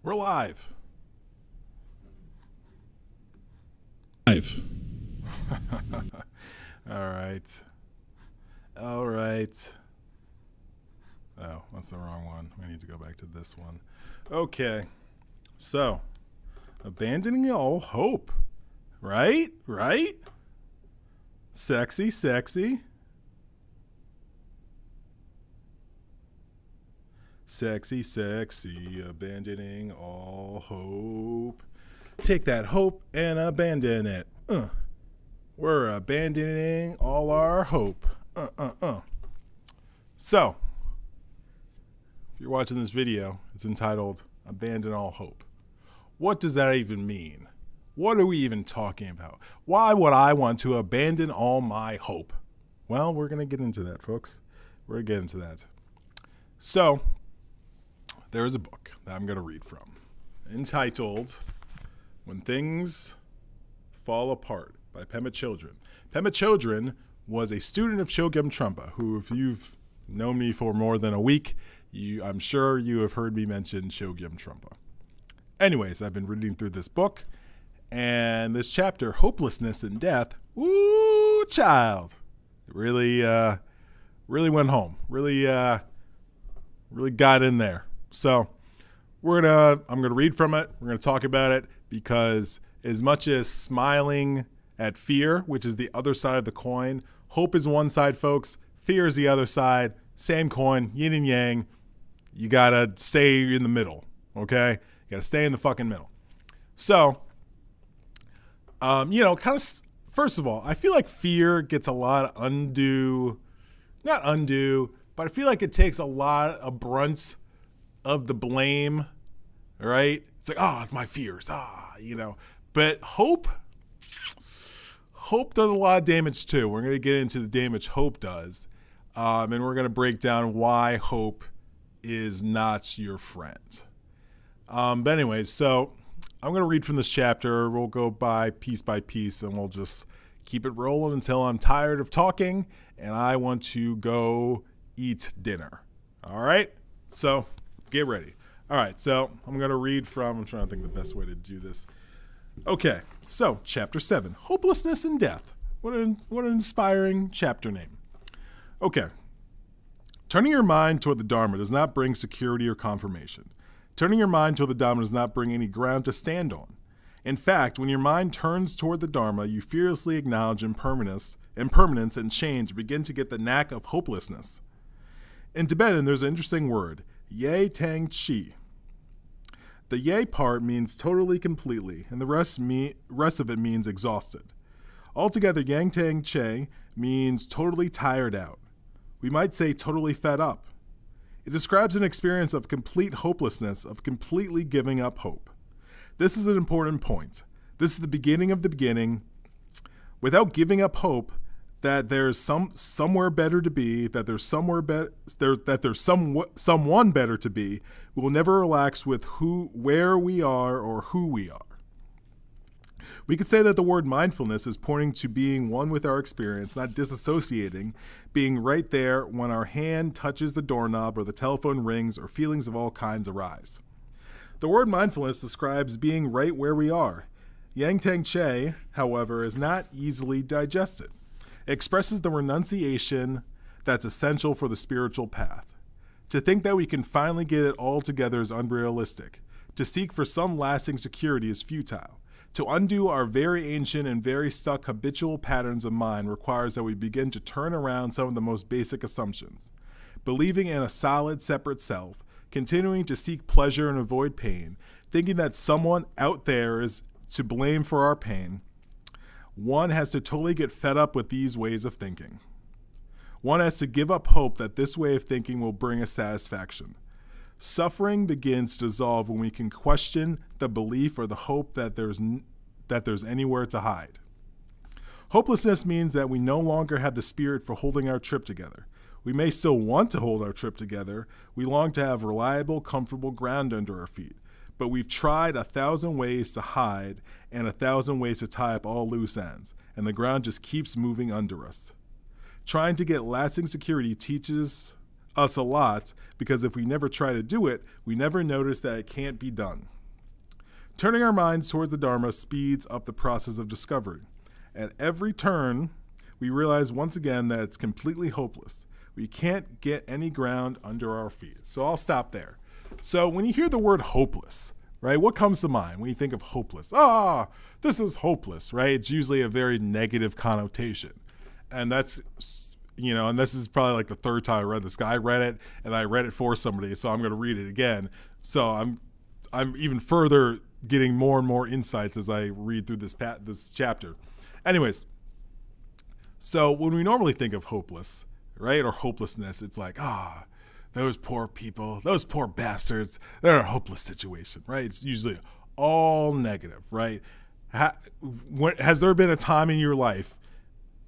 We're live. Live. All right. Oh, that's the wrong one. We need to go back to this one. Okay. So, abandoning all hope. Right? Sexy. Sexy, abandoning all hope. Take that hope and abandon it. We're abandoning all our hope. So, if you're watching this video, it's entitled Abandon All Hope. What does that even mean? What are we even talking about? Why would I want to abandon all my hope? Well, we're going to get into that, folks. We're going to get into that. So, there is a book that I'm going to read from entitled When Things Fall Apart by Pema Chödrön. Pema Chödrön was a student of Chogyam Trungpa, who, if you've known me for more than a week, I'm sure you have heard me mention Chogyam Trungpa. Anyways, I've been reading through this book, and this chapter, Hopelessness in Death, woo, child, it really went home, really got in there. So I'm gonna read from it. We're gonna talk about it because as much as smiling at fear, which is the other side of the coin, hope is one side, folks. Fear is the other side. Same coin, yin and yang. You gotta stay in the middle, okay? You gotta stay in the fucking middle. So, first of all, I feel like fear gets a lot of not undue, but I feel like it takes a lot of brunt of the blame, right? It's like, it's my fears, But hope does a lot of damage too. We're going to get into the damage hope does, and we're going to break down why hope is not your friend. But anyways, so I'm going to read from this chapter. We'll go by piece, and we'll just keep it rolling until I'm tired of talking and I want to go eat dinner. All right? So get ready. All right, so I'm going to read from, I'm trying to think the best way to do this. Okay, so chapter 7, Hopelessness in Death. What an inspiring chapter name. Okay. Turning your mind toward the Dharma does not bring security or confirmation. Turning your mind toward the Dharma does not bring any ground to stand on. In fact, when your mind turns toward the Dharma, you fearlessly acknowledge impermanence and change, begin to get the knack of hopelessness. In Tibetan, there's an interesting word, ye tang chi. The ye part means totally, completely, and the rest of it means exhausted. Altogether, yang tang che means totally tired out. We might say totally fed up. It describes an experience of complete hopelessness, of completely giving up hope. This is an important point. This is the beginning of the beginning. Without giving up hope that there's somewhere better to be, that there's someone better to be, we will never relax with where we are or who we are. We could say that the word mindfulness is pointing to being one with our experience, not disassociating, being right there when our hand touches the doorknob or the telephone rings or feelings of all kinds arise. The word mindfulness describes being right where we are. Yang Tang Che, however, is not easily digested. It expresses the renunciation that's essential for the spiritual path. To think that we can finally get it all together is unrealistic. To seek for some lasting security is futile. To undo our very ancient and very stuck habitual patterns of mind requires that we begin to turn around some of the most basic assumptions. Believing in a solid, separate self, continuing to seek pleasure and avoid pain, thinking that someone out there is to blame for our pain, one has to totally get fed up with these ways of thinking. One has to give up hope that this way of thinking will bring us satisfaction. Suffering begins to dissolve when we can question the belief or the hope that there's anywhere to hide. Hopelessness means that we no longer have the spirit for holding our trip together. We may still want to hold our trip together. We long to have reliable, comfortable ground under our feet. But we've tried 1,000 ways to hide and 1,000 ways to tie up all loose ends, and the ground just keeps moving under us. Trying to get lasting security teaches us a lot, because if we never try to do it, we never notice that it can't be done. Turning our minds towards the Dharma speeds up the process of discovery. At every turn, we realize once again that it's completely hopeless. We can't get any ground under our feet. So I'll stop there. So when you hear the word hopeless, right, what comes to mind when you think of hopeless? This is hopeless, right? It's usually a very negative connotation. And that's, and this is probably like the third time I read this. I read it, and I read it for somebody, so I'm going to read it again. So I'm even further getting more and more insights as I read through this chapter. Anyways, so when we normally think of hopeless, right, or hopelessness, it's like, those poor people, those poor bastards, they're in a hopeless situation, right? It's usually all negative, right? Has there been a time in your life,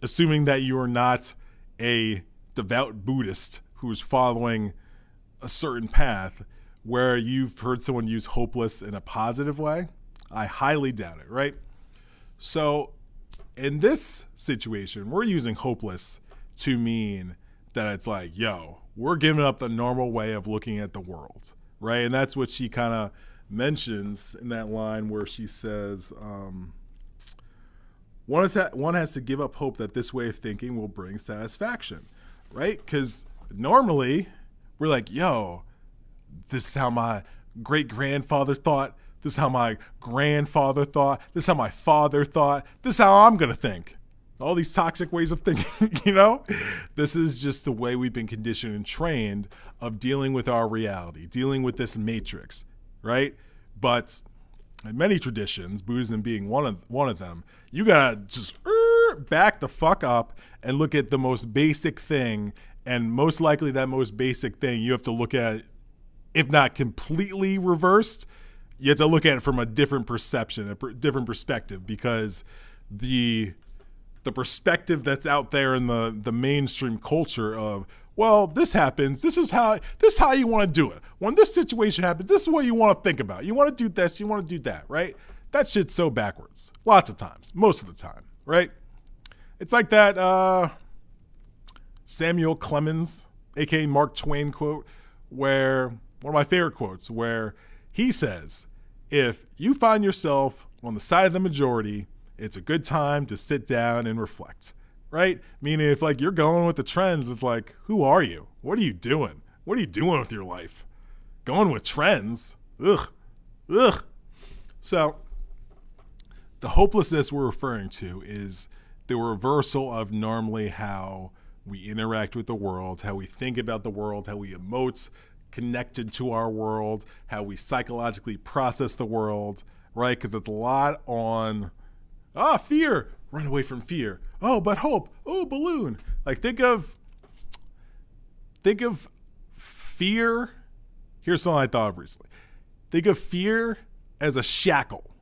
assuming that you are not a devout Buddhist who's following a certain path, where you've heard someone use hopeless in a positive way? I highly doubt it, right? So in this situation, we're using hopeless to mean that it's like, we're giving up the normal way of looking at the world, right? And that's what she kind of mentions in that line where she says, one has to give up hope that this way of thinking will bring satisfaction, right? Because normally we're like, this is how my great-grandfather thought. This is how my grandfather thought. This is how my father thought. This is how I'm going to think. All these toxic ways of thinking, This is just the way we've been conditioned and trained of dealing with our reality, dealing with this matrix, right? But in many traditions, Buddhism being one of them, you got to just back the fuck up and look at the most basic thing, and most likely that most basic thing you have to look at, if not completely reversed, you have to look at it from a different perception, a different perspective, because the perspective that's out there in the mainstream culture of, well, this happens, this is how you want to do it. When this situation happens, this is what you want to think about. You want to do this, you want to do that, right? That shit's so backwards. Lots of times, most of the time, right? It's like that Samuel Clemens, aka Mark Twain quote, where one of my favorite quotes, where he says, if you find yourself on the side of the majority, it's a good time to sit down and reflect, right? Meaning if like you're going with the trends, it's like, who are you? What are you doing? What are you doing with your life? Going with trends? Ugh. So the hopelessness we're referring to is the reversal of normally how we interact with the world, how we think about the world, how we emote connected to our world, how we psychologically process the world, right? Because it's a lot on, fear, run away from fear. Oh, but hope, balloon. Like think of fear. Here's something I thought of recently. Think of fear as a shackle,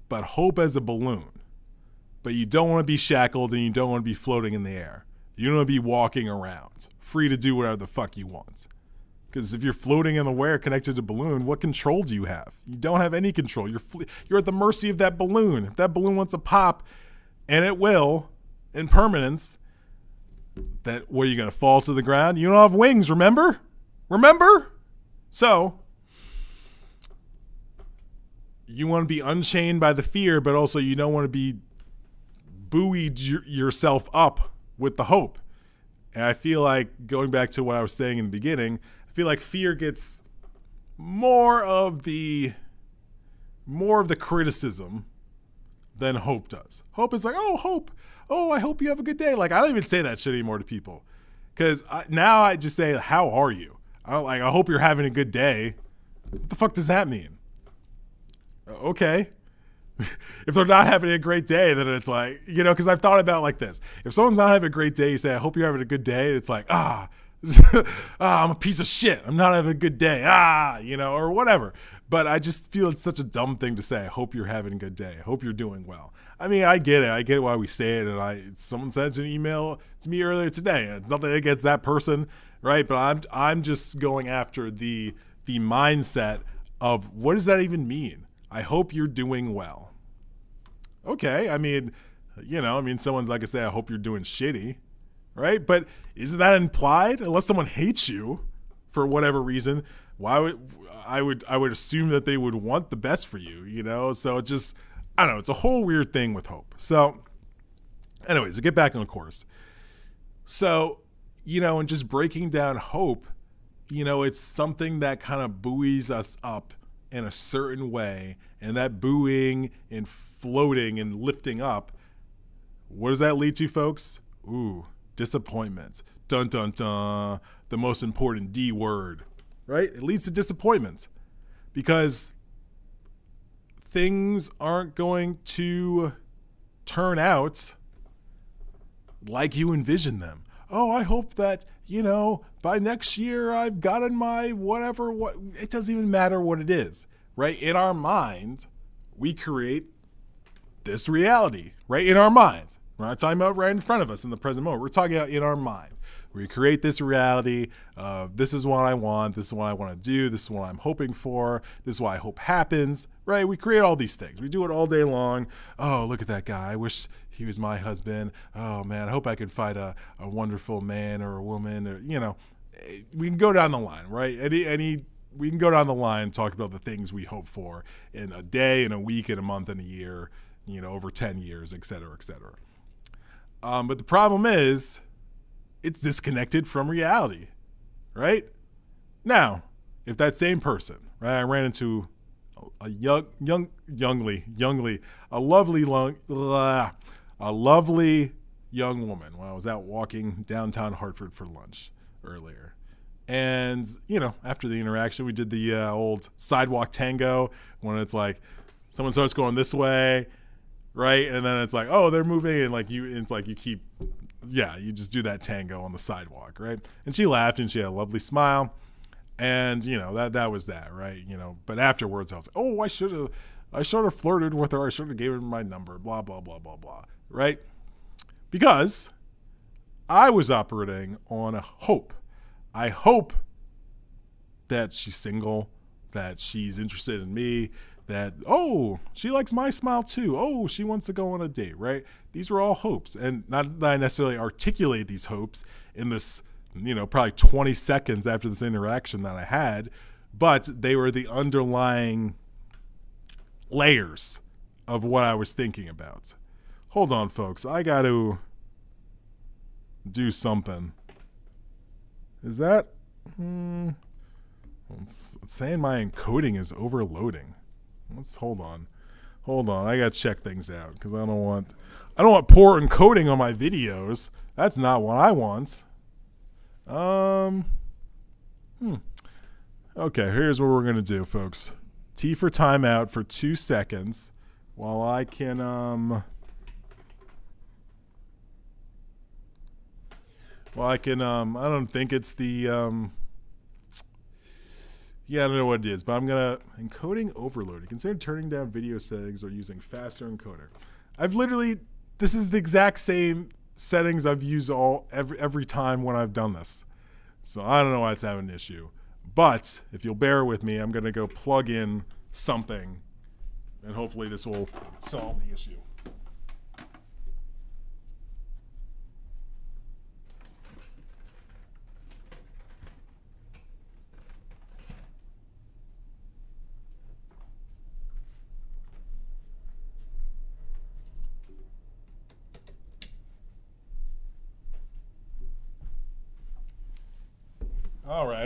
but hope as a balloon. But you don't want to be shackled and you don't want to be floating in the air. You don't want to be walking around, free to do whatever the fuck you want. Because if you're floating in the air connected to a balloon, what control do you have? You don't have any control. You're at the mercy of that balloon. If that balloon wants to pop, and it will, in permanence, that what are you going to fall to the ground? You don't have wings, remember? So, you want to be unchained by the fear, but also you don't want to be buoyed yourself up with the hope. And I feel like, going back to what I was saying in the beginning, I feel like fear gets more of the criticism than hope does. Hope is like, hope. I hope you have a good day. Like, I don't even say that shit anymore to people. Because now I just say, how are you? I hope you're having a good day. What the fuck does that mean? Okay. If they're not having a great day, then it's like, because I've thought about it like this. If someone's not having a great day, you say, I hope you're having a good day. It's like, I'm a piece of shit. I'm not having a good day. Or whatever. But I just feel it's such a dumb thing to say. I hope you're having a good day. I hope you're doing well. I mean, I get it. I get why we say it. And someone sent an email to me earlier today. It's nothing against that person, right? But I'm just going after the mindset of, what does that even mean? I hope you're doing well. Okay, I mean, someone's not gonna say, I hope you're doing shitty, right? But isn't that implied? Unless someone hates you for whatever reason, why would I would assume that they would want the best for you, you know? So it just, I don't know, it's a whole weird thing with hope. So anyways, to get back on the course. So, you know, and just breaking down hope, you know, it's something that kind of buoys us up in a certain way. And that buoying and floating and lifting up, what does that lead to, folks? Ooh, disappointment. Dun, dun, dun. The most important D word, right? It leads to disappointment because things aren't going to turn out like you envision them. Oh, I hope that, you know, by next year I've gotten my whatever. What it doesn't even matter what it is, right? In our mind, we create this reality, right? In our mind. We're not talking about right in front of us in the present moment. We're talking about in our mind. We create this reality of this is what I want, this is what I want to do, this is what I'm hoping for, this is what I hope happens, right? We create all these things. We do it all day long. Oh, look at that guy. I wish he was my husband. Oh, man, I hope I could find a wonderful man or a woman. Or, you know, we can go down the line, right? We can go down the line and talk about the things we hope for in a day, in a week, in a month, in a year, you know, over 10 years, et cetera, et cetera. But the problem is, it's disconnected from reality, right? Now, if that same person, right, I ran into a lovely young woman when I was out walking downtown Hartford for lunch earlier. And, you know, after the interaction, we did the old sidewalk tango when it's like someone starts going this way, right? And then it's like, oh, they're moving. And like it's like you keep, you just do that tango on the sidewalk, right? And she laughed and she had a lovely smile. And, you know, that was that, right? You know, but afterwards I was like, oh, I should have flirted with her. I should have gave her my number, blah, blah, blah, blah, blah, right? Because I was operating on a hope. I hope that she's single, that she's interested in me, that, oh, she likes my smile too. Oh, she wants to go on a date, right? These were all hopes. And not that I necessarily articulate these hopes in this, you know, probably 20 seconds after this interaction that I had, but they were the underlying layers of what I was thinking about. Hold on, folks. I got to do something. Is that? It's saying my encoding is overloading. Let's hold on. I gotta check things out because I don't want poor encoding on my videos. That's not what I want. Okay, here's what we're gonna do, folks. T for timeout for 2 seconds while I can I don't think it's the I don't know what it is, but I'm gonna encoding overloaded. Consider turning down video settings or using faster encoder. This is the exact same settings I've used every time when I've done this. So I don't know why it's having an issue. But if you'll bear with me, I'm gonna go plug in something and hopefully this will solve the issue.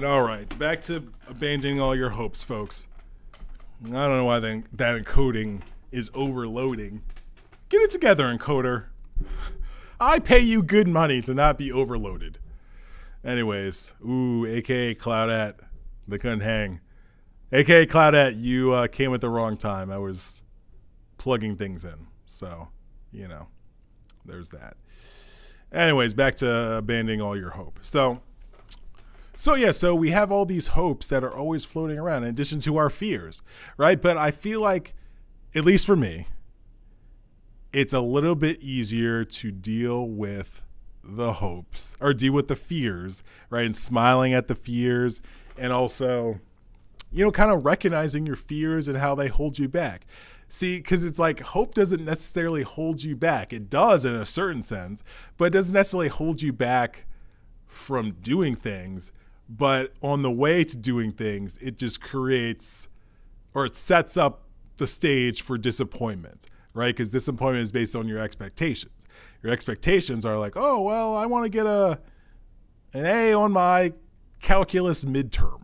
All right. Back to abandoning all your hopes, folks. I don't know why that encoding is overloading. Get it together, encoder. I pay you good money to not be overloaded. Anyways, aka Cloudette, they couldn't hang. Aka Cloudette, you came at the wrong time. I was plugging things in. So, you know, there's that. Anyways, back to abandoning all your hope. So we have all these hopes that are always floating around in addition to our fears, right? But I feel like, at least for me, it's a little bit easier to deal with the hopes or deal with the fears, right? And smiling at the fears and also, you know, kind of recognizing your fears and how they hold you back. See, because it's like hope doesn't necessarily hold you back. It does in a certain sense, but it doesn't necessarily hold you back from doing things. But on the way to doing things, it just creates, or it sets up the stage for disappointment, right? Because disappointment is based on your expectations. Your expectations are like, oh, well, I want to get an A on my calculus midterm,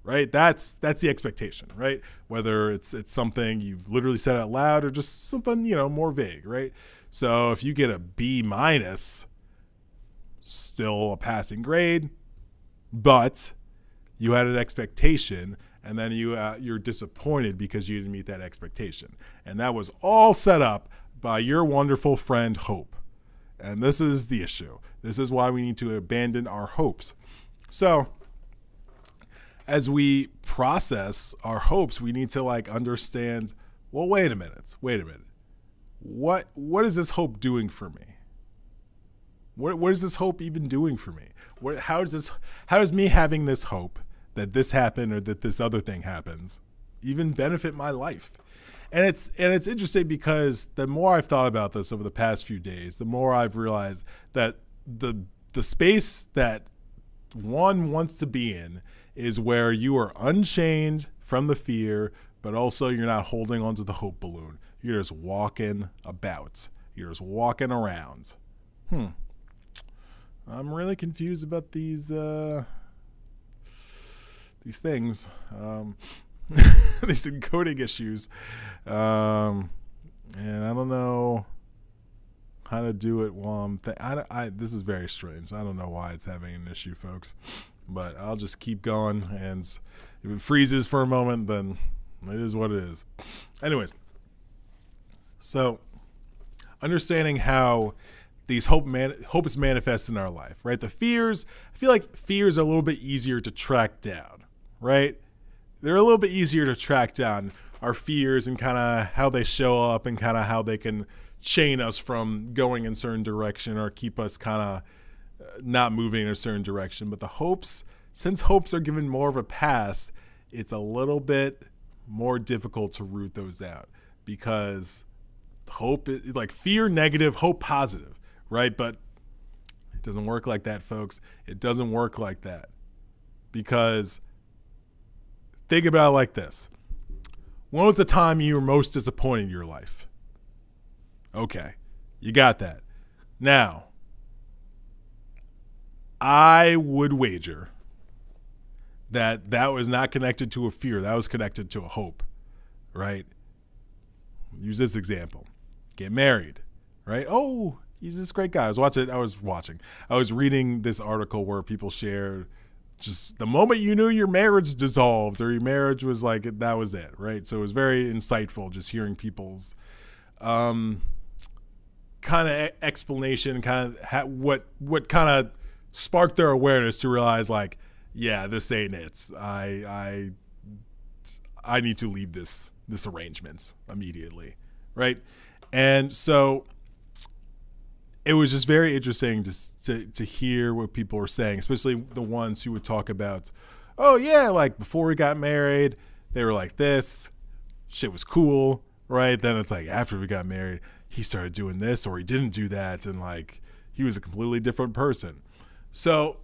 right? That's the expectation, right? Whether it's something you've literally said out loud or just something, more vague, right? So if you get a B minus, still a passing grade, but you had an expectation, and then you're disappointed because you didn't meet that expectation. And that was all set up by your wonderful friend Hope. And this is the issue. This is why we need to abandon our hopes. So as we process our hopes, we need to understand, well, wait a minute. What is this hope doing for me? What is this hope even doing for me? How does me having this hope that this happened or that this other thing happens even benefit my life? And it's interesting because the more I've thought about this over the past few days, the more I've realized that the space that one wants to be in is where you are unchained from the fear, but also you're not holding onto the hope balloon. You're just walking about. You're just walking around. I'm really confused about these things, these encoding issues, and I don't know how to do it while this is very strange. I don't know why it's having an issue, folks, but I'll just keep going, and if it freezes for a moment, then it is what it is. Anyways, so understanding how these hopes manifest in our life, right? The fears, I feel like fears are a little bit easier to track down, right? They're a little bit easier to track down, our fears, and kind of how they show up and kind of how they can chain us from going in a certain direction or keep us kind of not moving in a certain direction. But the hopes, since hopes are given more of a pass, it's a little bit more difficult to root those out, because hope is fear negative, hope positive. Right? But it doesn't work like that, folks. It doesn't work like that. Because think about it like this. When was the time you were most disappointed in your life? Okay. You got that. Now, I would wager that was not connected to a fear. That was connected to a hope. Right? Use this example. Get married. Right? Oh, he's this great guy. I was reading this article where people shared just the moment you knew your marriage dissolved or your marriage was that was it, right? So it was very insightful just hearing people's kind of explanation, kind of what kind of sparked their awareness to realize yeah, this ain't it. I need to leave this arrangement immediately, right? And so it was just very interesting to hear what people were saying, especially the ones who would talk about, oh yeah, before we got married, they were like this, shit was cool, right? Then it's after we got married, he started doing this or he didn't do that, and he was a completely different person. So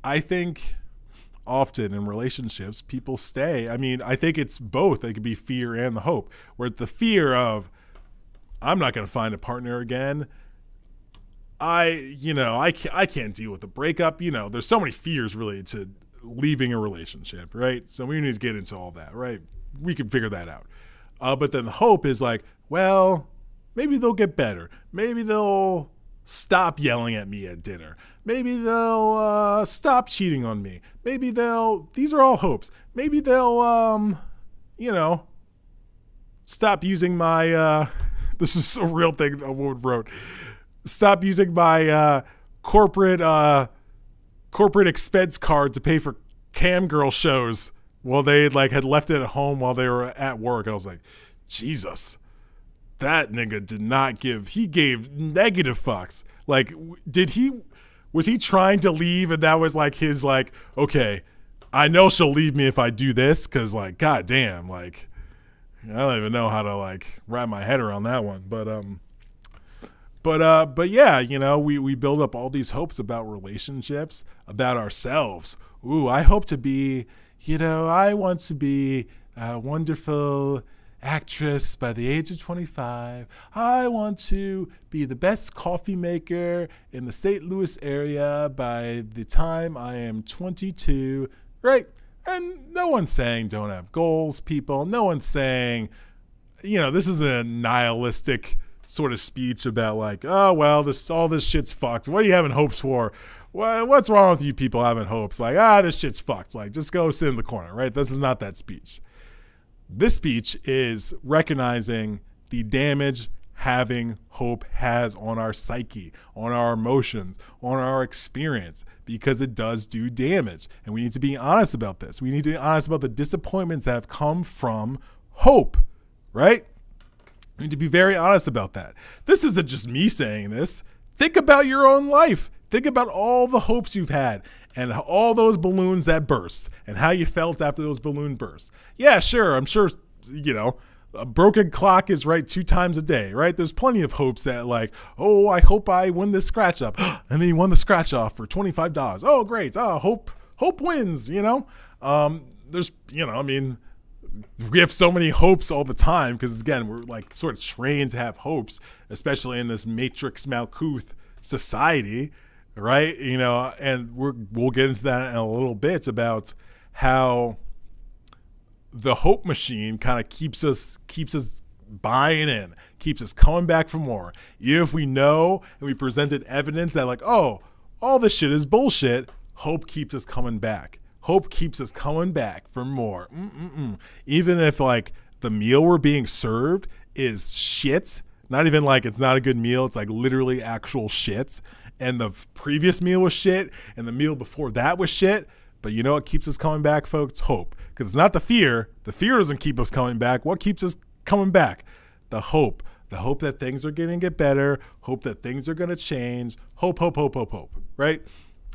I think often in relationships, people stay. I mean, I think it's both. It could be fear and the hope, where the fear of, I'm not going to find a partner again. I can't deal with the breakup. There's so many fears related to leaving a relationship, right? So we need to get into all that, right? We can figure that out. But then the hope is well, maybe they'll get better. Maybe they'll stop yelling at me at dinner. Maybe they'll stop cheating on me. Maybe these are all hopes. Maybe they'll, stop using my, this is a real thing a woman wrote. Stop using my corporate expense card to pay for cam girl shows while they had left it at home while they were at work. I was like, Jesus, that nigga did not give. He gave negative fucks. Was he trying to leave and that was his okay, I know she'll leave me if I do this, because goddamn, I don't even know how to wrap my head around that one. But yeah, we build up all these hopes about relationships, about ourselves. Ooh, I hope to be, I want to be a wonderful actress by the age of 25. I want to be the best coffee maker in the St. Louis area by the time I am 22, right? And no one's saying don't have goals, people. No one's saying, this is a nihilistic sort of speech about like, oh, well, all this shit's fucked. What are you having hopes for? What's wrong with you people having hopes? Like, this shit's fucked. Like, just go sit in the corner, right? This is not that speech. This speech is recognizing the damage having hope has on our psyche, on our emotions, on our experience, because it does do damage. And we need to be honest about this. We need to be honest about the disappointments that have come from hope, right? We need to be very honest about that. This isn't just me saying this. Think about your own life. Think about all the hopes you've had and all those balloons that burst and how you felt after those balloon bursts. Yeah, sure. I'm sure, a broken clock is right 2 times a day, right? There's plenty of hopes that like, oh, I hope I win this scratch up. And then you won the scratch off for $25. Oh, great. Oh, hope wins, There's, we have so many hopes all the time because, again, we're like sort of trained to have hopes, especially in this Matrix Malkuth society, right? And we'll get into that in a little bit about how the hope machine kind of keeps us buying in, keeps us coming back for more. Even if we know and we presented evidence that like, oh, all this shit is bullshit, hope keeps us coming back. Hope keeps us coming back for more. Even if like the meal we're being served is shit, not even like it's not a good meal, it's like literally actual shit. And the previous meal was shit, and the meal before that was shit. But you know what keeps us coming back, folks? Hope. Because it's not the fear. The fear doesn't keep us coming back. What keeps us coming back? The hope. The hope that things are going to get better. Hope that things are going to change. Hope, right?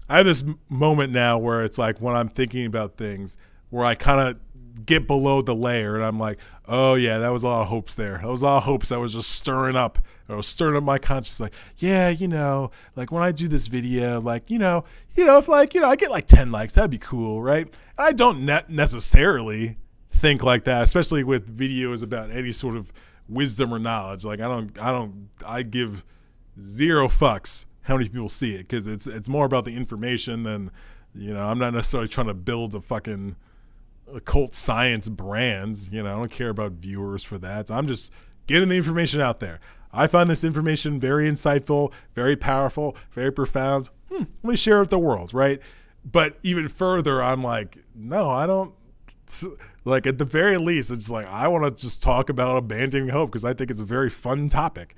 I have this moment now where it's like when I'm thinking about things where I kind of get below the layer and I'm like, oh yeah, that was a lot of hopes there. That was a lot of hopes I was just stirring up. I was stirring up my conscience like, yeah, like when I do this video, like, if like, I get like 10 likes, that'd be cool, right? And I don't necessarily think like that, especially with videos about any sort of wisdom or knowledge. Like I give 0 fucks how many people see it because it's more about the information than, I'm not necessarily trying to build a fucking occult science brands. I don't care about viewers for that. So I'm just getting the information out there. I find this information very insightful, very powerful, very profound. Let me share it with the world, right? But even further, I'm like, no, I don't. Like at the very least, it's like I want to just talk about abandoning hope because I think it's a very fun topic,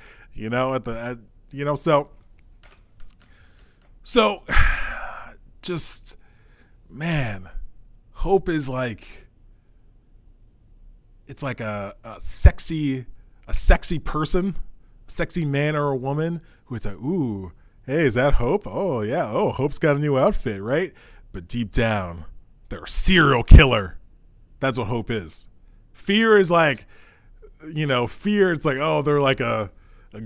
So, just, man, hope is like, it's like a sexy person, a sexy man or a woman who is like, ooh, hey, is that Hope? Oh, yeah. Oh, Hope's got a new outfit, right? But deep down, they're a serial killer. That's what hope is. Fear is like, fear, it's like, oh, they're like a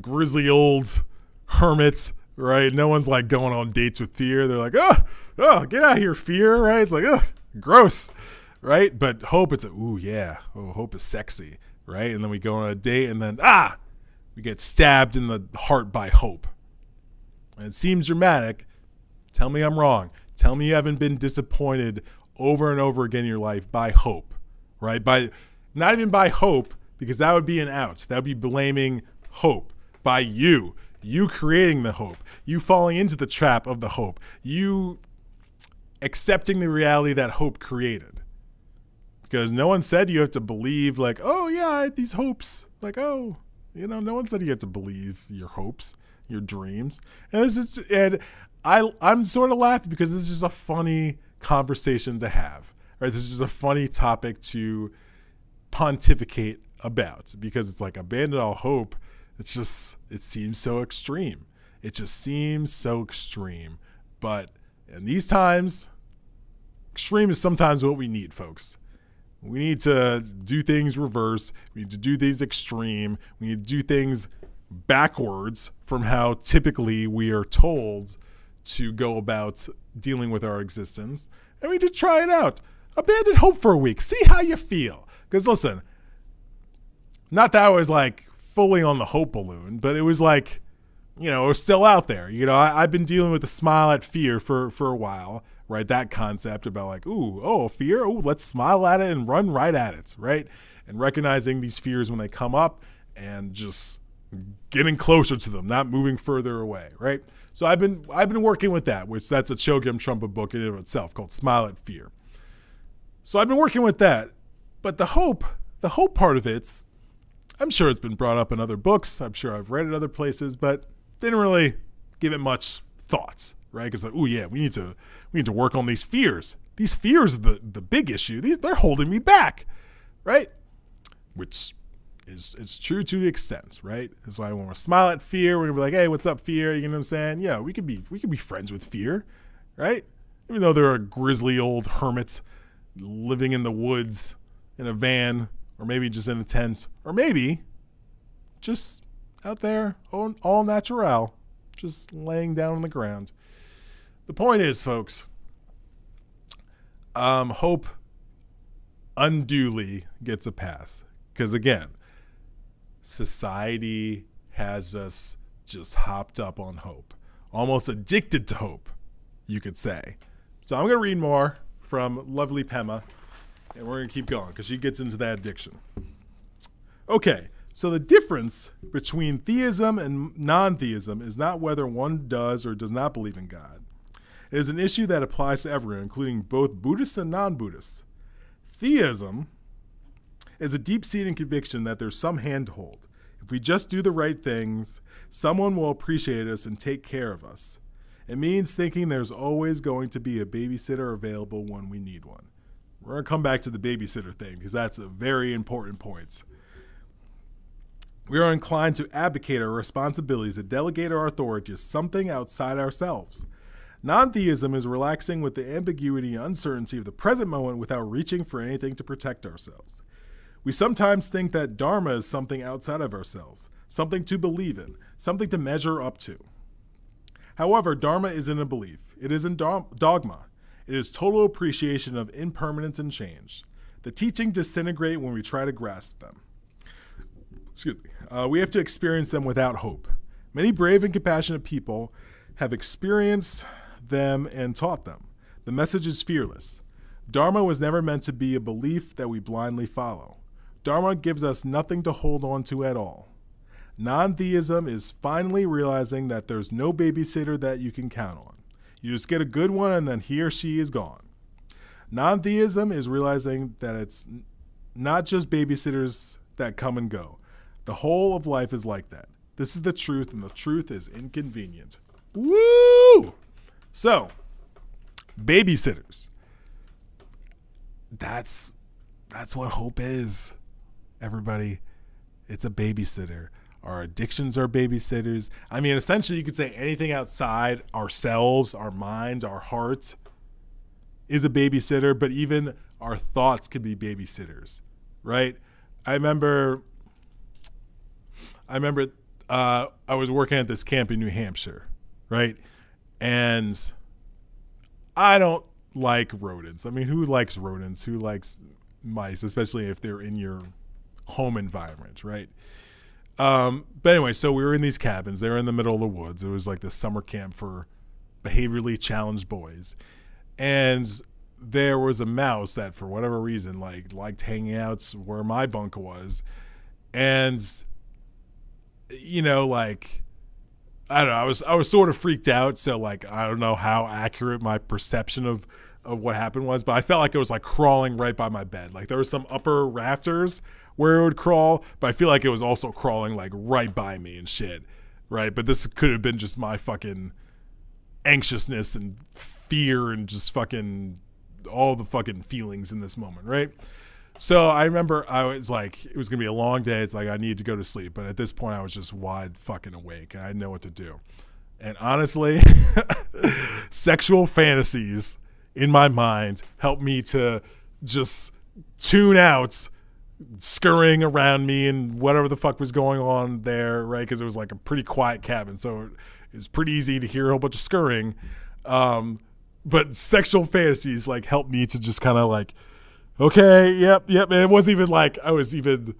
grizzly old hermit, right? No one's like going on dates with fear. They're like, oh, get out of here, fear, right? It's like, gross, right? But hope, it's ooh, yeah. Oh, hope is sexy, right? And then we go on a date and then, we get stabbed in the heart by hope. And it seems dramatic. Tell me I'm wrong. Tell me you haven't been disappointed over and over again in your life by hope, right? By not even by hope, because that would be an out. That would be blaming hope by you creating the hope, you falling into the trap of the hope, you accepting the reality that hope created. Because no one said you have to believe like, oh yeah, I had these hopes. Like, oh, no one said you have to believe your hopes, your dreams. And I'm sort of laughing because this is just a funny conversation to have, right? This is just a funny topic to pontificate about because it's like abandon all hope. It seems so extreme. It just seems so extreme. But in these times, extreme is sometimes what we need, folks. We need to do things reverse. We need to do things extreme. We need to do things backwards from how typically we are told to go about dealing with our existence. And we just try it out. Abandon hope for a week. See how you feel. Because listen, not that I was like fully on the hope balloon, but it was like, you know, we're still out there. You know, I've been dealing with the smile at fear for a while, right? That concept about like, fear. Let's smile at it and run right at it, right? And recognizing these fears when they come up and just getting closer to them, not moving further away, right? So I've been working with that, which that's a Chogyam Trungpa book in and of itself called Smile at Fear. So I've been working with that. But the hope part of it, I'm sure it's been brought up in other books. I'm sure I've read it other places, but didn't really give it much thought, right? Because like, we need to work on these fears. These fears are the big issue. They're holding me back, right? Which is true to the extent, right? That's why when we smile at fear, we're gonna be like, hey, what's up, fear? You know what I'm saying? Yeah, we could be friends with fear, right? Even though they're a grisly old hermit living in the woods in a van, or maybe just in a tent, or maybe just out there all natural, just laying down on the ground. The point is, folks, hope unduly gets a pass. Because again, society has us just hopped up on hope, almost addicted to hope, you could say. So I'm going to read more from lovely Pema, and we're going to keep going because she gets into that addiction. Okay, so the difference between theism and non-theism is not whether one does or does not believe in God. It is an issue that applies to everyone, including both Buddhists and non-Buddhists. Theism is a deep-seated conviction that there's some hand to hold. If we just do the right things, someone will appreciate us and take care of us. It means thinking there's always going to be a babysitter available when we need one. We're going to come back to the babysitter thing because that's a very important point. We are inclined to abdicate our responsibilities and delegate our authority to something outside ourselves. Non-theism is relaxing with the ambiguity and uncertainty of the present moment without reaching for anything to protect ourselves. We sometimes think that dharma is something outside of ourselves, something to believe in, something to measure up to. However, dharma isn't a belief. It isn't dogma. It is total appreciation of impermanence and change. The teachings disintegrate when we try to grasp them. We have to experience them without hope. Many brave and compassionate people have experienced them and taught them. The message is fearless. Dharma was never meant to be a belief that we blindly follow. Dharma gives us nothing to hold on to at all. Non-theism is finally realizing that there's no babysitter that you can count on. You just get a good one and then he or she is gone. Non-theism is realizing that it's not just babysitters that come and go. The whole of life is like that. This is the truth, and the truth is inconvenient. Woo! So, babysitters. That's what hope is, everybody. It's a babysitter. Our addictions are babysitters. I mean, essentially, you could say anything outside ourselves, our mind, our heart is a babysitter, but even our thoughts could be babysitters, right? I remember I was working at this camp in New Hampshire, right? And I don't like rodents. I mean, who likes rodents? Who likes mice, especially if they're in your home environment, right? But anyway, so we were in these cabins. They were in the middle of the woods. It was like the summer camp for behaviorally challenged boys. And there was a mouse that, for whatever reason, liked hanging out where my bunk was. And, you know, like, I don't know, I was sort of freaked out. So, like, I don't know how accurate my perception of what happened was, but I felt like it was like crawling right by my bed. Like there were some upper rafters where it would crawl, but I feel like it was also crawling like right by me and shit, right? But this could have been just my fucking anxiousness and fear and just fucking all the fucking feelings in this moment, right? So I remember I was like, it was going to be a long day. It's like I needed to go to sleep. But at this point, I was just wide fucking awake and I didn't know what to do. And honestly, sexual fantasies in my mind helped me to just tune out scurrying around me and whatever the fuck was going on there, right? Because it was like a pretty quiet cabin, so it was pretty easy to hear a whole bunch of scurrying. But sexual fantasies like helped me to just kind of like, okay, yep. And it wasn't even like I was even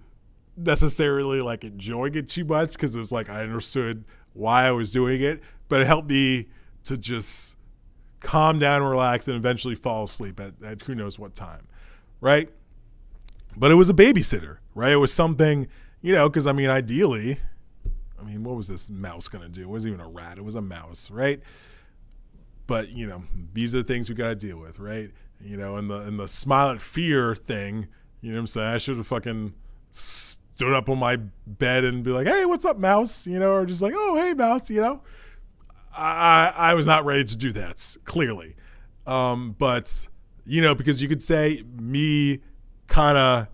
necessarily like enjoying it too much, because it was like I understood why I was doing it, but it helped me to just calm down, relax, and eventually fall asleep at who knows what time, right? But it was a babysitter, right? It was something, because ideally, what was this mouse going to do? It wasn't even a rat. It was a mouse, right? But, these are the things we got to deal with, right? And the smile at fear thing, you know what I'm saying? I should have fucking stood up on my bed and be like, hey, what's up, mouse? Or just like, oh, hey, mouse, I was not ready to do that, clearly. But, because you could say me kind of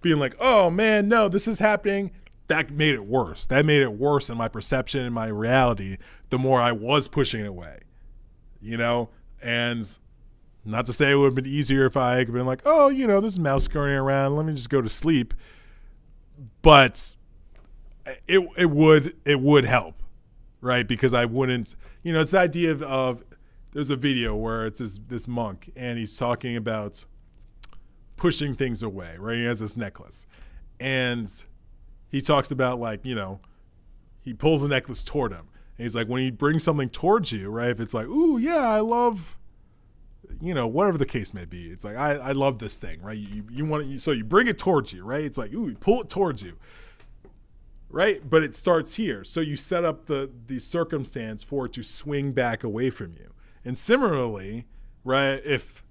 being like, oh, man, no, this is happening. That made it worse. That made it worse in my perception and my reality the more I was pushing it away, And not to say it would have been easier if I had been like, oh, this mouse scurrying around, let me just go to sleep. But it would help, right? Because I wouldn't, it's the idea of there's a video where it's this monk and he's talking about pushing things away, right? He has this necklace and he talks about like, he pulls the necklace toward him. And he's like, when he brings something towards you, right? If it's like, ooh, yeah, I love, whatever the case may be. It's like, I love this thing, right? You want it, so you bring it towards you, right? It's like, ooh, you pull it towards you, right? But it starts here. So you set up the circumstance for it to swing back away from you. And similarly, right, if,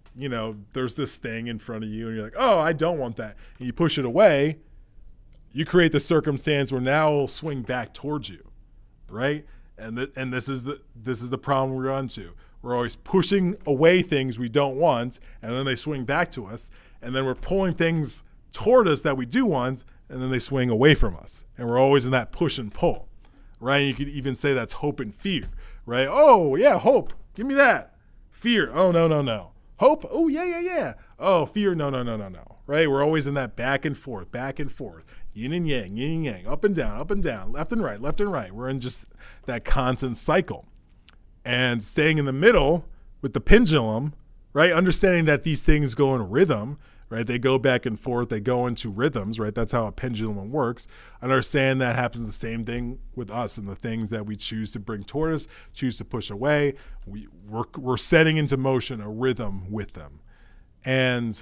there's this thing in front of you and you're like, oh, I don't want that. And you push it away, you create the circumstance where now it'll swing back towards you, right? And this is the problem we run into. We're always pushing away things we don't want, and then they swing back to us. And then we're pulling things toward us that we do want, and then they swing away from us. And we're always in that push and pull, right? And you could even say that's hope and fear, right? Oh, yeah, hope. Give me that. Fear. Oh, no. Hope. Oh, yeah. Oh, fear. No. Right? We're always in that back and forth. Yin and yang, up and down, left and right. We're in just that constant cycle. And staying in the middle with the pendulum, right? Understanding that these things go in rhythm, right? They go back and forth. They go into rhythms, right? That's how a pendulum works. Understand that happens the same thing with us and the things that we choose to bring toward us, choose to push away. We're setting into motion a rhythm with them. And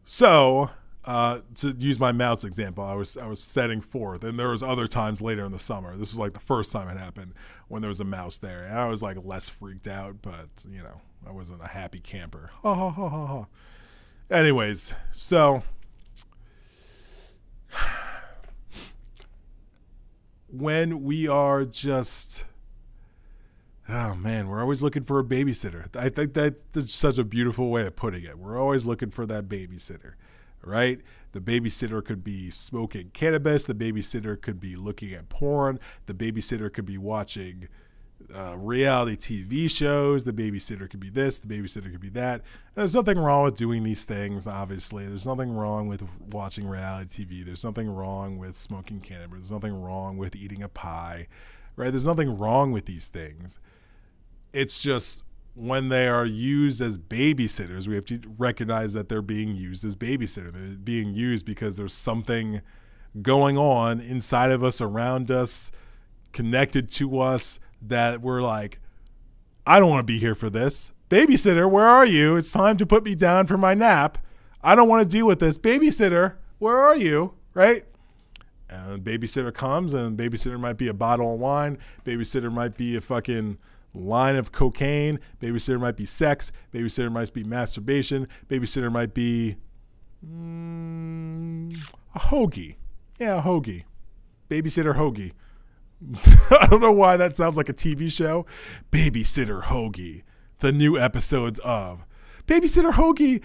so, to use my mouse example, I was setting forth, and there was other times later in the summer. This was like the first time it happened when there was a mouse there, and I was like less freaked out, but I wasn't a happy camper. Ha ha ha ha ha. Anyways, so when we are just, oh man, we're always looking for a babysitter. I think that's such a beautiful way of putting it. We're always looking for that babysitter. Right? The babysitter could be smoking cannabis. The babysitter could be looking at porn. The babysitter could be watching reality TV shows. The babysitter could be this. The babysitter could be that. And there's nothing wrong with doing these things, obviously. There's nothing wrong with watching reality TV. There's nothing wrong with smoking cannabis. There's nothing wrong with eating a pie. Right? There's nothing wrong with these things. It's just when they are used as babysitters, we have to recognize that they're being used as babysitters. They're being used because there's something going on inside of us, around us, connected to us, that we're like, I don't want to be here for this. Babysitter, where are you? It's time to put me down for my nap. I don't want to deal with this. Babysitter, where are you? Right? And babysitter comes, and babysitter might be a bottle of wine. Babysitter might be a fucking line of cocaine. Babysitter might be sex. Babysitter might be masturbation. Babysitter might be a hoagie. Yeah, a hoagie. Babysitter hoagie. I don't know why that sounds like a TV show. Babysitter hoagie. The new episodes of Babysitter hoagie.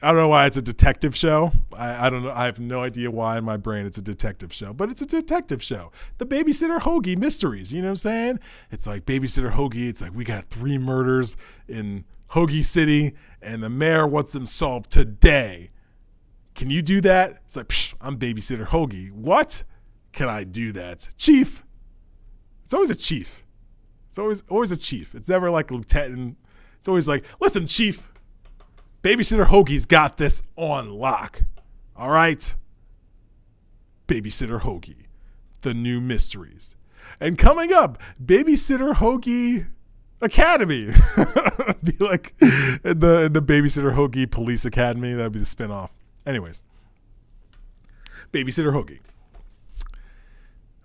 I don't know why it's a detective show. I don't know. I have no idea why in my brain it's a detective show, but it's a detective show. The Babysitter Hoagie Mysteries. You know what I'm saying? It's like Babysitter Hoagie. It's like we got 3 murders in Hoagie City, and the mayor wants them solved today. Can you do that? It's like, psh, I'm babysitter Hoagie. What? Can I do that? Chief. It's always a chief. It's always a chief. It's never like a lieutenant. It's always like, listen, chief, babysitter Hoagie's got this on lock. All right? Babysitter Hoagie, the new mysteries. And coming up, Babysitter Hoagie Academy. Be like in the Babysitter Hoagie Police Academy. That'd be the spinoff. Anyways, Babysitter Hoagie.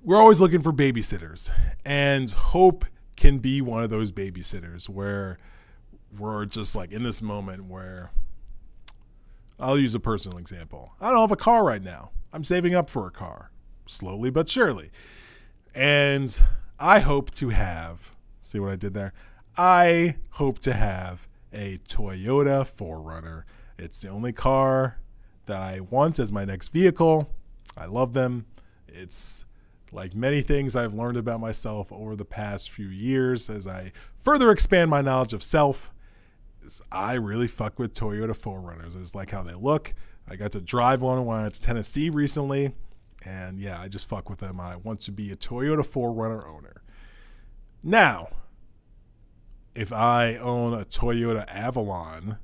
We're always looking for babysitters, and Hope can be one of those babysitters where we're just like in this moment where I'll use a personal example. I don't have a car right now. I'm saving up for a car, slowly but surely. And I hope to have, see what I did there? I hope to have a Toyota 4Runner. It's the only car that I want as my next vehicle. I love them. It's like many things I've learned about myself over the past few years as I further expand my knowledge of self. I really fuck with Toyota 4Runners. I just like how they look. I got to drive one when I went to Tennessee recently. And yeah, I just fuck with them. I want to be a Toyota 4Runner owner. Now, if I own a Toyota Avalon,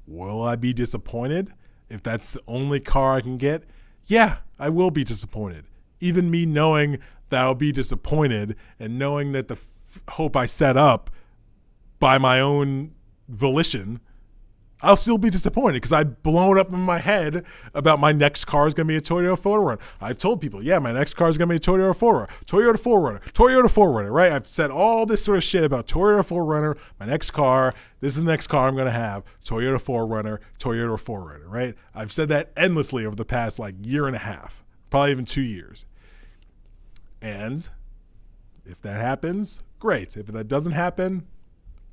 will I be disappointed? If that's the only car I can get, yeah, I will be disappointed. Even me knowing that I'll be disappointed and knowing that the hope I set up by my own volition, I'll still be disappointed because I've blown up in my head about my next car is going to be a Toyota 4Runner. I've told people, yeah, my next car is going to be a Toyota 4Runner, Toyota 4Runner, Toyota 4Runner, right? I've said all this sort of shit about Toyota 4Runner, my next car, this is the next car I'm going to have, Toyota 4Runner, Toyota 4Runner, right? I've said that endlessly over the past like year and a half, probably even 2 years. And if that happens, great. If that doesn't happen,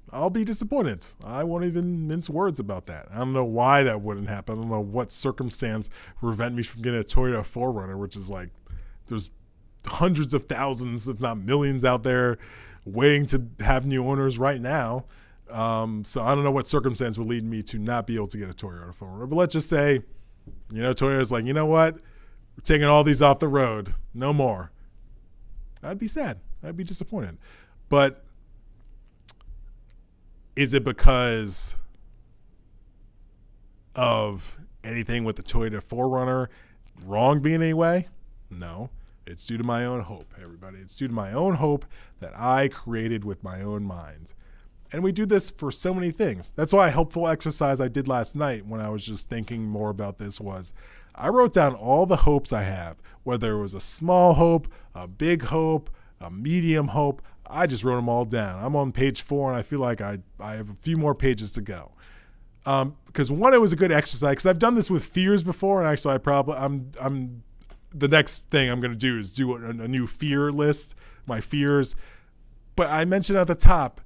I'll be disappointed. I won't even mince words about that. I don't know why that wouldn't happen. I don't know what circumstance prevent me from getting a Toyota 4Runner, which is like there's hundreds of thousands, if not millions out there waiting to have new owners right now. So I don't know what circumstance would lead me to not be able to get a Toyota 4Runner. But let's just say, Toyota's like, you know what? We're taking all these off the road. No more. I'd be sad. I'd be disappointed. But is it because of anything with the Toyota 4Runner wrong being any way? No. It's due to my own hope, everybody. It's due to my own hope that I created with my own mind. And we do this for so many things. That's why a helpful exercise I did last night when I was just thinking more about this was I wrote down all the hopes I have, whether it was a small hope, a big hope, a medium hope. I just wrote them all down. I'm on page 4, and I feel like I have a few more pages to go. Because one, it was a good exercise. Because I've done this with fears before, and actually, I'm the next thing I'm going to do is do a new fear list, my fears. But I mentioned at the top,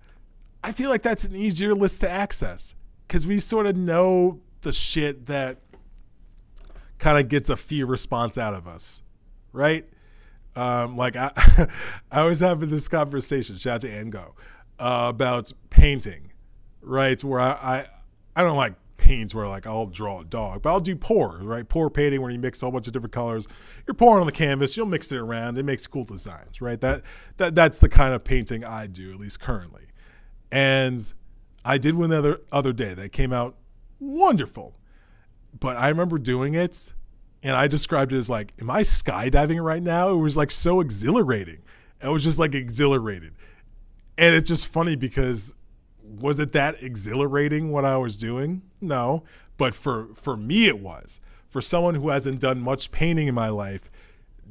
I feel like that's an easier list to access because we sort of know the shit that kind of gets a fear response out of us, right? I was having this conversation, shout out to Ango, about painting, right? Where I don't like paints where like I'll draw a dog, but I'll do pour, right? Pour painting where you mix a whole bunch of different colors. You're pouring on the canvas, you'll mix it around. It makes cool designs, right? That's the kind of painting I do, at least currently. And I did one the other day that came out wonderful, but I remember doing it. And I described it as like, am I skydiving right now? It was like so exhilarating. I was just like exhilarated. And it's just funny because was it that exhilarating what I was doing? No. But for me it was. For someone who hasn't done much painting in my life,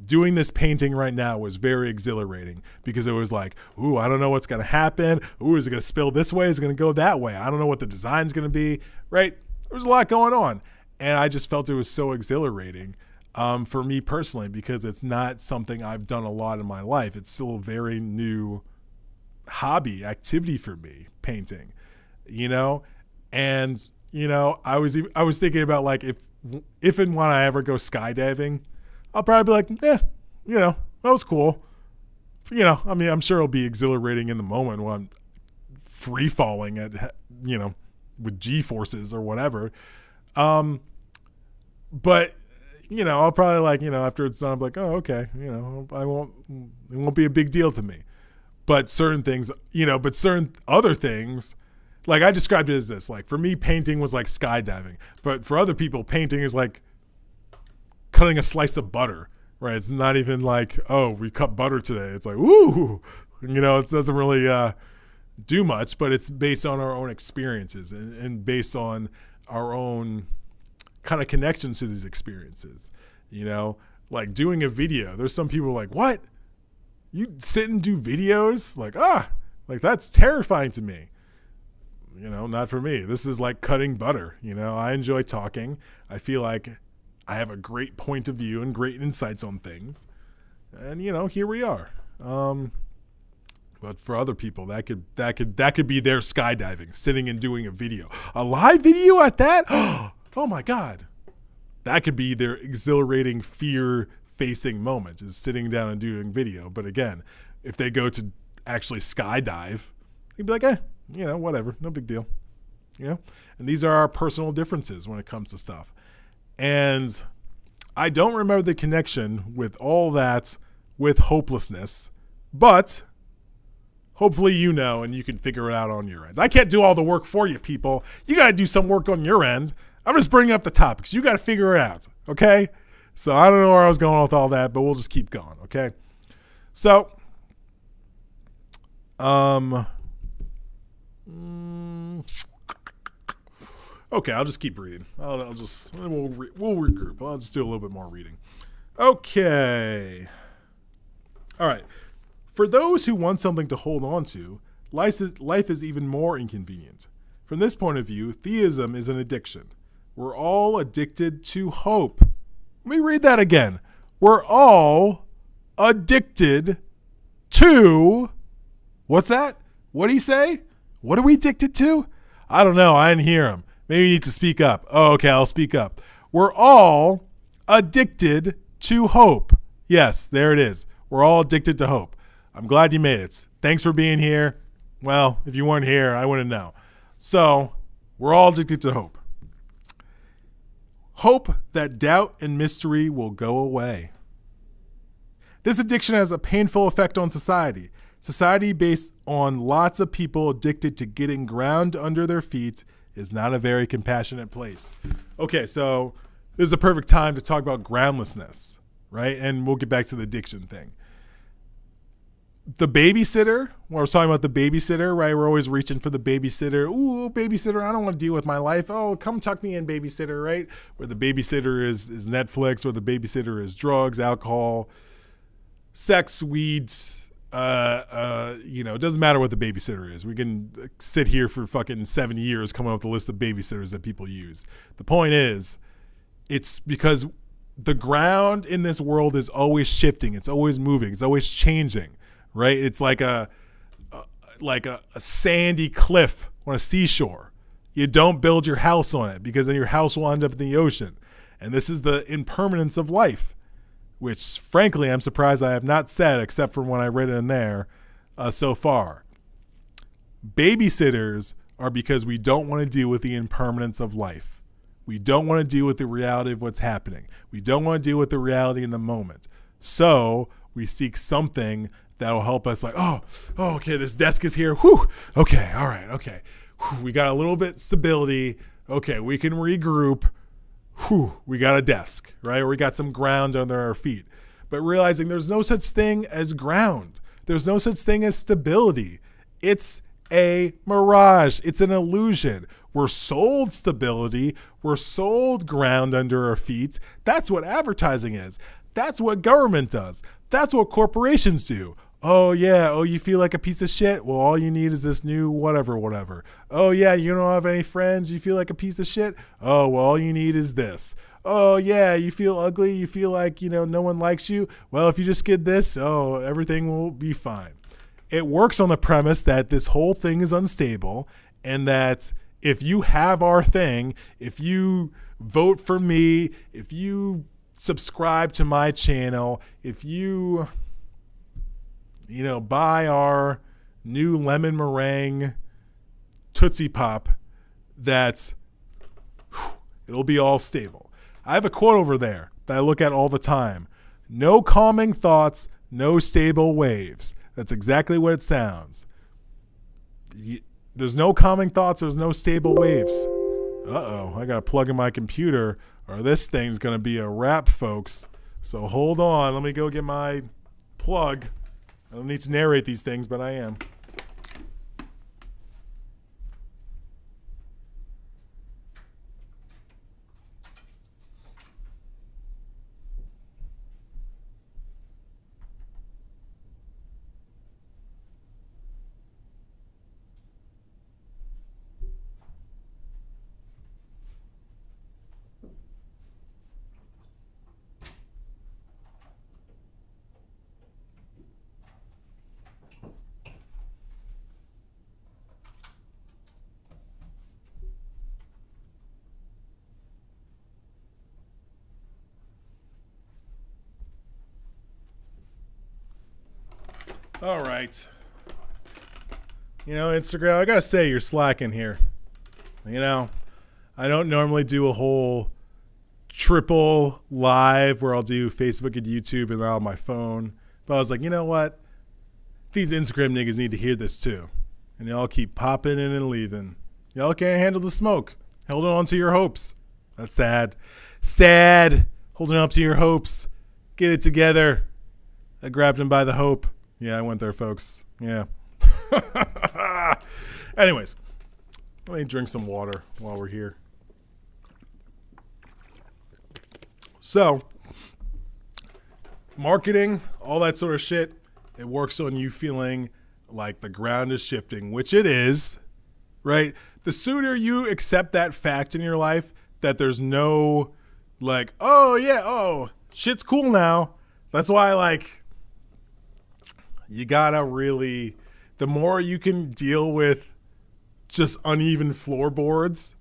doing this painting right now was very exhilarating because it was like, ooh, I don't know what's going to happen. Ooh, is it going to spill this way? Is it going to go that way? I don't know what the design's going to be, right? There was a lot going on. And I just felt it was so exhilarating for me personally because it's not something I've done a lot in my life. It's still a very new hobby, activity for me, painting, And, I was thinking about like if and when I ever go skydiving, I'll probably be like, that was cool. I'm sure it'll be exhilarating in the moment when I'm free falling at, with G forces or whatever. But I'll probably after it's done, I'm like, oh, okay, it won't be a big deal to me. But certain things, but certain other things, like I described it as this, like for me, painting was like skydiving, but for other people, painting is like cutting a slice of butter, right? It's not even like, oh, we cut butter today. It's like, ooh, it doesn't really do much, but it's based on our own experiences and based on our own kind of connections to these experiences. Like doing a video, there's some people like, what, you sit and do videos? Like that's terrifying to me. Not for me. This is like cutting butter. I enjoy talking. I feel like I have a great point of view and great insights on things, and here we are. But for other people, that could be their skydiving, sitting and doing a video, a live video at that. Oh my God, that could be their exhilarating, fear-facing moment, is sitting down and doing video. But again, if they go to actually skydive, they'd be like, whatever, no big deal. And these are our personal differences when it comes to stuff. And I don't remember the connection with all that with hopelessness, but hopefully and you can figure it out on your end. I can't do all the work for you, people. You got to do some work on your end. I'm just bringing up the topics. You got to figure it out, okay? So I don't know where I was going with all that, but we'll just keep going, okay? So, okay, I'll just keep reading. We'll regroup. I'll just do a little bit more reading. Okay. All right. For those who want something to hold on to, life is even more inconvenient. From this point of view, theism is an addiction. We're all addicted to hope. Let me read that again. We're all addicted to... What's that? What did he say? What are we addicted to? I don't know. I didn't hear him. Maybe you need to speak up. Oh, okay, I'll speak up. We're all addicted to hope. Yes, there it is. We're all addicted to hope. I'm glad you made it. Thanks for being here. Well, if you weren't here, I wouldn't know. So, we're all addicted to hope. Hope that doubt and mystery will go away. This addiction has a painful effect on society. Society based on lots of people addicted to getting ground under their feet is not a very compassionate place. Okay, so this is a perfect time to talk about groundlessness, right? And we'll get back to the addiction thing. The babysitter, when I was talking about the babysitter, right? We're always reaching for the babysitter. Ooh, babysitter, I don't want to deal with my life. Oh, come tuck me in, babysitter, right? Where the babysitter is Netflix, or the babysitter is drugs, alcohol, sex, weeds. It doesn't matter what the babysitter is. We can sit here for fucking 7 years coming up with a list of babysitters that people use. The point is, it's because the ground in this world is always shifting. It's always moving. It's always changing, right? It's like a sandy cliff on a seashore. You don't build your house on it, because then your house will end up in the ocean. And this is the impermanence of life, which frankly I'm surprised I have not said, except for when I read it in there so far. Babysitters are because we don't want to deal with the impermanence of life. We don't want to deal with the reality of what's happening. We don't want to deal with the reality in the moment. So we seek something that will help us, like, oh, okay, this desk is here. Whew. Okay, all right, okay. Whew, we got a little bit stability. Okay, we can regroup. Whew, we got a desk, right? Or we got some ground under our feet. But realizing there's no such thing as ground. There's no such thing as stability. It's a mirage. It's an illusion. We're sold stability. We're sold ground under our feet. That's what advertising is. That's what government does. That's what corporations do. Oh, yeah. Oh, you feel like a piece of shit? Well, all you need is this new whatever. Oh, yeah. You don't have any friends? You feel like a piece of shit? Oh, well, all you need is this. Oh, yeah. You feel ugly? You feel like, no one likes you? Well, if you just get this, everything will be fine. It works on the premise that this whole thing is unstable, and that if you have our thing, if you vote for me, if you subscribe to my channel, if you buy our new lemon meringue Tootsie Pop, that it'll be all stable. I have a quote over there that I look at all the time. No calming thoughts, no stable waves. That's exactly what it sounds. There's no calming thoughts, there's no stable waves. Uh-oh, I got to plug in my computer or this thing's going to be a wrap, folks. So hold on, let me go get my plug. I don't need to narrate these things, but I am. All right. Instagram, I got to say, you're slacking here. I don't normally do a whole triple live where I'll do Facebook and YouTube and then on my phone. But I was like, you know what? These Instagram niggas need to hear this too. And y'all keep popping in and leaving. Y'all can't handle the smoke. Holding on to your hopes. That's sad. Sad. Holding on to your hopes. Get it together. I grabbed him by the hope. Yeah, I went there, folks. Yeah. Anyways, let me drink some water while we're here. So, marketing, all that sort of shit, it works on you feeling like the ground is shifting, which it is, right? The sooner you accept that fact in your life that there's no, like, oh, yeah, oh, shit's cool now. That's why, you gotta really, the more you can deal with just uneven floorboards,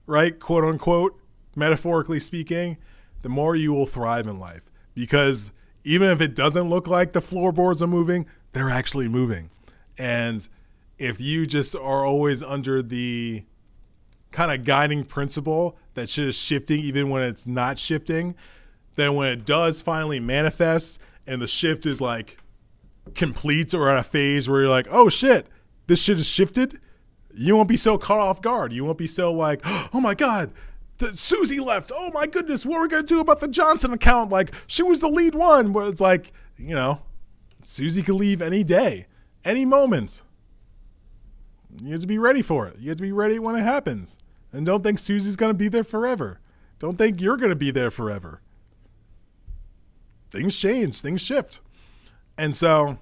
right? Quote unquote, metaphorically speaking, the more you will thrive in life. Because even if it doesn't look like the floorboards are moving, they're actually moving. And if you just are always under the kind of guiding principle that shit is shifting even when it's not shifting, then when it does finally manifest and the shift is complete or at a phase where you're like, oh shit, this shit has shifted, you won't be so caught off guard. You won't be so like, oh my God, Susie left. Oh my goodness, what are we going to do about the Johnson account? She was the lead one. But it's Susie could leave any day, any moment. You have to be ready for it. You have to be ready when it happens. And don't think Susie's going to be there forever. Don't think you're going to be there forever. Things change, things shift. And so,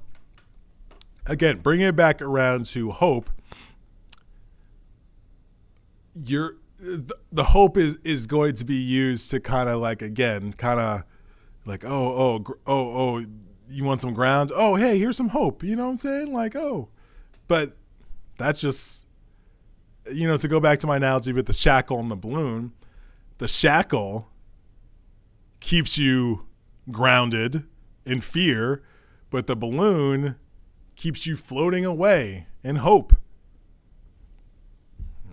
again, bringing it back around to hope, the hope is going to be used to kind of oh, you want some ground? Oh, hey, here's some hope. You know what I'm saying? But that's just, to go back to my analogy with the shackle and the balloon, the shackle keeps you grounded in fear, but the balloon keeps you floating away in hope.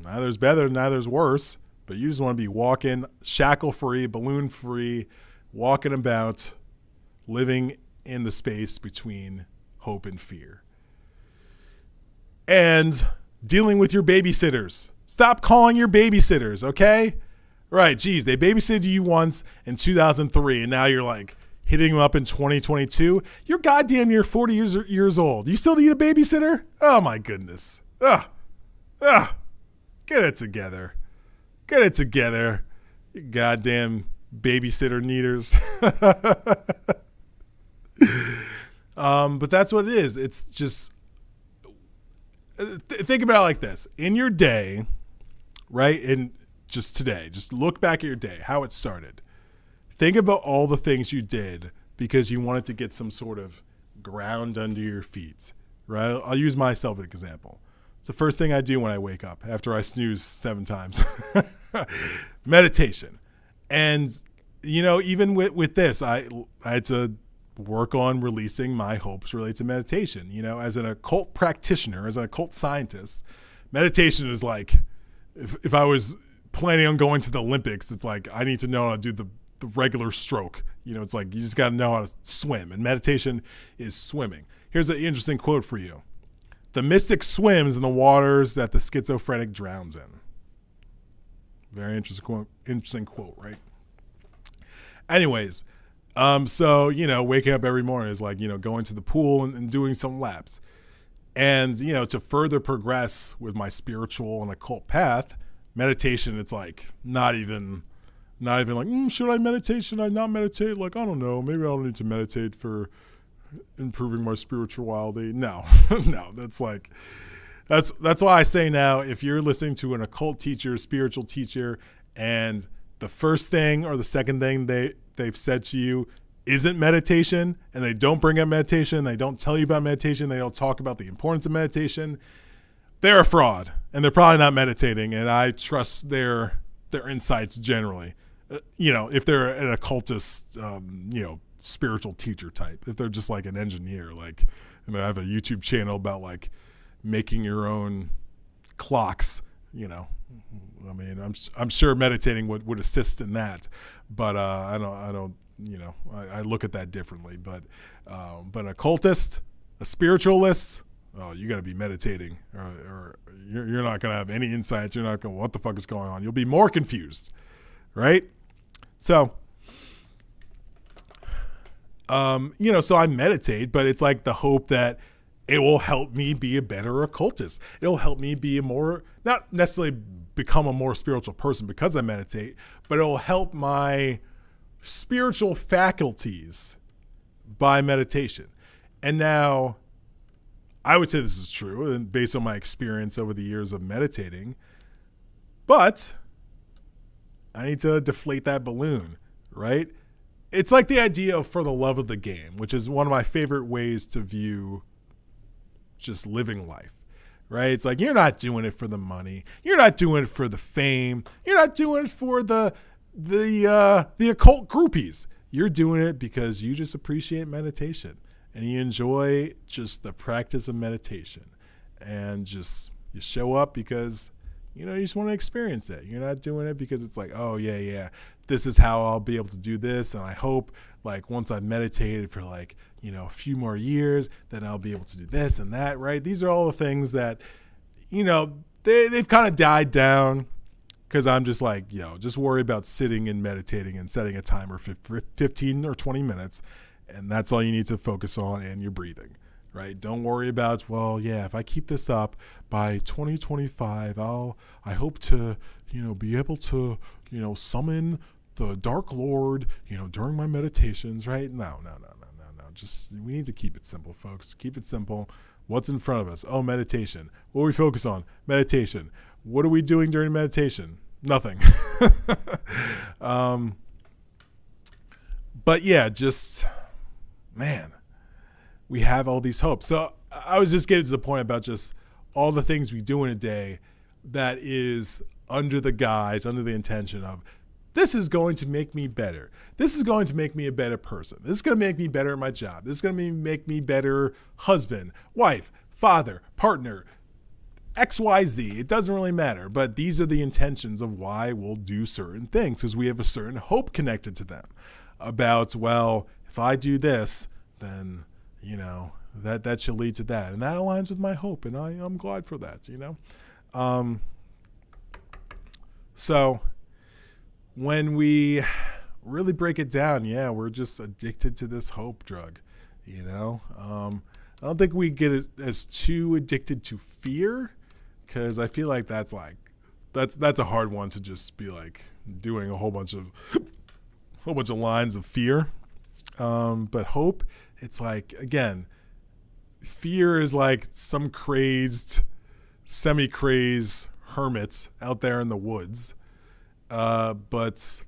Neither's better, neither's worse, but you just want to be walking shackle-free, balloon-free, walking about, living in the space between hope and fear. And dealing with your babysitters. Stop calling your babysitters, okay? Right, geez, they babysitted you once in 2003, and now you're hitting them up in 2022. You're goddamn near 40 years old. You still need a babysitter? Oh, my goodness. Get it together. Get it together. You goddamn babysitter needers. But that's what it is. It's just, think about it like this. In your day, right, in just today, just look back at your day, how it started. Think about all the things you did because you wanted to get some sort of ground under your feet, right? I'll use myself as an example. It's the first thing I do when I wake up after I snooze 7 times. Meditation. And, even with this, I had to work on releasing my hopes related to meditation. As an occult practitioner, as an occult scientist, meditation is if I was planning on going to the Olympics, it's like I need to know how to do the regular stroke. It's like you just got to know how to swim, and meditation is swimming. Here's an interesting quote for you. The mystic swims in the waters that the schizophrenic drowns in. Very interesting quote, right? Anyways, so, waking up every morning is like, going to the pool and doing some laps. And, to further progress with my spiritual and occult path, meditation, it's like not even like, should I meditate? Should I not meditate? Like, I don't know. Maybe I don't need to meditate for improving my spirituality. No, no, that's why I say now, if you're listening to an occult teacher, spiritual teacher, and the first thing or the second thing they've said to you isn't meditation, and they don't bring up meditation, they don't tell you about meditation, they don't talk about the importance of meditation, they're a fraud, and they're probably not meditating, and I trust their insights generally. If they're an occultist, spiritual teacher type, if they're just like an engineer, and they have a YouTube channel about like making your own clocks, I mean, I'm sure meditating would assist in that, but I don't, I look at that differently. But an occultist, a spiritualist, oh, you got to be meditating, or you're not going to have any insights. You're not going, what the fuck is going on? You'll be more confused, right? So, so I meditate, but it's like the hope that it will help me be a better occultist. It'll help me be not necessarily become a more spiritual person because I meditate, but it'll help my spiritual faculties by meditation. And now I would say this is true, and based on my experience over the years of meditating, but I need to deflate that balloon, right? It's like the idea of for the love of the game, which is one of my favorite ways to view just living life, right? It's like you're not doing it for the money. You're not doing it for the fame. You're not doing it for the occult groupies. You're doing it because you just appreciate meditation and you enjoy just the practice of meditation, and just you show up because you just want to experience it. You're not doing it because it's like, oh yeah, this is how I'll be able to do this, and I hope like once I've meditated for like a few more years, then I'll be able to do this and that, right? These are all the things that they've kind of died down, because I'm just like, just worry about sitting and meditating and setting a timer for 15 or 20 minutes, and that's all you need to focus on, and your breathing, right? Don't worry about, if I keep this up by 2025, I hope to, be able to, summon the Dark Lord, during my meditations, right? No. Just, we need to keep it simple, folks. Keep it simple. What's in front of us? Oh, meditation. What do we focus on? Meditation. What are we doing during meditation? Nothing. But yeah, just, man, we have all these hopes. So I was just getting to the point about just all the things we do in a day that is under the intention of, this is going to make me better. This is going to make me a better person. This is going to make me better at my job. This is going to make me better husband, wife, father, partner, XYZ. It doesn't really matter. But these are the intentions of why we'll do certain things, because we have a certain hope connected to them about, if I do this, then, that should lead to that. And that aligns with my hope. And I'm glad for that, So when we really break it down, we're just addicted to this hope drug, I don't think we get as too addicted to fear, because I feel like that's a hard one to just be like doing a whole bunch of lines of fear. But hope, it's like, again, fear is like some crazed, semi-crazed hermits out there in the woods. But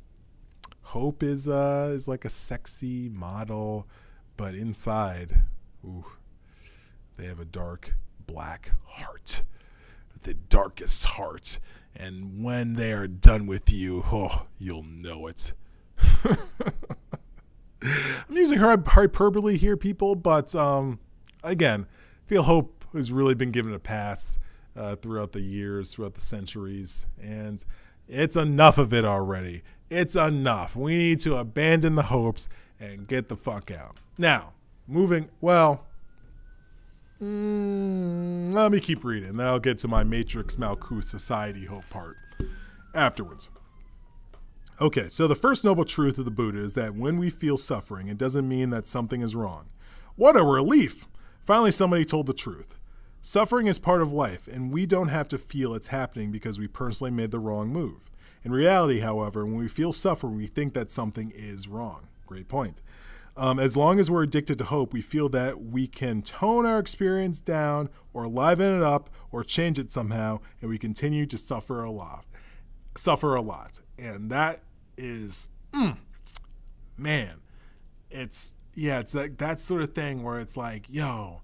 hope is like a sexy model, but inside, they have a dark black heart, the darkest heart. And when they are done with you, you'll know it. I'm using hyperbole here, people, but again, I feel hope has really been given a pass throughout the years, throughout the centuries, and It's enough of it already. It's enough. We need to abandon the hopes and get the fuck out. Now, let me keep reading. Then I'll get to my Matrix Malkuth Society hope part afterwards. Okay, so the first noble truth of the Buddha is that when we feel suffering, it doesn't mean that something is wrong. What a relief! Finally, somebody told the truth. Suffering is part of life, and we don't have to feel it's happening because we personally made the wrong move. In reality, however, when we feel suffering, we think that something is wrong. Great point. As long as we're addicted to hope, we feel that we can tone our experience down or liven it up or change it somehow, and we continue to suffer a lot. And that is, man, it's that sort of thing where it's like, yo,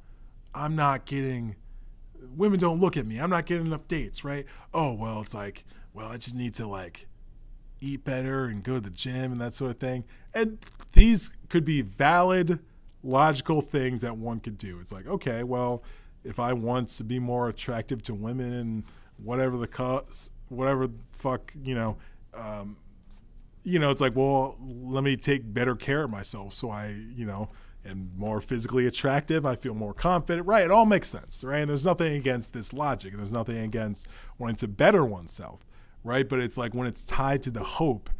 women don't look at me. I'm not getting enough dates, right? Oh, well, it's like, well, I just need to like eat better and go to the gym and that sort of thing. And these could be valid, logical things that one could do. It's like, okay, well, if I want to be more attractive to women and whatever the fuck, it's like, well, let me take better care of myself so I, am more physically attractive. I feel more confident. Right. It all makes sense. Right. And there's nothing against this logic. There's nothing against wanting to better oneself. Right. But it's like when it's tied to the hope,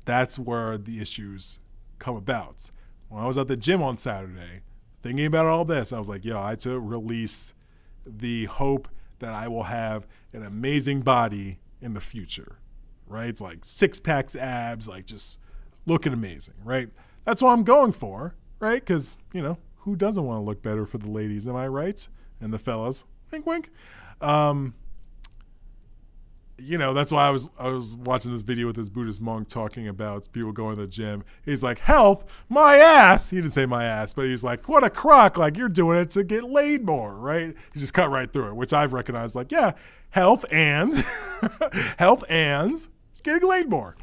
that's where the issues come about. When I was at the gym on Saturday, thinking about all this, I was like, yo, I had to release the hope that I will have an amazing body in the future. Right. It's like 6-packs, abs, like just looking amazing. Right. That's what I'm going for. Right? Because, who doesn't want to look better for the ladies? Am I right? And the fellas. Wink, wink. That's why I was watching this video with this Buddhist monk talking about people going to the gym. He's like, health, my ass. He didn't say my ass, but he's like, what a crock. Like, you're doing it to get laid more, right? He just cut right through it, which I've recognized like, yeah, health and getting laid more.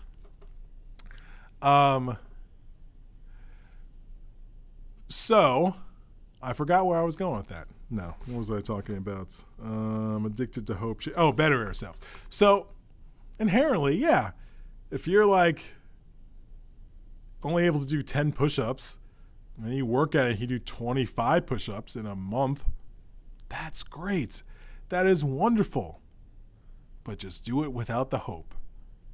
So, I forgot where I was going with that. No, what was I talking about? Addicted to hope. Better ourselves. So, inherently, yeah, if you're like only able to do 10 push-ups and you work at it, you do 25 push-ups in a month, that's great. That is wonderful. But just do it without the hope,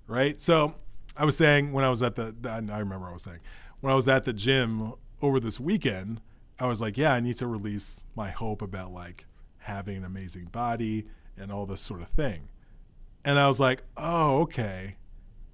right? So, I was saying when I was at when I was at the gym over this weekend, I was like, yeah, I need to release my hope about like having an amazing body and all this sort of thing. And I was like, oh, okay.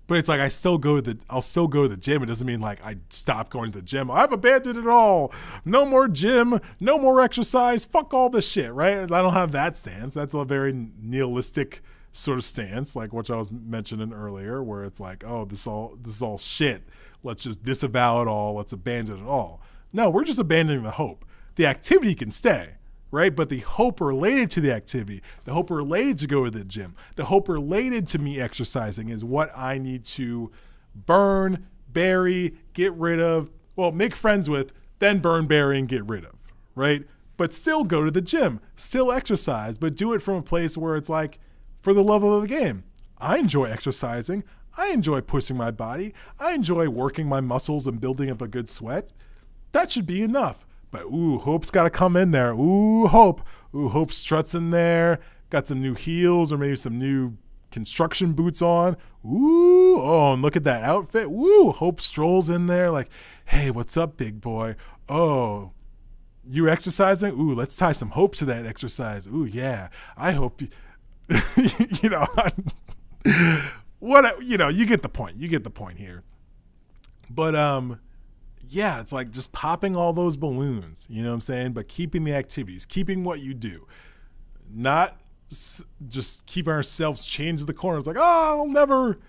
But it's like I'll still go to the gym. It doesn't mean like I stop going to the gym. I've abandoned it all. No more gym, no more exercise. Fuck all this shit, right? I don't have that stance. That's a very nihilistic sort of stance, like what I was mentioning earlier, where it's like, oh, this is all shit. Let's just disavow it all. Let's abandon it all. No, we're just abandoning the hope. The activity can stay, right? But the hope related to the activity, the hope related to go to the gym, the hope related to me exercising is what I need to burn, bury, get rid of, make friends with, then burn, bury, and get rid of, right? But still go to the gym, still exercise, but do it from a place where it's like, for the love of the game. I enjoy exercising. I enjoy pushing my body. I enjoy working my muscles and building up a good sweat. That should be enough. But hope's got to come in there. Hope struts in there. Got some new heels or maybe some new construction boots on. And look at that outfit. Hope strolls in there like, hey, what's up, big boy? Oh, you exercising? Let's tie some hope to that exercise. Yeah. I hope you, you get the point. You get the point here. But, yeah, it's like just popping all those balloons, you know what I'm saying? But keeping the activities, keeping what you do, not just keeping ourselves chained to the corner. It's like, I'll never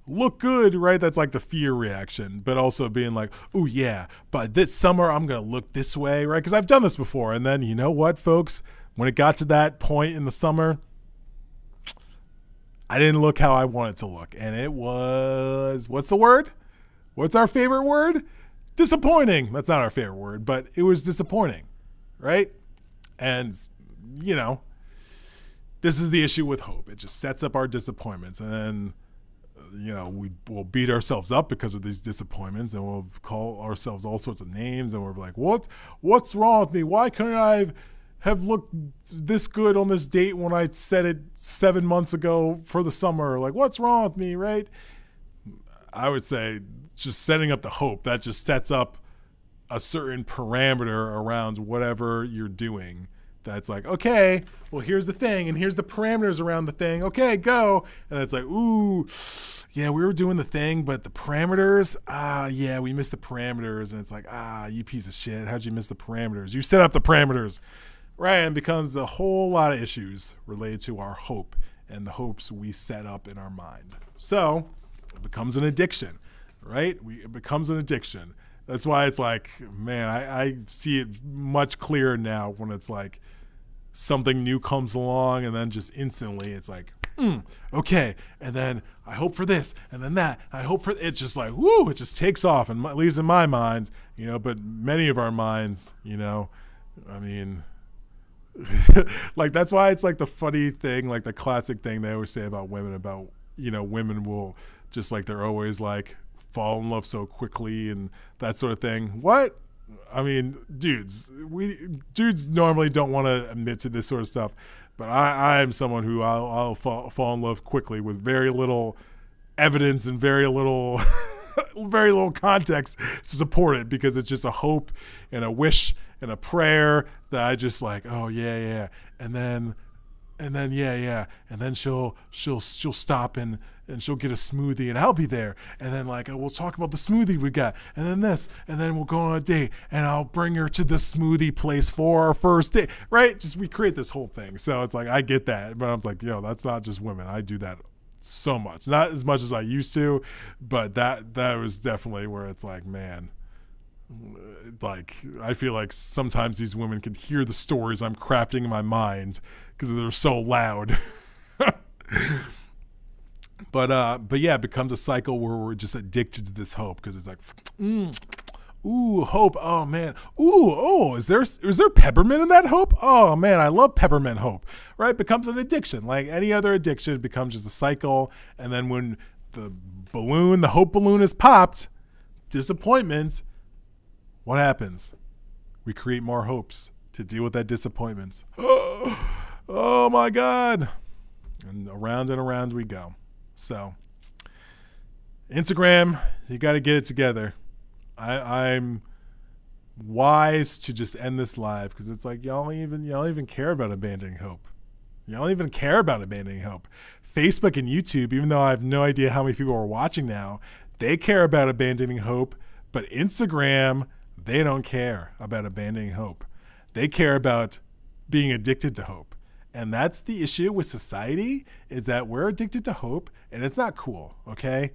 look good, right? That's like the fear reaction, but also being like, yeah, but this summer I'm going to look this way, right? Because I've done this before. And then you know what, folks? When it got to that point in the summer, I didn't look how I wanted to look. And it was, what's the word? What's our favorite word? Disappointing. That's not our favorite word, but it was disappointing, right? And, this is the issue with hope. It just sets up our disappointments. And then we will beat ourselves up because of these disappointments, and we'll call ourselves all sorts of names, and we're like, what's wrong with me? Why couldn't I have looked this good on this date when I said it 7 months ago for the summer? Like, what's wrong with me, right? I would say just setting up the hope, that just sets up a certain parameter around whatever you're doing. That's like, okay, well, here's the thing, and here's the parameters around the thing. Okay, go. And it's like, ooh, yeah, we were doing the thing, but the parameters, yeah, we missed the parameters. And it's like, you piece of shit. How'd you miss the parameters? You set up the parameters. Right, and it becomes a whole lot of issues related to our hope and the hopes we set up in our mind. So it becomes an addiction, right? It becomes an addiction. That's why it's like, man, I see it much clearer now when it's like something new comes along and then just instantly it's like, okay, and then I hope for this, and then that. I hope for it's just like, whoo, it just takes off, and at least in my mind, but many of our minds, I mean, like that's why it's like the funny thing, like the classic thing they always say about women, women will just like they're always like fall in love so quickly and that sort of thing. What? I mean, dudes normally don't want to admit to this sort of stuff, but I am someone who I'll fall in love quickly with very little evidence and very little very little context to support it, because it's just a hope and a wish and a prayer that I just like, oh yeah, and then yeah, and then she'll stop and she'll get a smoothie and I'll be there, and then like we'll talk about the smoothie we got, and then this, and then we'll go on a date and I'll bring her to the smoothie place for our first date, right? Just we create this whole thing. So it's like I get that, but I'm like, that's not just women. I do that so much, not as much as I used to, but that was definitely where it's like, man, like I feel like sometimes these women can hear the stories I'm crafting in my mind because they're so loud. But yeah, it becomes a cycle where we're just addicted to this hope, because it's like, ooh, hope. Oh man. Is there peppermint in that hope? Oh man, I love peppermint hope. Right? It becomes an addiction. Like any other addiction, it becomes just a cycle. And then when the hope balloon is popped, disappointments, what happens? We create more hopes to deal with that disappointment. Oh my God. And around we go. So Instagram, you got to get it together. I'm wise to just end this live, because it's like y'all don't even care about abandoning hope. Y'all don't even care about abandoning hope. Facebook and YouTube, even though I have no idea how many people are watching now, they care about abandoning hope. But Instagram, they don't care about abandoning hope. They care about being addicted to hope. And that's the issue with society, is that we're addicted to hope, and it's not cool, okay?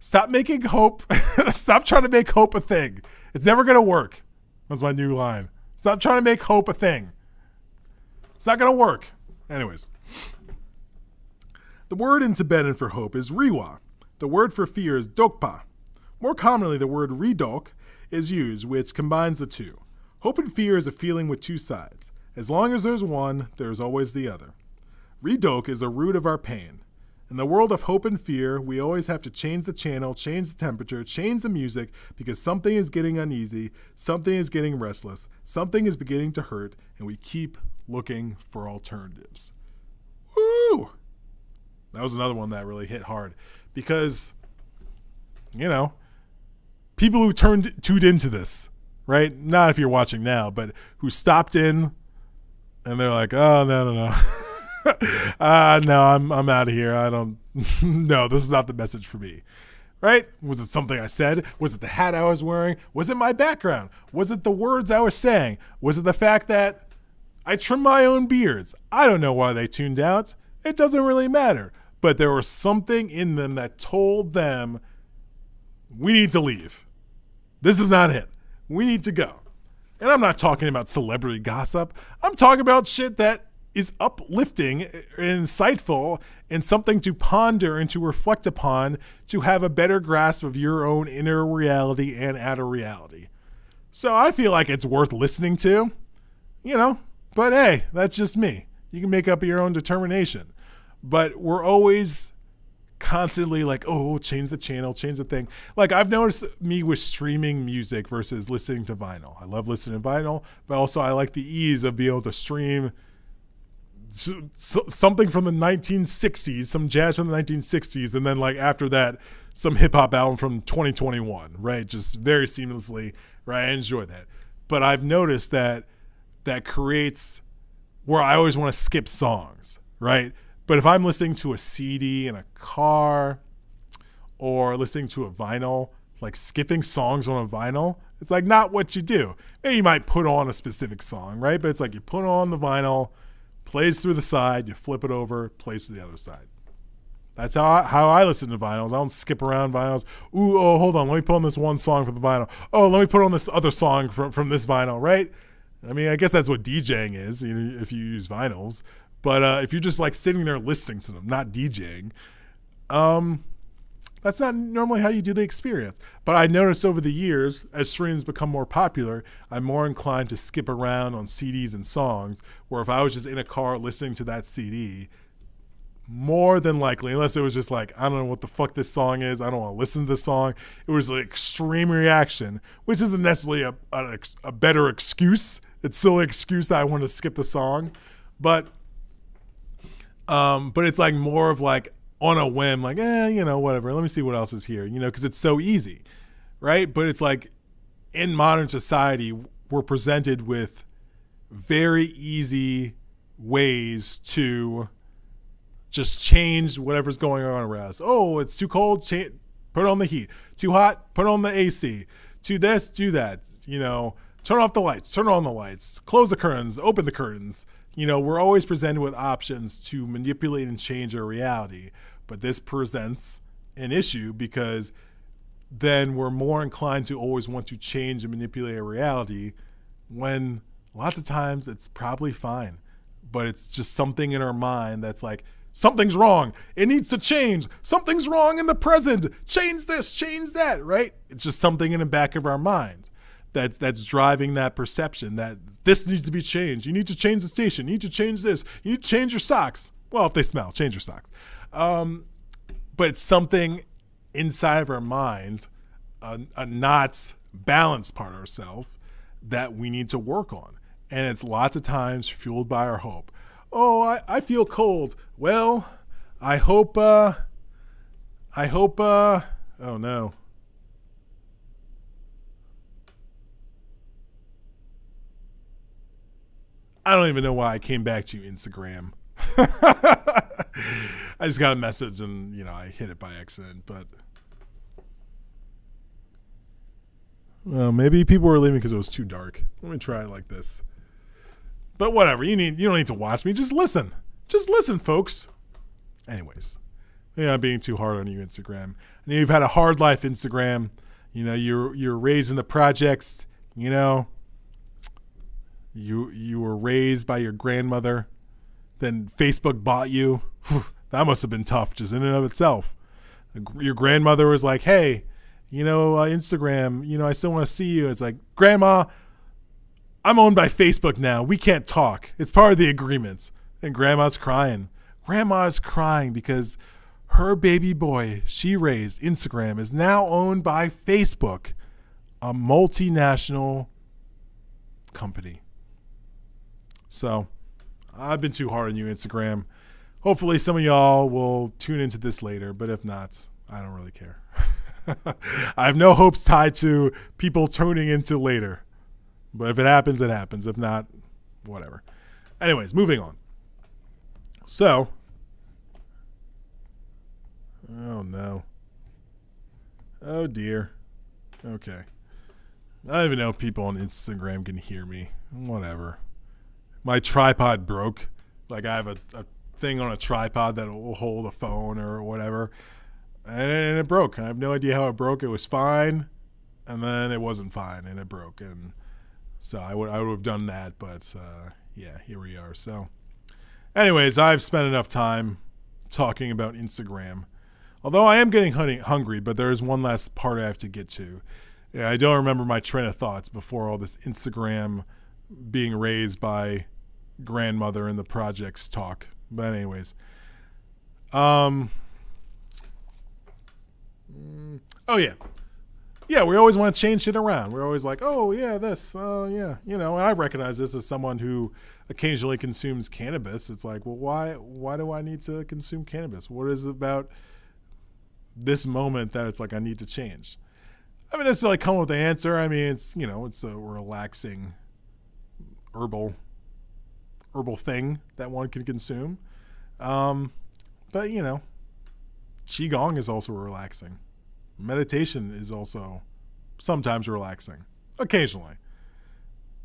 Stop making hope. Stop trying to make hope a thing. It's never going to work. That's my new line. Stop trying to make hope a thing. It's not going to work. Anyways. The word in Tibetan for hope is riwa. The word for fear is dokpa. More commonly, the word ridok is used, which combines the two. Hope and fear is a feeling with two sides. As long as there's one, there's always the other. Ridok is a root of our pain. In the world of hope and fear, we always have to change the channel, change the temperature, change the music, because something is getting uneasy, something is getting restless, something is beginning to hurt, and we keep looking for alternatives. Woo! That was another one that really hit hard, because, people who tuned into this, right? Not if you're watching now, but who stopped in and they're like, oh, no. No, I'm out of here. I don't, no, this is not the message for me, right? Was it something I said? Was it the hat I was wearing? Was it my background? Was it the words I was saying? Was it the fact that I trim my own beards? I don't know why they tuned out. It doesn't really matter. But there was something in them that told them, we need to leave. This is not it. We need to go. And I'm not talking about celebrity gossip. I'm talking about shit that is uplifting and insightful and something to ponder and to reflect upon, to have a better grasp of your own inner reality and outer reality. So I feel like it's worth listening to, but hey, that's just me. You can make up your own determination. But we're always constantly like, oh, change the channel, change the thing. Like I've noticed me with streaming music versus listening to vinyl. I love listening to vinyl, but also I like the ease of being able to stream something from the 1960s, some jazz from the 1960s, and then like after that, some hip hop album from 2021, right? Just very seamlessly, right? I enjoy that. But I've noticed that creates where I always want to skip songs, right? But if I'm listening to a CD in a car or listening to a vinyl, like skipping songs on a vinyl, it's like not what you do. Maybe you might put on a specific song, right? But it's like you put on the vinyl, plays through the side, you flip it over, plays to the other side. That's how I listen to vinyls. I don't skip around vinyls. Ooh, oh, hold on. Let me put on this one song from the vinyl. Oh, let me put on this other song from this vinyl, right? I mean, I guess that's what DJing is, if you use vinyls. But if you're just like sitting there listening to them, not DJing, that's not normally how you do the experience. But I noticed over the years, as streams become more popular, I'm more inclined to skip around on CDs and songs, where if I was just in a car listening to that CD, more than likely, unless it was just like, I don't know what the fuck this song is, I don't want to listen to this song, it was an extreme reaction, which isn't necessarily a better excuse. It's still an excuse that I want to skip the song. But it's like more of like on a whim, like, whatever. Let me see what else is here, because it's so easy, right? But it's like in modern society, we're presented with very easy ways to just change whatever's going on around us. Oh, it's too cold, put on the heat. Too hot, put on the AC. To this, do that. Turn off the lights, turn on the lights, close the curtains, open the curtains. We're always presented with options to manipulate and change our reality. But this presents an issue because then we're more inclined to always want to change and manipulate our reality when lots of times it's probably fine. But it's just something in our mind that's like, something's wrong. It needs to change. Something's wrong in the present. Change this, change that, right? It's just something in the back of our mind that's driving that perception that this needs to be changed. You need to change the station. You need to change this. You need to change your socks. Well, if they smell, change your socks. But it's something inside of our minds, a not balanced part of ourselves that we need to work on. And it's lots of times fueled by our hope. Oh, I feel cold. Well, I hope, oh no. I don't even know why I came back to Instagram. I just got a message and, I hit it by accident, but well, maybe people were leaving because it was too dark. Let me try it like this. But whatever, you don't need to watch me. Just listen. Just listen, folks. Anyways, I'm being too hard on you, Instagram. I know you've had a hard life, Instagram. You're raised in the projects. You were raised by your grandmother. Then Facebook bought you. That must have been tough just in and of itself. Your grandmother was like, hey, Instagram, I still want to see you. It's like, Grandma, I'm owned by Facebook now. We can't talk. It's part of the agreements. And Grandma's crying. Grandma's crying because her baby boy she raised, Instagram, is now owned by Facebook, a multinational company. So I've been too hard on you, Instagram. Hopefully some of y'all will tune into this later, but if not, I don't really care. I have no hopes tied to people tuning into later. But if it happens, it happens. If not, whatever. Anyways, moving on. So, oh no. Oh dear. Okay. I don't even know if people on Instagram can hear me. Whatever. My tripod broke. Like I have a thing on a tripod that will hold a phone or whatever. And it broke. I have no idea how it broke. It was fine. And then it wasn't fine and it broke. And so I would have done that. But yeah, here we are. So anyways, I've spent enough time talking about Instagram. Although I am getting hungry, but there is one last part I have to get to. Yeah, I don't remember my train of thoughts before all this Instagram being raised by grandmother and the projects talk. But anyways, Oh, yeah. Yeah, we always want to change shit around. We're always like, oh, yeah, this, yeah. You know, and I recognize this as someone who occasionally consumes cannabis. It's like, well, why do I need to consume cannabis? What is it about this moment that it's like I need to change? I mean, necessarily come up with the answer. I mean, it's, you know, it's a relaxing herbal thing that one can consume. But, you know, Qigong is also relaxing. Meditation is also sometimes relaxing, occasionally.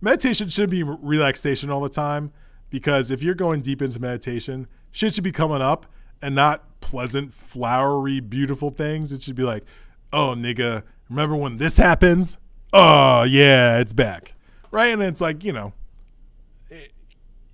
Meditation shouldn't be relaxation all the time, because if you're going deep into meditation, shit should be coming up and not pleasant, flowery, beautiful things. It should be like, oh, nigga, remember when this happens? Oh, yeah, it's back. Right? And it's like, you know,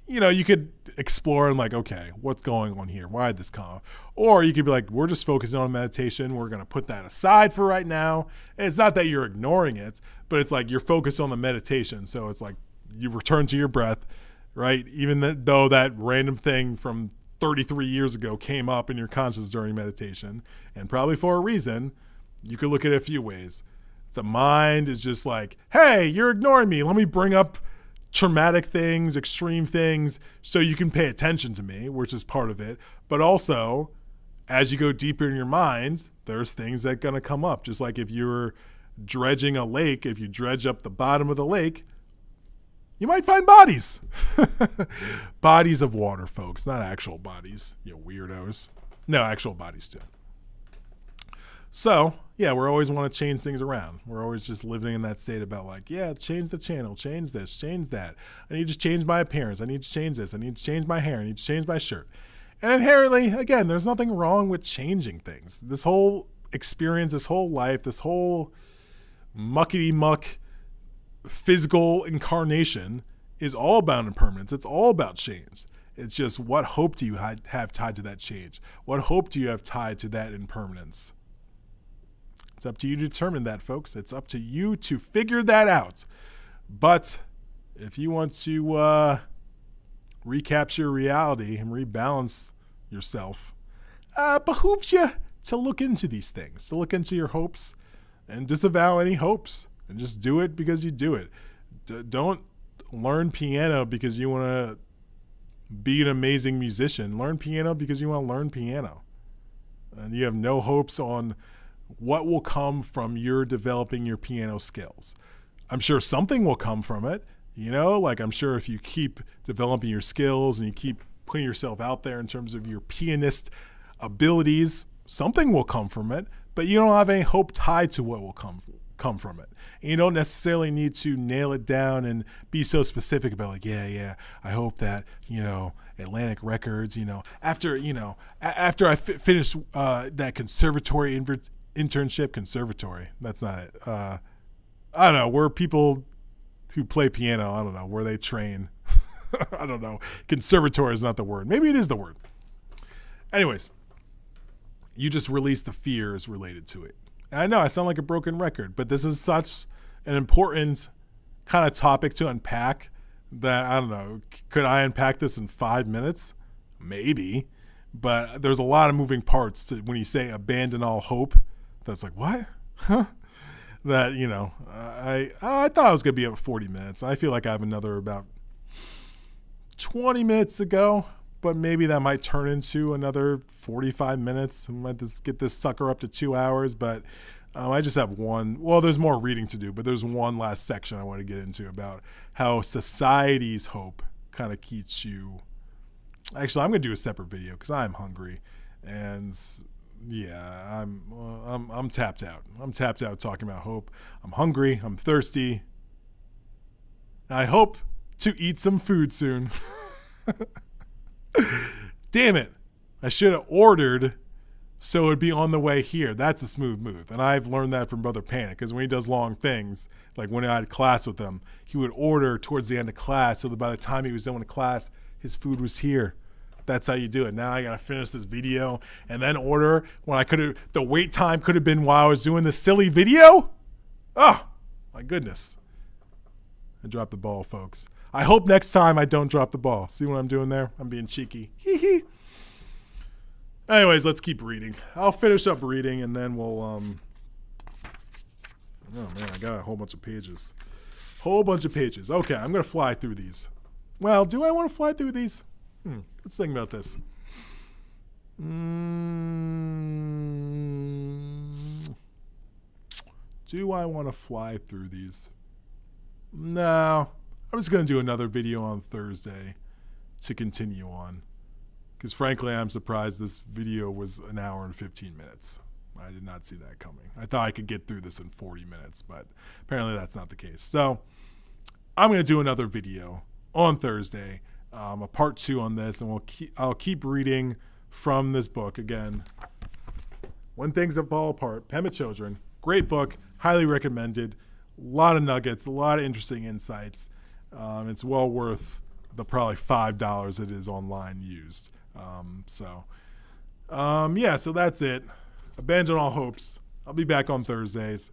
you could explore and like, okay, what's going on here? Why did this come? Or you could be like, we're just focusing on meditation. We're going to put that aside for right now. And it's not that you're ignoring it, but it's like you're focused on the meditation. So it's like you return to your breath, right? Even though that random thing from 33 years ago came up in your conscious during meditation, and probably for a reason, you could look at it a few ways. The mind is just like, hey, you're ignoring me. Let me bring up traumatic things, extreme things, so you can pay attention to me, which is part of it. But also, as you go deeper in your mind, there's things that are going to come up. Just like if you're dredging a lake, if you dredge up the bottom of the lake, you might find bodies. Bodies of water, folks, not actual bodies, you weirdos. No, actual bodies too. So, yeah, we always want to change things around. We're always just living in that state about like, yeah, change the channel, change this, change that. I need to change my appearance. I need to change this. I need to change my hair. I need to change my shirt. And inherently, again, there's nothing wrong with changing things. This whole experience, this whole life, this whole muckety-muck physical incarnation is all about impermanence. It's all about change. It's just what hope do you have tied to that change? What hope do you have tied to that impermanence? It's up to you to determine that, folks. It's up to you to figure that out. But if you want to recapture reality and rebalance yourself, behooves you to look into these things, to look into your hopes and disavow any hopes, and just do it because you do it. Don't learn piano because you want to be an amazing musician. Learn piano because you want to learn piano. And you have no hopes on what will come from your developing your piano skills. I'm sure something will come from it, you know, like I'm sure if you keep developing your skills and you keep putting yourself out there in terms of your pianist abilities, something will come from it, but you don't have any hope tied to what will come from it. And you don't necessarily need to nail it down and be so specific about like, yeah, I hope that, you know, Atlantic Records, you know, after I finish that conservatory internship, that's not it. I don't know, where people who play piano, I don't know, where they train. I don't know. Conservatory is not the word. Maybe it is the word. Anyways, you just release the fears related to it. And I know I sound like a broken record, but this is such an important kind of topic to unpack that, I don't know, could I unpack this in 5 minutes? Maybe. But there's a lot of moving parts to when you say abandon all hope. That's like, what? Huh? That, you know, I thought I was going to be at 40 minutes. I feel like I have another about 20 minutes to go, but maybe that might turn into another 45 minutes. I might just get this sucker up to 2 hours, but I just have one. Well, there's more reading to do, but there's one last section I want to get into about how society's hope kind of keeps you. Actually, I'm going to do a separate video because I'm hungry, and yeah, I'm tapped out. I'm tapped out talking about hope. I'm hungry. I'm thirsty. I hope to eat some food soon. Damn it. I should have ordered so it would be on the way here. That's a smooth move. And I've learned that from Brother Panic, because when he does long things, like when I had class with him, he would order towards the end of class so that by the time he was done with class, his food was here. That's how you do it. Now I got to finish this video and then order when I could have, the wait time could have been while I was doing this silly video. Oh, my goodness. I dropped the ball, folks. I hope next time I don't drop the ball. See what I'm doing there? I'm being cheeky. Hee hee. Anyways, let's keep reading. I'll finish up reading and then we'll Oh, man, I got a whole bunch of pages. Whole bunch of pages. Okay, I'm going to fly through these. Well, do I want to fly through these? Let's think about this. Do I want to fly through these? No. I'm just going to do another video on Thursday to continue on. Because frankly, I'm surprised this video was an hour and 15 minutes. I did not see that coming. I thought I could get through this in 40 minutes, but apparently that's not the case. So I'm going to do another video on Thursday, a part 2 on this, and I'll keep reading from this book. Again, When Things Fall Apart, Pema Children. Great book, highly recommended. A lot of nuggets, a lot of interesting insights. It's well worth the probably $5 it is online used. So that's it. Abandon all hopes. I'll be back on Thursdays.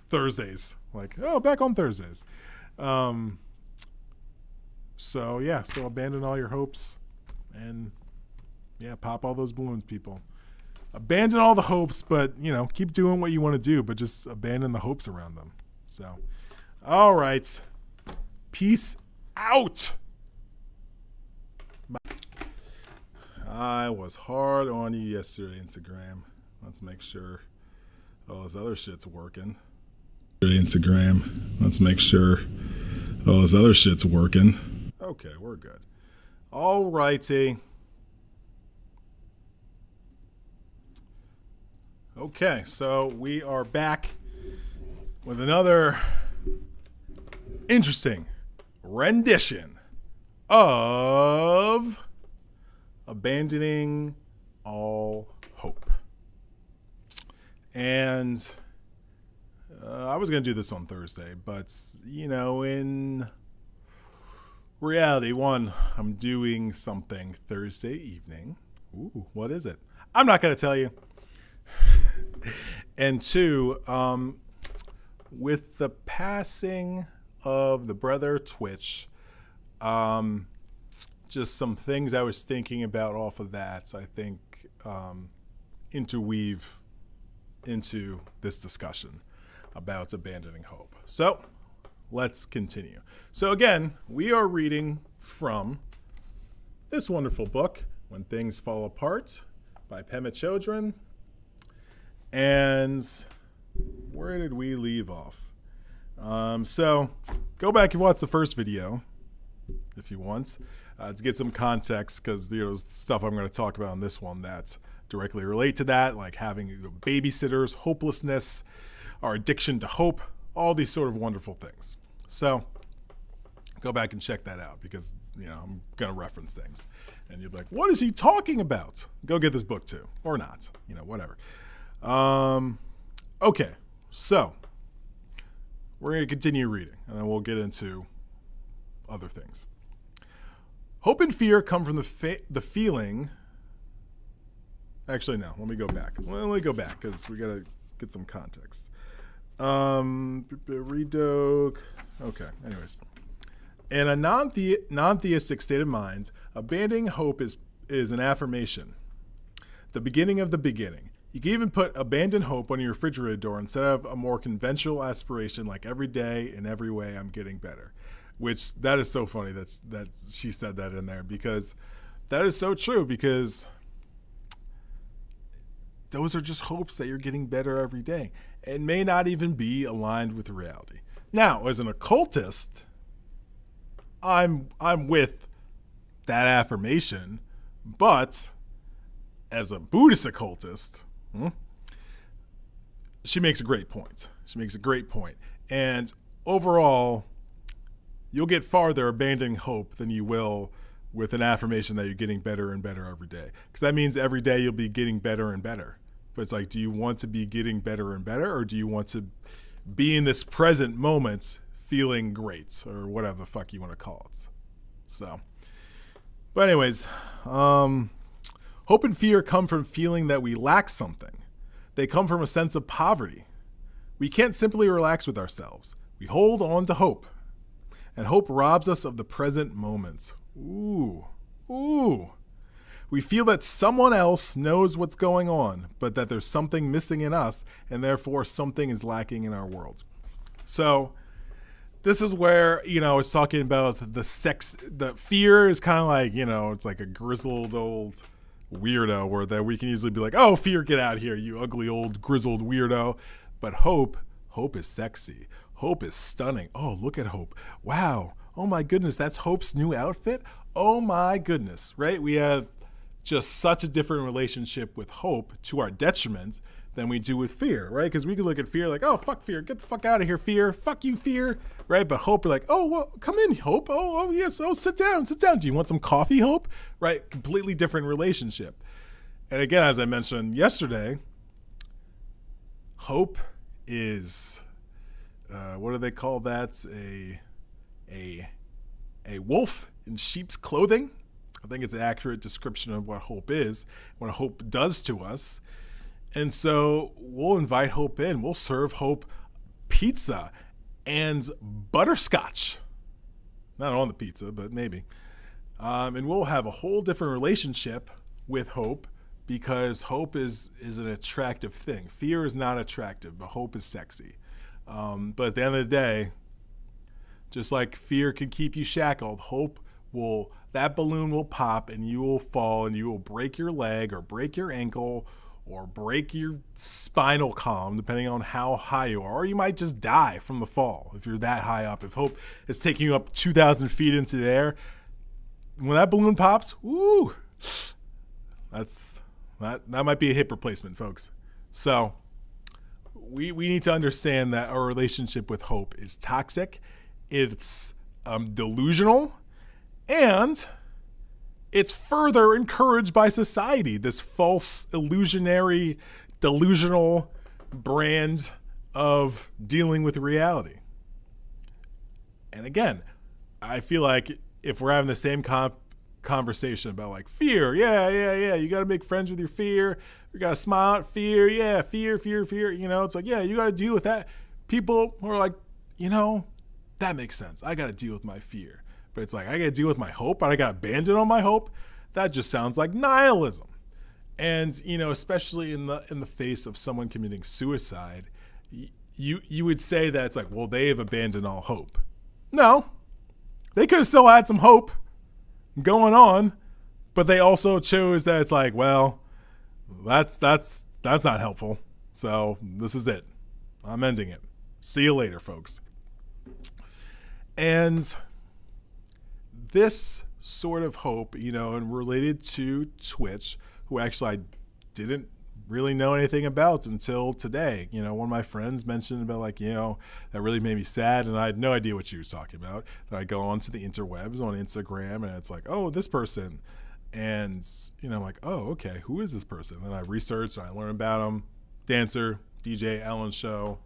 Back on Thursdays. So abandon all your hopes and pop all those balloons, people. Abandon all the hopes, but keep doing what you want to do, but just abandon the hopes around them. So, all right. Peace out. Bye. I was hard on you yesterday, Instagram. Let's make sure all this other shit's working. Instagram. Let's make sure all this other shit's working. Okay, we're good. All righty. Okay, so we are back with another interesting rendition of Abandoning All Hope. And I was going to do this on Thursday, but, in reality, I'm doing something Thursday evening. Ooh, what is it? I'm not going to tell you. And 2, with the passing of the brother Twitch, just some things I was thinking about off of that, I think interweave into this discussion about abandoning hope. So let's continue. So again, we are reading from this wonderful book, When Things Fall Apart, by Pema Children. And where did we leave off? So go back and watch the first video if you want to get some context, because stuff I'm going to talk about in this one that directly relate to that, like having babysitters, hopelessness, our addiction to hope, all these sort of wonderful things. So go back and check that out, because I'm going to reference things and you'll be like, what is he talking about? Go get this book too, or not, whatever. Okay, so we're going to continue reading, and then we'll get into other things. Hope and fear come from the feeling. Actually, no, let me go back. Let me go back, because we got to get some context. Redoke. Okay, anyways. In a non-theistic state of mind, abandoning hope is an affirmation, the beginning of the beginning. You can even put abandon hope on your refrigerator door instead of a more conventional aspiration like every day in every way I'm getting better. Which, that is so funny that she said that in there, because that is so true, because those are just hopes that you're getting better every day. It may not even be aligned with reality. Now, as an occultist, I'm with that affirmation, but as a Buddhist occultist, she makes a great point. And overall, you'll get farther abandoning hope than you will with an affirmation that you're getting better and better every day. Because that means every day you'll be getting better and better. But it's like, do you want to be getting better and better, or do you want to be in this present moment feeling great, or whatever the fuck you want to call it? So, but anyways, hope and fear come from feeling that we lack something. They come from a sense of poverty. We can't simply relax with ourselves. We hold on to hope. And hope robs us of the present moment. Ooh. We feel that someone else knows what's going on, but that there's something missing in us, and therefore something is lacking in our world. So this is where, I was talking about the fear is kind of like, it's like a grizzled old weirdo where that we can easily be like, oh, fear, get out of here, you ugly old grizzled weirdo. But hope is sexy. Hope is stunning. Oh, look at Hope. Wow. Oh my goodness, that's Hope's new outfit. Oh my goodness, right? We have just such a different relationship with hope to our detriment than we do with fear, right? Because we could look at fear like, oh, fuck fear. Get the fuck out of here, fear. Fuck you, fear, right? But hope, we're like, oh, well, come in, Hope. Oh, yes. Oh, sit down. Do you want some coffee, Hope? Right? Completely different relationship. And again, as I mentioned yesterday, hope is, what do they call that? A wolf in sheep's clothing. I think it's an accurate description of what hope is, what hope does to us. And so we'll invite Hope in. We'll serve Hope pizza and butterscotch. Not on the pizza, but maybe. And we'll have a whole different relationship with hope because hope is an attractive thing. Fear is not attractive, but hope is sexy. But at the end of the day, just like fear can keep you shackled, hope that balloon will pop and you will fall and you will break your leg or break your ankle or break your spinal column, depending on how high you are. Or you might just die from the fall if you're that high up. If hope is taking you up 2,000 feet into the air, when that balloon pops, woo, that might be a hip replacement, folks. So we need to understand that our relationship with hope is toxic. It's delusional, and it's further encouraged by society, this false, illusionary, delusional brand of dealing with reality. And again, I feel like if we're having the same conversation about like fear, yeah, you got to make friends with your fear. You got to smile at fear. Yeah, fear. It's like, yeah, you got to deal with that. People who are like, that makes sense. I got to deal with my fear. But it's like, I got to deal with my hope, but I got to abandon all my hope. That just sounds like nihilism. And, especially in the face of someone committing suicide, you would say that it's like, well, they have abandoned all hope. No, they could have still had some hope going on, but they also chose that it's like, well, that's not helpful. So this is it. I'm ending it. See you later, folks. And this sort of hope, and related to Twitch, who actually I didn't really know anything about until today. One of my friends mentioned about like, that really made me sad, and I had no idea what she was talking about. Then I go onto the interwebs on Instagram, and it's like, oh, this person. And, I'm like, oh, okay, who is this person? Then I research and I learn about him. Dancer, DJ, Ellen Show.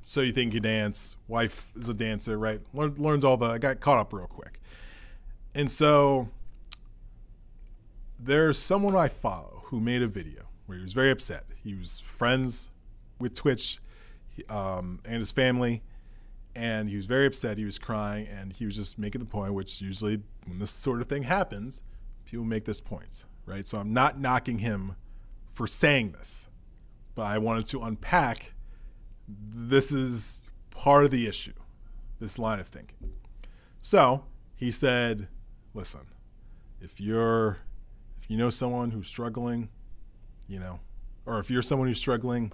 So You Think You Dance. Wife is a dancer, right? Learned I got caught up real quick. And so there's someone I follow who made a video where he was very upset. He was friends with Twitch and his family, and he was very upset. He was crying, and he was just making the point, which usually when this sort of thing happens, people make this point, right? So I'm not knocking him for saying this, but I wanted to unpack this is part of the issue, this line of thinking. So he said, listen, if you know someone who's struggling, or if you're someone who's struggling,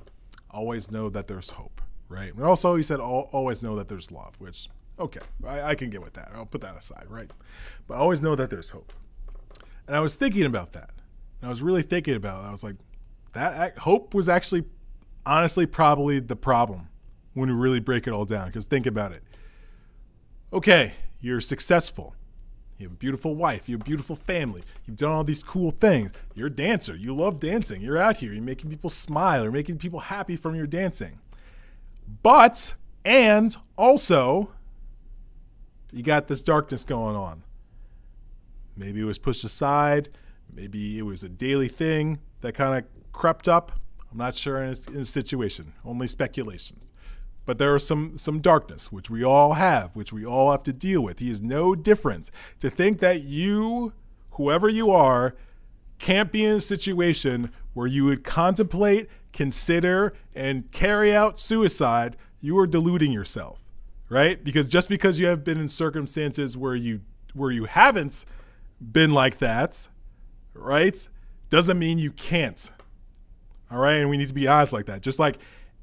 always know that there's hope, right? And also he said, always know that there's love, which, okay, I can get with that. I'll put that aside, right? But always know that there's hope. And I was thinking about that. And I was really thinking about it. I was like, that hope was actually, honestly, probably the problem when we really break it all down. Because think about it. Okay, you're successful. You have a beautiful wife. You have a beautiful family. You've done all these cool things. You're a dancer. You love dancing. You're out here. You're making people smile. You're making people happy from your dancing. And also, you got this darkness going on. Maybe it was pushed aside. Maybe it was a daily thing that kind of crept up. I'm not sure in his situation. Only speculations. But there are some darkness, which we all have to deal with. He is no different. To think that you, whoever you are, can't be in a situation where you would contemplate, consider, and carry out suicide, you are deluding yourself, right? Because just because you have been in circumstances where you haven't been like that, right, doesn't mean you can't. All right, and we need to be honest like that. Just like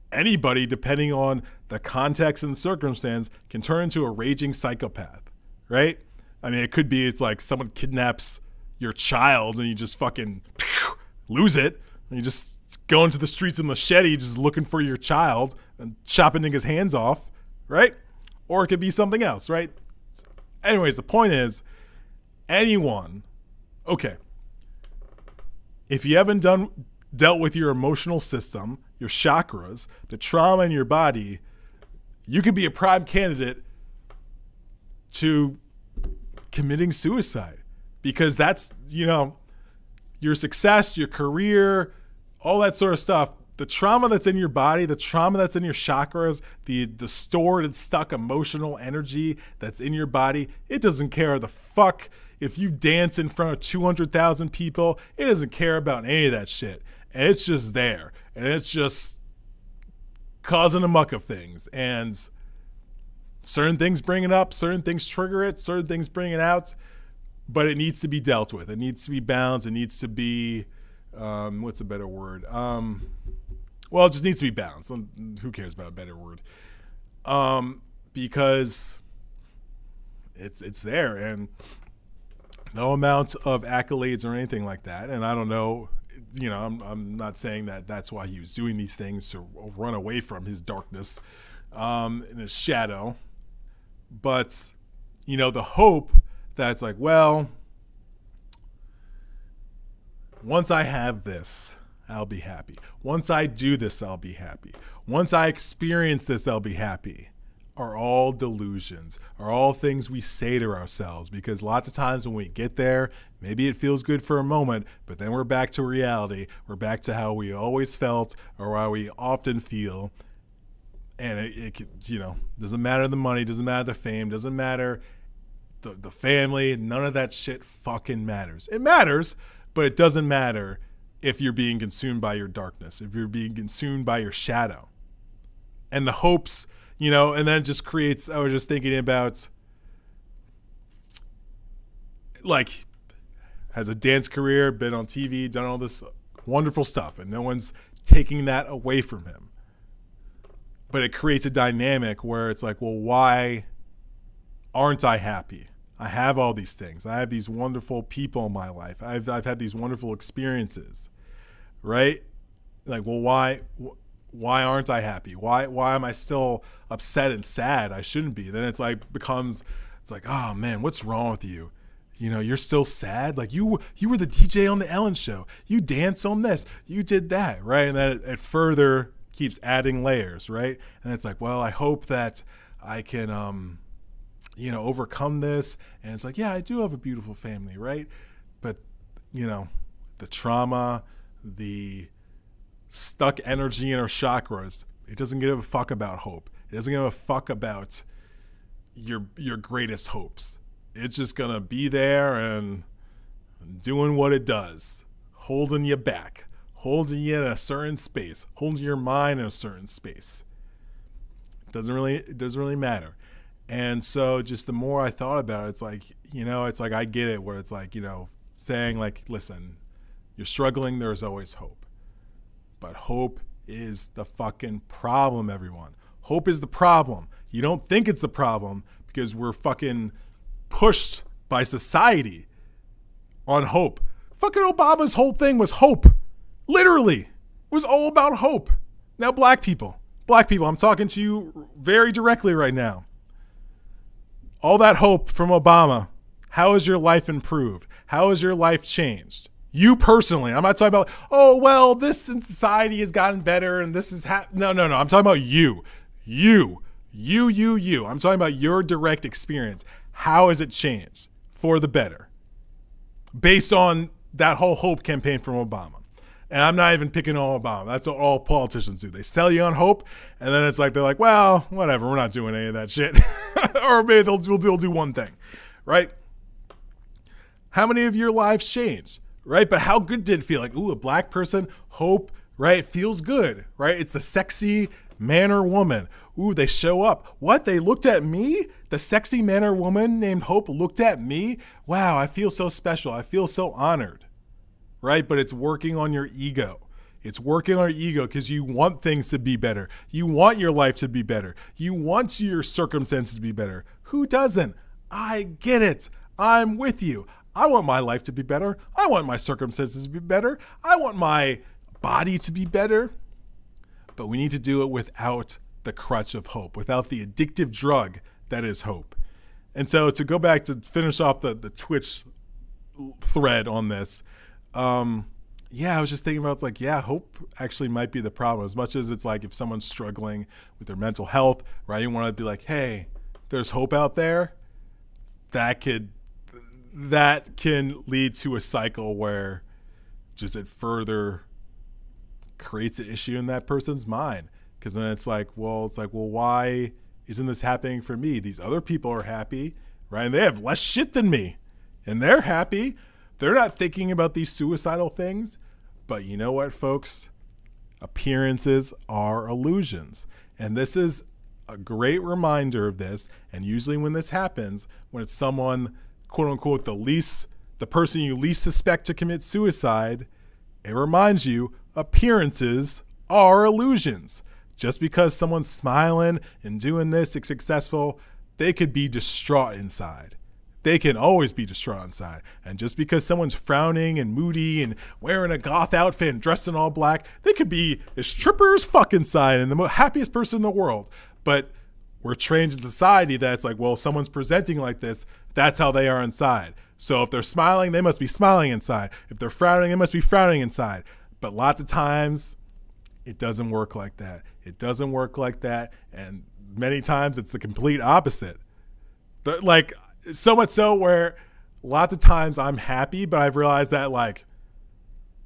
anybody, depending on the context and the circumstance, can turn into a raging psychopath, right? I mean, it could be it's like someone kidnaps your child and you just fucking lose it, and you just go into the streets of machete just looking for your child and chopping niggas' hands off, right? Or it could be something else, right? Anyways, the point is, anyone, okay, if you haven't dealt with your emotional system, your chakras, the trauma in your body, you could be a prime candidate to committing suicide, because that's, your success, your career, all that sort of stuff. The trauma that's in your body, the trauma that's in your chakras, the stored and stuck emotional energy that's in your body, it doesn't care the fuck if you dance in front of 200,000 people. It doesn't care about any of that shit. And it's just there. And it's just causing a muck of things. And certain things bring it up, certain things trigger it, certain things bring it out. But it needs to be dealt with. It needs to be balanced. It needs to be, what's a better word? Well, it just needs to be balanced. Who cares about a better word? Because it's there, and no amount of accolades or anything like that. And I don't know, I'm not saying that that's why he was doing these things, to run away from his darkness and his shadow. But, the hope that's like, well, once I have this, I'll be happy. Once I do this, I'll be happy. Once I experience this, I'll be happy, are all delusions, are all things we say to ourselves. Because lots of times when we get there, maybe it feels good for a moment, but then we're back to reality. We're back to how we always felt, or how we often feel. And it doesn't matter the money, doesn't matter the fame, doesn't matter the family, none of that shit fucking matters. It matters, but it doesn't matter if you're being consumed by your darkness, if you're being consumed by your shadow. And the hopes, and then it just creates, I was just thinking about, like, has a dance career, been on TV, done all this wonderful stuff, and no one's taking that away from him. But it creates a dynamic where it's like, well, why aren't I happy? I have all these things. I have these wonderful people in my life. I've had these wonderful experiences, right? Like, well, why aren't I happy? Why am I still upset and sad? I shouldn't be. Then it's like, oh man, what's wrong with you? You're still sad. Like you were the DJ on the Ellen Show. You danced on this. You did that, right? And then it further keeps adding layers, right? And it's like, well, I hope that I can, overcome this. And it's like, yeah, I do have a beautiful family, right? But, the trauma, the stuck energy in our chakras, it doesn't give a fuck about hope. It doesn't give a fuck about your greatest hopes. It's just going to be there and doing what it does, holding you back, holding you in a certain space, holding your mind in a certain space. It doesn't really matter. And so just the more I thought about it, it's like, I get it, where it's like, saying like, listen, you're struggling, there's always hope. But hope is the fucking problem, everyone. Hope is the problem. You don't think it's the problem because we're fucking pushed by society on hope. Fucking Obama's whole thing was hope. Literally. It was all about hope. Now, black people, I'm talking to you very directly right now. All that hope from Obama, how has your life improved? How has your life changed? You personally, I'm not talking about, oh, well, this in society has gotten better and this is, no. I'm talking about you. You. I'm talking about your direct experience. How has it changed for the better? Based on that whole hope campaign from Obama. And I'm not even picking on Obama. That's what all politicians do. They sell you on hope, and then it's like, they're like, well, whatever, we're not doing any of that shit. Or maybe they'll do one thing, right? How many of your lives changed, right? But how good did it feel? Like, ooh, a black person, hope, right? It feels good, right? It's the sexy man or woman. Ooh, they show up. What? They looked at me? The sexy man or woman named Hope looked at me? Wow, I feel so special. I feel so honored, right? But it's working on your ego. It's working on your ego because you want things to be better. You want your life to be better. You want your circumstances to be better. Who doesn't? I get it. I'm with you. I want my life to be better. I want my circumstances to be better. I want my body to be better. But we need to do it without the crutch of hope, without the addictive drug that is hope. And so to go back to finish off the Twitch thread on this, I was just thinking about, it's like, yeah, hope actually might be the problem. As much as it's like if someone's struggling with their mental health, right, you want to be like, hey, there's hope out there. That can lead to a cycle where just it further creates an issue in that person's mind. Because then it's like, well, why isn't this happening for me? These other people are happy, right? And they have less shit than me, and they're happy. They're not thinking about these suicidal things. But you know what, folks? Appearances are illusions. And this is a great reminder of this. And usually when this happens, when it's someone, quote unquote, the person you least suspect to commit suicide, it reminds you appearances are illusions. Just because someone's smiling and doing this, it's successful, they could be distraught inside. They can always be distraught inside. And just because someone's frowning and moody and wearing a goth outfit and dressed in all black, they could be as tripper as fuck inside and the happiest person in the world. But we're trained in society that it's like, well, someone's presenting like this, that's how they are inside. So if they're smiling, they must be smiling inside. If they're frowning, they must be frowning inside. But lots of times, it doesn't work like that. It doesn't work like that. And many times, it's the complete opposite. Like, so much so where lots of times I'm happy, but I've realized that, like,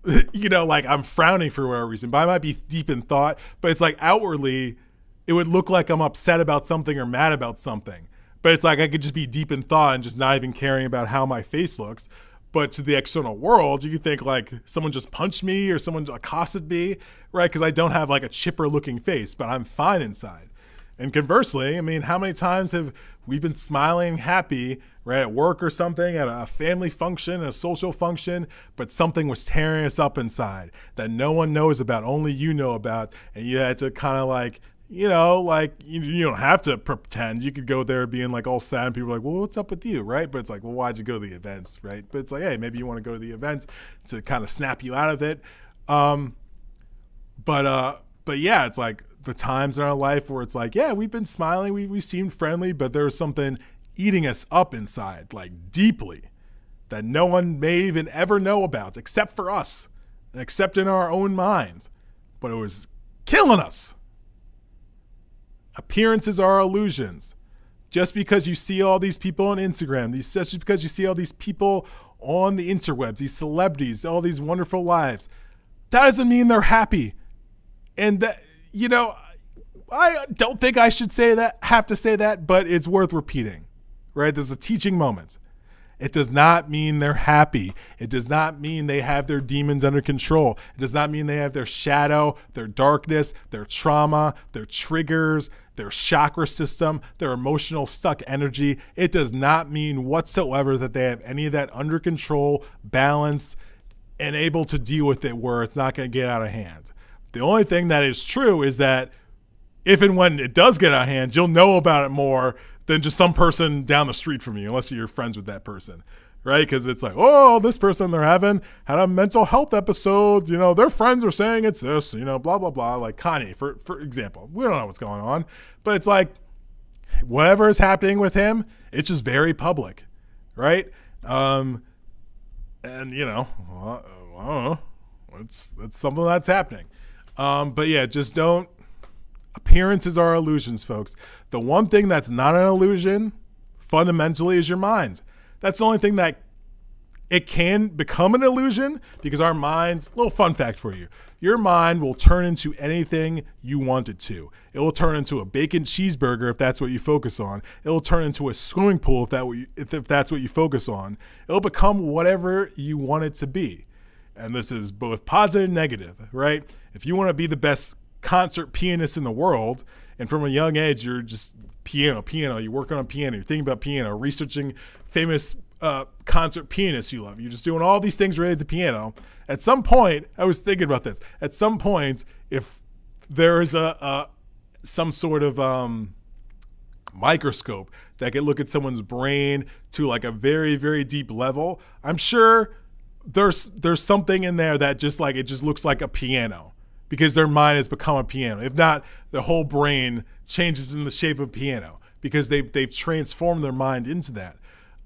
like I'm frowning for whatever reason, but I might be deep in thought, but it's like outwardly, it would look like I'm upset about something or mad about something. But it's like I could just be deep in thought and just not even caring about how my face looks. But to the external world, you could think like someone just punched me or someone accosted me, right? Because I don't have like a chipper looking face, but I'm fine inside. And conversely, I mean, how many times have we been smiling, happy, right, at work or something, at a family function, a social function, but something was tearing us up inside that no one knows about, only you know about, and you had to kind of like, you don't have to pretend. You could go there being like all sad, and people are like, well, what's up with you, right? But it's like, well, why'd you go to the events, right? But it's like, hey, maybe you want to go to the events to kind of snap you out of it. But yeah, it's like the times in our life where it's like, yeah, we've been smiling, we seemed friendly, but there's something eating us up inside, like deeply, that no one may even ever know about except for us and except in our own minds. But it was killing us. Appearances are illusions. Just because you see all these people on Instagram, just because you see all these people on the interwebs, these celebrities, all these wonderful lives, that doesn't mean they're happy. And that, I don't think I should have to say that, but it's worth repeating, right? There's a teaching moment. It does not mean they're happy. It does not mean they have their demons under control. It does not mean they have their shadow, their darkness, their trauma, their triggers, their chakra system, their emotional stuck energy. It does not mean whatsoever that they have any of that under control, balance, and able to deal with it where it's not going to get out of hand. The only thing that is true is that if and when it does get out of hand, you'll know about it more than just some person down the street from you, unless you're friends with that person, right? Because it's like, oh, this person they're having had a mental health episode. Their friends are saying it's this, blah, blah, blah. Like Kanye, for example. We don't know what's going on. But it's like, whatever is happening with him, it's just very public, right? And, I don't know. It's something that's happening. But yeah, just don't. Appearances are illusions, folks. The one thing that's not an illusion, fundamentally, is your mind. That's the only thing that it can become an illusion, because our minds, little fun fact for you, your mind will turn into anything you want it to. It will turn into a bacon cheeseburger if that's what you focus on. It will turn into a swimming pool if that's what you focus on. It'll become whatever you want it to be. And this is both positive and negative, right? If you want to be the best concert pianists in the world. And from a young age, you're just piano. You're working on piano. You're thinking about piano, researching famous concert pianists you love. You're just doing all these things related to piano. At some point, I was thinking about this. At some point, if there is some sort of microscope that can look at someone's brain to like a very, very deep level, I'm sure there's something in there that just like, it just looks like a piano because their mind has become a piano. If not, the whole brain changes in the shape of a piano because they've transformed their mind into that.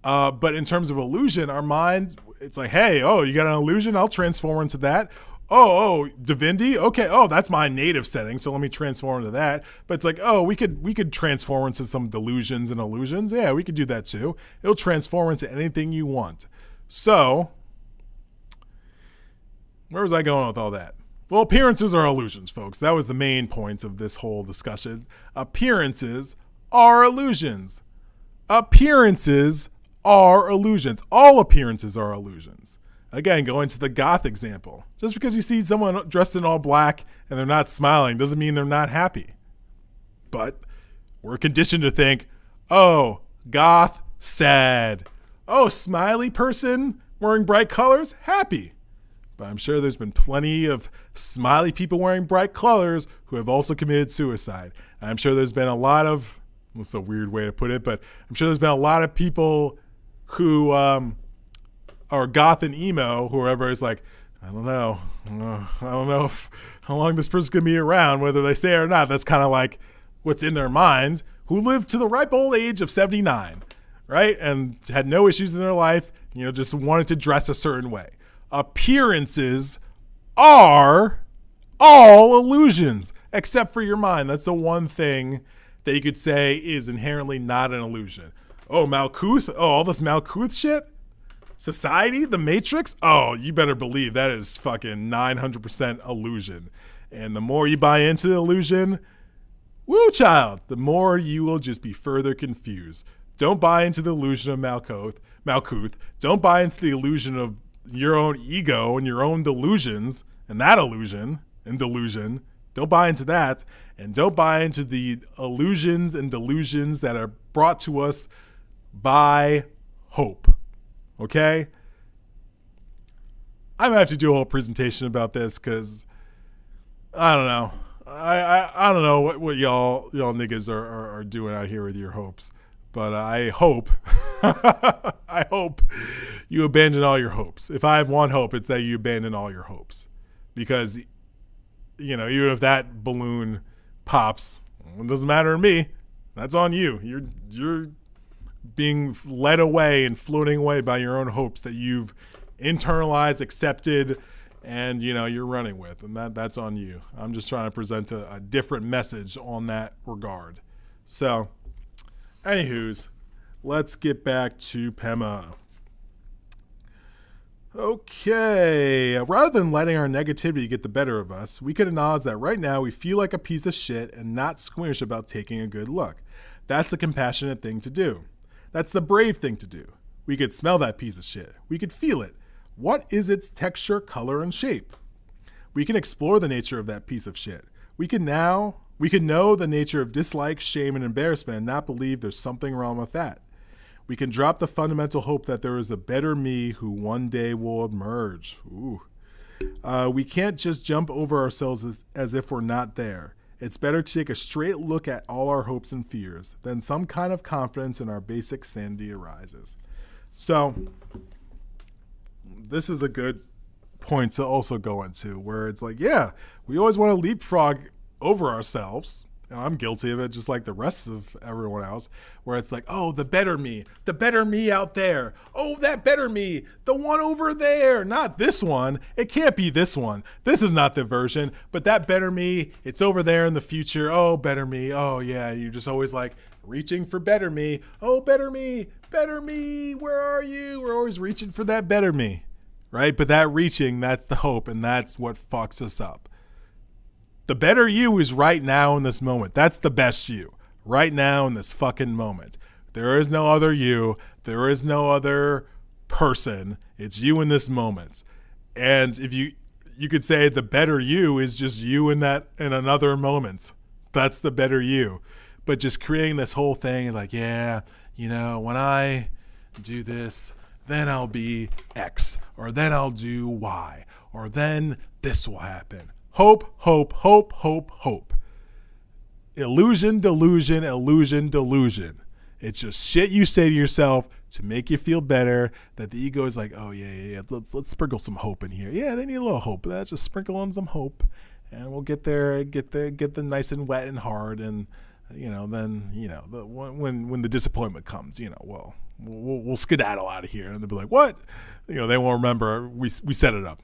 But in terms of illusion, our mind, it's like, hey, you got an illusion? I'll transform into that. Oh, divinity? Okay, that's my native setting, so let me transform into that. But it's like, we could transform into some delusions and illusions. Yeah, we could do that too. It'll transform into anything you want. So, where was I going with all that? Well, appearances are illusions, folks. That was the main point of this whole discussion. Appearances are illusions. Appearances are illusions. All appearances are illusions. Again, going to the goth example. Just because you see someone dressed in all black and they're not smiling doesn't mean they're not happy. But we're conditioned to think, goth, sad. Smiley person wearing bright colors, happy. But I'm sure there's been plenty of smiley people wearing bright colors who have also committed suicide. And I'm sure there's been a lot of, that's a weird way to put it, but I'm sure there's been a lot of people who are goth and emo, who everybody's like, I don't know how long this person's going to be around, whether they say it or not. That's kind of like what's in their minds, who lived to the ripe old age of 79, right? And had no issues in their life, just wanted to dress a certain way. Appearances are all illusions, except for your mind. That's the one thing that you could say is inherently not an illusion. Malkuth? All this Malkuth shit? Society? The Matrix? You better believe that is fucking 900% illusion. And the more you buy into the illusion, woo child, the more you will just be further confused. Don't buy into the illusion of Malkuth. Don't buy into the illusion of your own ego and your own delusions and that illusion and delusion. Don't buy into that. And don't buy into the illusions and delusions that are brought to us by hope. Okay? I'm going to have to do a whole presentation about this because I don't know. I don't know what y'all niggas are doing out here with your hopes. But I hope, I hope you abandon all your hopes. If I have one hope, it's that you abandon all your hopes. Because, even if that balloon pops, it doesn't matter to me. That's on you. You're being led away and floating away by your own hopes that you've internalized, accepted, and, you're running with. And that's on you. I'm just trying to present a different message on that regard. So, anywho's, let's get back to Pema. Okay, rather than letting our negativity get the better of us, we could acknowledge that right now we feel like a piece of shit and not squeamish about taking a good look. That's the compassionate thing to do. That's the brave thing to do. We could smell that piece of shit. We could feel it. What is its texture, color, and shape? We can explore the nature of that piece of shit. We can know the nature of dislike, shame, and embarrassment and not believe there's something wrong with that. We can drop the fundamental hope that there is a better me who one day will emerge. Ooh. We can't just jump over ourselves as if we're not there. It's better to take a straight look at all our hopes and fears. Then some kind of confidence in our basic sanity arises. So, this is a good point to also go into, where it's like, yeah, we always want to leapfrog over ourselves. I'm guilty of it, just like the rest of everyone else, where it's like, the better me out there. That better me, the one over there, not this one. It can't be this one. This is not the version, but that better me, it's over there in the future. Better me. Yeah, you're just always like reaching for better me. Better me, where are you? We're always reaching for that better me, right? But that reaching, that's the hope, and that's what fucks us up. The better you is right now in this moment. That's the best you. Right now in this fucking moment. There is no other you. There is no other person. It's you in this moment. And if you you could say the better you is just you in another moment. That's the better you. But just creating this whole thing like, yeah, when I do this, then I'll be X, or then I'll do Y, or then this will happen. Hope, hope, hope, hope, hope. Illusion, delusion, illusion, delusion. It's just shit you say to yourself to make you feel better, that the ego is like, oh yeah, let's sprinkle some hope in here. Yeah, they need a little hope. Let's just sprinkle on some hope, and we'll get there, get them nice and wet and hard, and then when the disappointment comes, we'll skedaddle out of here, and they'll be like, what? They won't remember we set it up.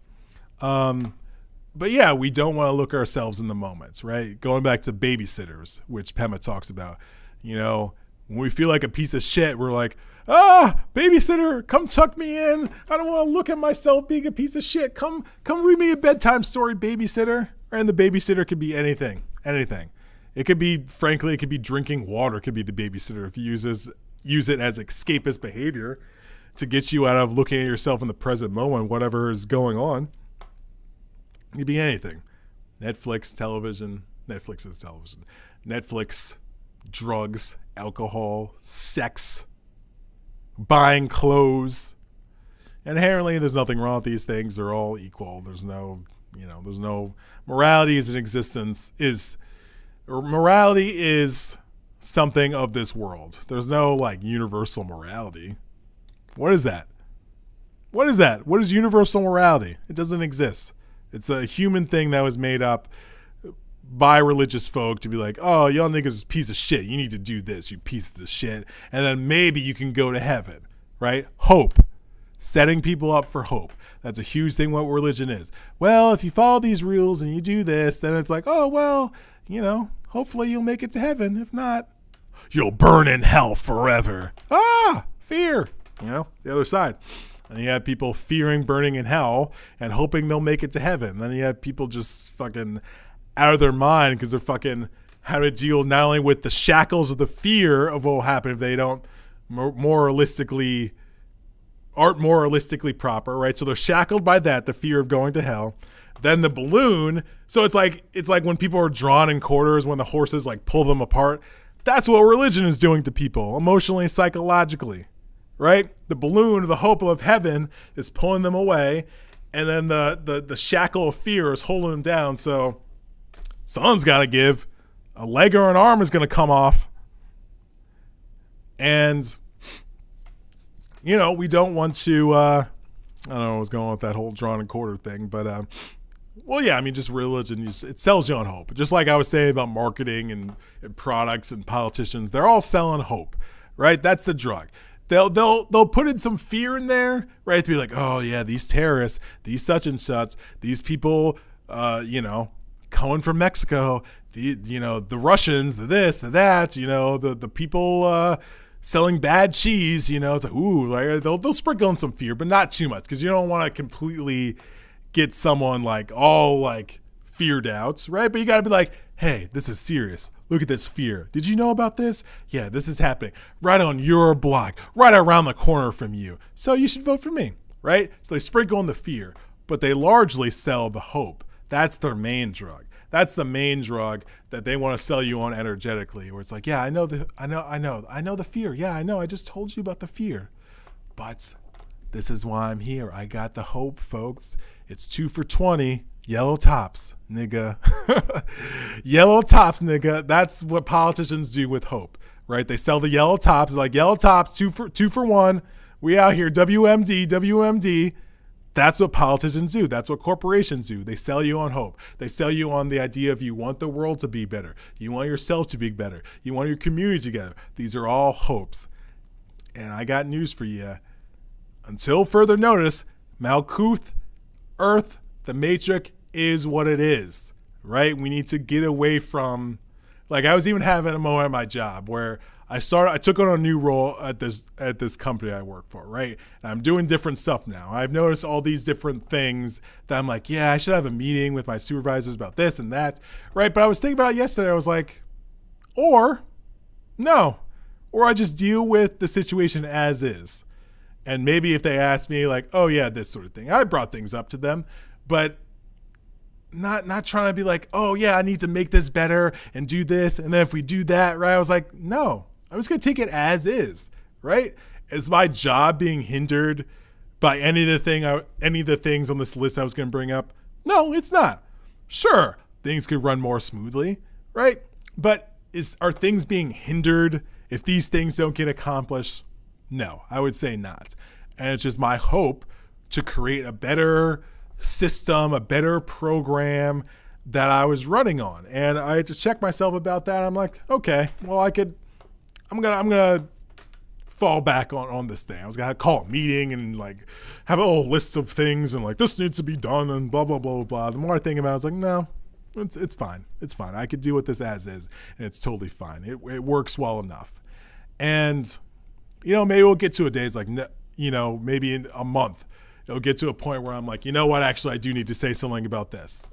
But yeah, we don't want to look ourselves in the moments, right? Going back to babysitters, which Pema talks about, when we feel like a piece of shit, we're like, babysitter, come tuck me in. I don't want to look at myself being a piece of shit. Come read me a bedtime story, babysitter. And the babysitter could be anything. It could be, frankly, it could be drinking water could be the babysitter if you use it as escapist behavior to get you out of looking at yourself in the present moment, whatever is going on. It could be anything. Netflix, television. Netflix is television. Netflix, drugs, alcohol, sex, buying clothes. Inherently, there's nothing wrong with these things. They're all equal. There's no morality is an existence morality is something of this world. There's no like universal morality. What is that? What is universal morality? It doesn't exist. It's a human thing that was made up by religious folk to be like, oh, y'all niggas is a piece of shit. You need to do this, you pieces of shit. And then maybe you can go to heaven, right? Hope. Setting people up for hope. That's a huge thing what religion is. Well, if you follow these rules and you do this, then it's like, oh, well, hopefully you'll make it to heaven. If not, you'll burn in hell forever. Fear. The other side. And you have people fearing burning in hell and hoping they'll make it to heaven. Then you have people just fucking out of their mind because they're fucking how to deal not only with the shackles of the fear of what will happen if they don't aren't moralistically proper, right? So they're shackled by that, the fear of going to hell. Then the balloon. So it's like when people are drawn in quarters, when the horses like pull them apart. That's what religion is doing to people emotionally, psychologically. Right? The balloon, the hope of heaven is pulling them away, and then the shackle of fear is holding them down. So someone's got to give. A leg or an arm is going to come off. And, we don't want to, I don't know what's going on with that whole drawn and quarter thing, but, just religion, it sells you on hope. Just like I was saying about marketing and products and politicians, they're all selling hope, right? That's the drug. They'll put in some fear in there, right? To be like, oh yeah, these terrorists, these such and such, these people, coming from Mexico, the Russians, the this, the that, the people selling bad cheese, it's like, ooh, like, they'll sprinkle in some fear, but not too much, because you don't want to completely get someone like all like feared out, right? But you got to be like, hey, this is serious. Look at this fear. Did you know about this? Yeah, this is happening right on your block, right around the corner from you. So you should vote for me, right? So they sprinkle in the fear, but they largely sell the hope. That's their main drug. That's the main drug that they want to sell you on energetically, where it's like, yeah, I know the fear. Yeah, I know. I just told you about the fear. But this is why I'm here. I got the hope, folks. It's 2 for $20. Yellow tops, nigga. Yellow tops, nigga. That's what politicians do with hope, right? They sell the yellow tops, like yellow tops, two for $1. We out here, WMD. That's what politicians do. That's what corporations do. They sell you on hope. They sell you on the idea of you want the world to be better. You want yourself to be better. You want your community together. These are all hopes. And I got news for you. Until further notice, Malkuth, Earth, the Matrix is what it is, right? We need to get away from, like, I was even having a moment at my job where I took on a new role at this company I work for, right? And I'm doing different stuff now. I've noticed all these different things that I'm like, yeah, I should have a meeting with my supervisors about this and that, right? But I was thinking about it yesterday. I was like, or I just deal with the situation as is. And maybe if they ask me like, oh yeah, this sort of thing, I brought things up to them, but not trying to be like, oh yeah, I need to make this better and do this, and then if we do that, right? I was like, no, I'm just gonna take it as is, right? Is my job being hindered by any of the things on this list I was gonna bring up? No, it's not. Sure, things could run more smoothly, right? But are things being hindered if these things don't get accomplished? No, I would say not. And it's just my hope to create a better system, a better program that I was running on. And I had to check myself about that. I'm like, okay, well, I'm gonna fall back on this thing. I was gonna call a meeting and like have a whole list of things and like this needs to be done and blah blah blah blah. The more I think about it, I was like, no, it's fine. It's fine. I could deal with this as is, and it's totally fine. It works well enough. And maybe we'll get to a day. It's like, maybe in a month, it'll get to a point where I'm like, you know what? Actually, I do need to say something about this,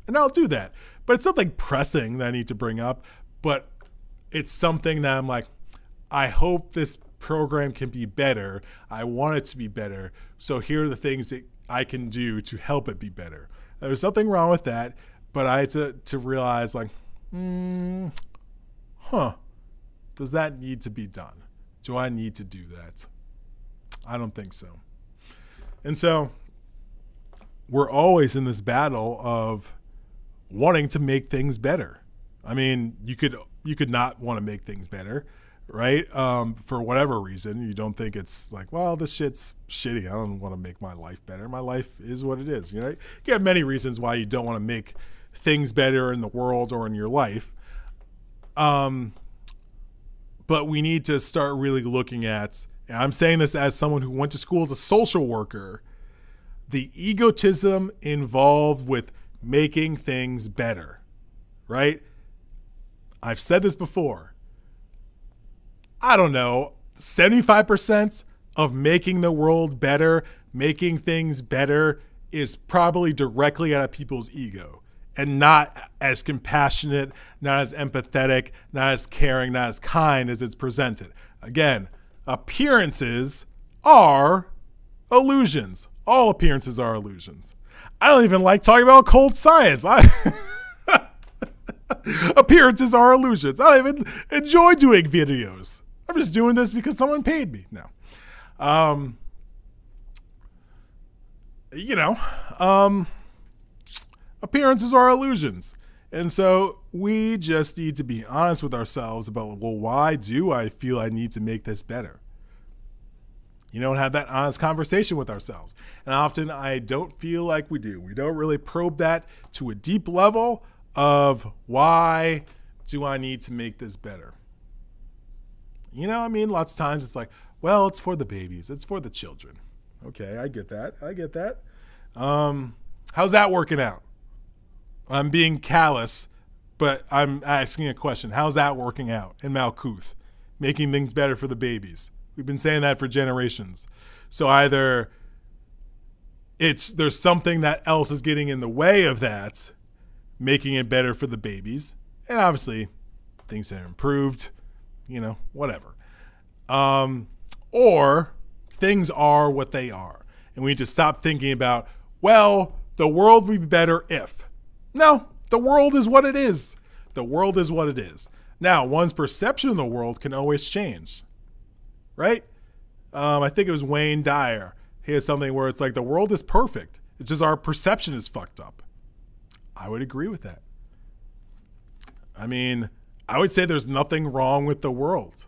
and I'll do that. But it's something pressing that I need to bring up. But it's something that I'm like, I hope this program can be better. I want it to be better. So here are the things that I can do to help it be better. There's nothing wrong with that, but I had to realize like, does that need to be done? Do I need to do that? I don't think so. And so we're always in this battle of wanting to make things better. I mean, you could not want to make things better, right? For whatever reason, you don't think it's like, well, this shit's shitty. I don't want to make my life better. My life is what it is. You have many reasons why you don't want to make things better in the world or in your life. But we need to start really looking at, and I'm saying this as someone who went to school as a social worker, the egotism involved with making things better, right? I've said this before. I don't know, 75% of making the world better, making things better is probably directly out of people's ego and not as compassionate, not as empathetic, not as caring, not as kind as it's presented. Again, appearances are illusions. All appearances are illusions. I don't even like talking about cold science. Appearances are illusions. I don't even enjoy doing videos. I'm just doing this because someone paid me. No. Appearances are illusions. And so we just need to be honest with ourselves about, well, why do I feel I need to make this better? Have that honest conversation with ourselves. And often I don't feel like we do. We don't really probe that to a deep level of why do I need to make this better? Lots of times it's like, well, it's for the babies. It's for the children. Okay, I get that. How's that working out? I'm being callous, but I'm asking a question. How's that working out in Malkuth? Making things better for the babies. We've been saying that for generations. So either there's something that else is getting in the way of that, making it better for the babies. And obviously, things have improved, whatever. Or things are what they are. And we need to stop thinking about, well, the world would be better if. No, the world is what it is. The world is what it is. Now, one's perception of the world can always change, right? I think it was Wayne Dyer. He has something where it's like the world is perfect. It's just our perception is fucked up. I would agree with that. I mean, I would say there's nothing wrong with the world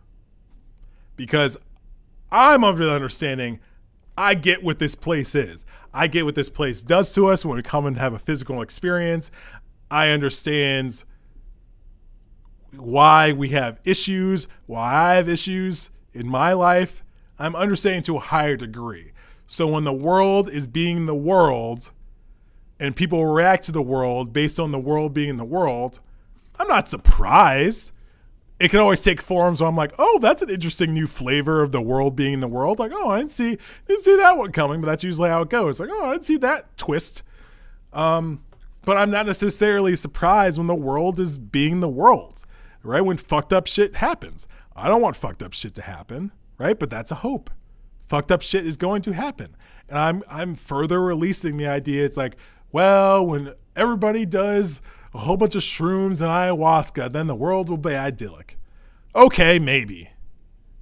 because I'm of the understanding I get what this place is. I get what this place does to us when we come and have a physical experience. I understand why we have issues, why I have issues in my life. I'm understanding to a higher degree. So when the world is being the world and people react to the world based on the world being the world, I'm not surprised. It can always take forms where I'm like, oh, that's an interesting new flavor of the world being the world. Like, oh, I didn't see that one coming, but that's usually how it goes. Like, oh, I didn't see that twist. But I'm not necessarily surprised when the world is being the world, right? When fucked up shit happens. I don't want fucked up shit to happen, right? But that's a hope. Fucked up shit is going to happen. And I'm further releasing the idea. It's like, well, when everybody does a whole bunch of shrooms and ayahuasca, then the world will be idyllic. Okay, maybe.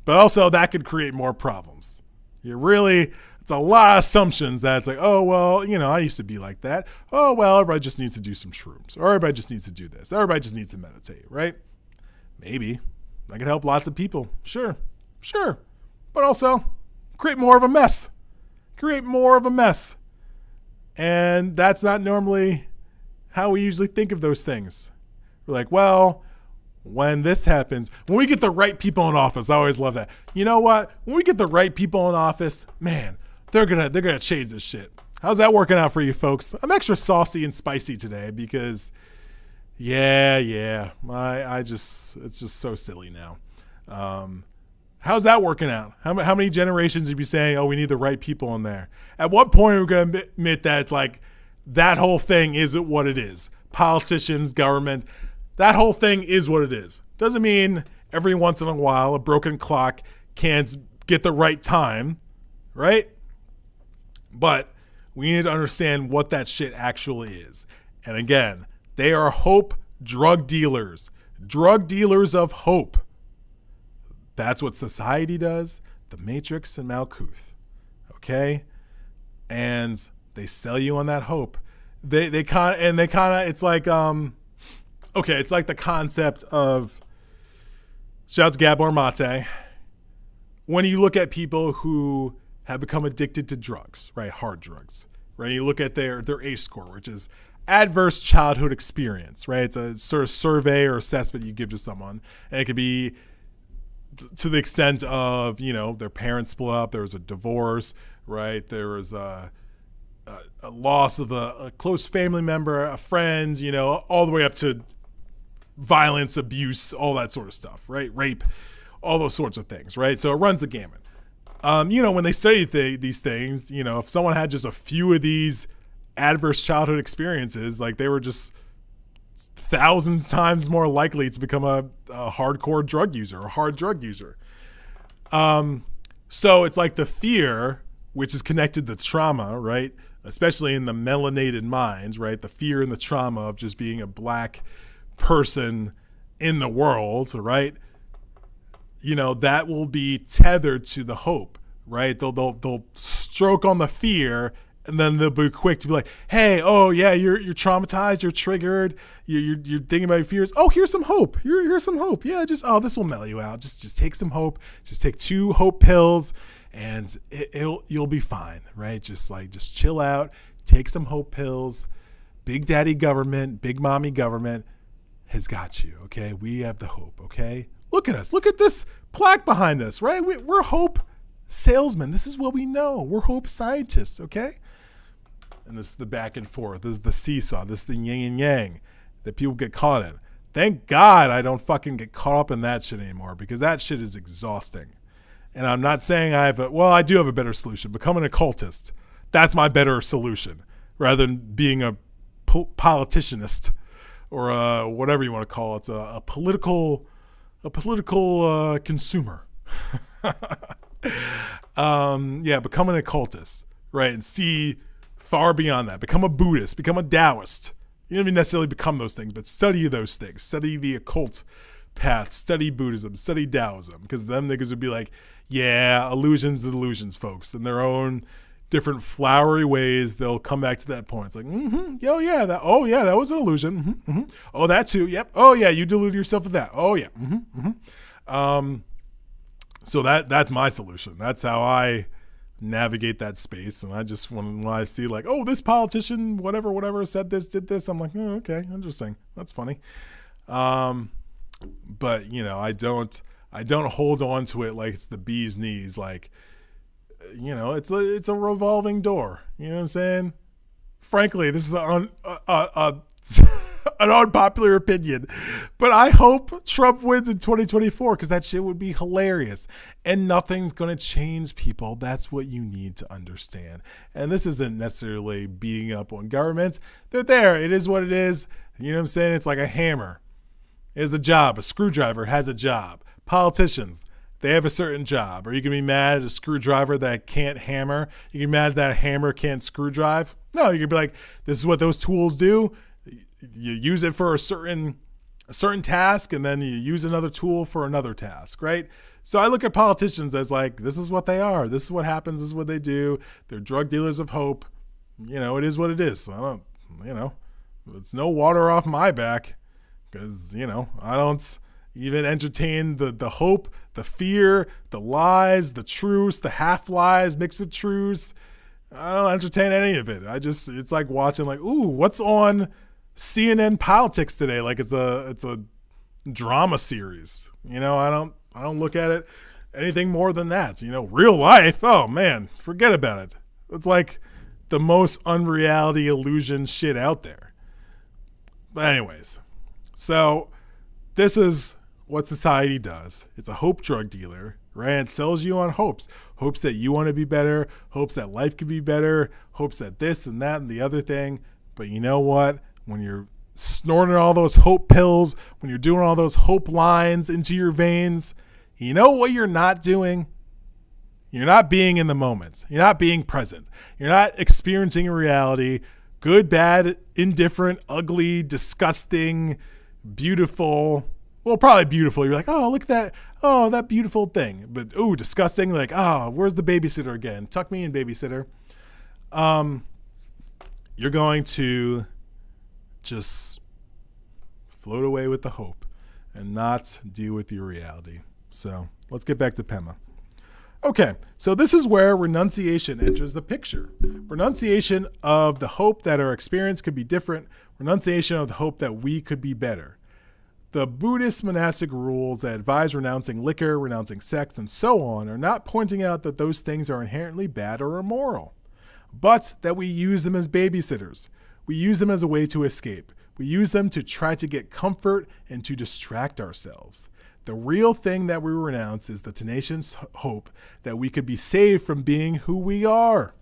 But also that could create more problems. It's a lot of assumptions that it's like, oh, well, I used to be like that. Oh, well, everybody just needs to do some shrooms. Or everybody just needs to do this. Everybody just needs to meditate, right? Maybe. That could help lots of people. Sure. But also create more of a mess. And that's not normally how we usually think of those things. We're like, well, when this happens, when we get the right people in office, I always love that. You know what? When we get the right people in office, man, they're gonna change this shit. How's that working out for you folks? I'm extra saucy and spicy today because, it's just so silly now. How's that working out? How many generations have you saying, oh, we need the right people in there? At what point are we going to admit that it's like that whole thing isn't what it is? Politicians, government, that whole thing is what it is. Doesn't mean every once in a while a broken clock can't get the right time, right? But we need to understand what that shit actually is. And again, they are hope drug dealers of hope. That's what society does, the Matrix and Malkuth, okay? And they sell you on that hope. It's like it's like the concept of, shout out to Gabor Mate, when you look at people who have become addicted to drugs, right, hard drugs, right? You look at their ACE score, which is adverse childhood experience, right? It's a sort of survey or assessment you give to someone, and it could be to the extent of, their parents split up, there was a divorce, right? There was a loss of a close family member, a friend, all the way up to violence, abuse, all that sort of stuff, right? Rape, all those sorts of things, right? So it runs the gamut. When they study these things, if someone had just a few of these adverse childhood experiences, like they were just thousands times more likely to become a hardcore drug user, a hard drug user. So it's like the fear, which is connected to trauma, right? Especially in the melanated minds, right? The fear and the trauma of just being a black person in the world, right? That will be tethered to the hope, right? They'll stroke on the fear, and then they'll be quick to be like, hey, oh yeah, you're traumatized, you're triggered, you're thinking about your fears. Oh, here's some hope. Here's some hope. Yeah, this will mellow you out. Just take some hope. Just take 2 hope pills, and you'll be fine, right? Just chill out. Take some hope pills. Big daddy government, big mommy government has got you. Okay, we have the hope. Okay. Look at us. Look at this plaque behind us, right? We're hope salesmen. This is what we know. We're hope scientists, okay? And this is the back and forth. This is the seesaw. This is the yin and yang that people get caught in. Thank God I don't fucking get caught up in that shit anymore, because that shit is exhausting. And I'm not saying I do have a better solution. Become an occultist. That's my better solution, rather than being a politicianist or whatever you want to call it. A political consumer. Become an occultist, right? And see far beyond that. Become a Buddhist, become a Taoist. You don't even necessarily become those things, but study those things. Study the occult path, study Buddhism, study Taoism, because them niggas would be like, yeah, illusions, folks. In their own different flowery ways, they'll come back to that point. It's like, that was an illusion. Oh, that too. Yep. Oh yeah, you deluded yourself with that. Oh yeah. So that's my solution. That's how I navigate that space. And I just when I see like, oh, this politician, whatever said this, did this, I'm like, oh, okay, interesting. That's funny. But I don't hold on to it like it's the bee's knees. Like, it's a revolving door. You know what I'm saying? Frankly, this is an unpopular opinion, but I hope Trump wins in 2024, because that shit would be hilarious. And nothing's going to change people. That's what you need to understand. And this isn't necessarily beating up on governments. They're there. It is what it is. You know what I'm saying? It's like a hammer. It has a job. A screwdriver has a job. Politicians, they have a certain job. Are you going to be mad at a screwdriver that can't hammer? You can be mad that a hammer can't screwdrive? No, you could be like, this is what those tools do. You use it for a certain task, and then you use another tool for another task, right? So I look at politicians as like, this is what they are. This is what happens. This is what they do. They're drug dealers of hope. It is what it is. I don't, it's no water off my back because, I don't even entertain the hope, the fear, the lies, the truths, the half lies mixed with truths. I don't entertain any of it. It's like watching like, ooh, what's on CNN politics today? Like it's a drama series. I don't look at it anything more than that. Real life, oh man, forget about it. It's like the most unreality illusion shit out there. But anyways, so this is what society does. It's a hope drug dealer, right? It sells you on hopes that you want to be better, hopes that life could be better, hopes that this and that and the other thing. But you know what? When you're snorting all those hope pills, when you're doing all those hope lines into your veins, you know what you're not doing? You're not being in the moment. You're not being present. You're not experiencing reality, good, bad, indifferent, ugly, disgusting, beautiful. Well, probably beautiful. You're like, oh, look at that. Oh, that beautiful thing. But, ooh, disgusting. Like, oh, where's the babysitter again? Tuck me in, babysitter. You're going to just float away with the hope and not deal with your reality. So let's get back to Pema. Okay, so this is where renunciation enters the picture. Renunciation of the hope that our experience could be different. Renunciation of the hope that we could be better. The Buddhist monastic rules that advise renouncing liquor, renouncing sex, and so on are not pointing out that those things are inherently bad or immoral, but that we use them as babysitters. We use them as a way to escape. We use them to try to get comfort and to distract ourselves. The real thing that we renounce is the tenacious hope that we could be saved from being who we are.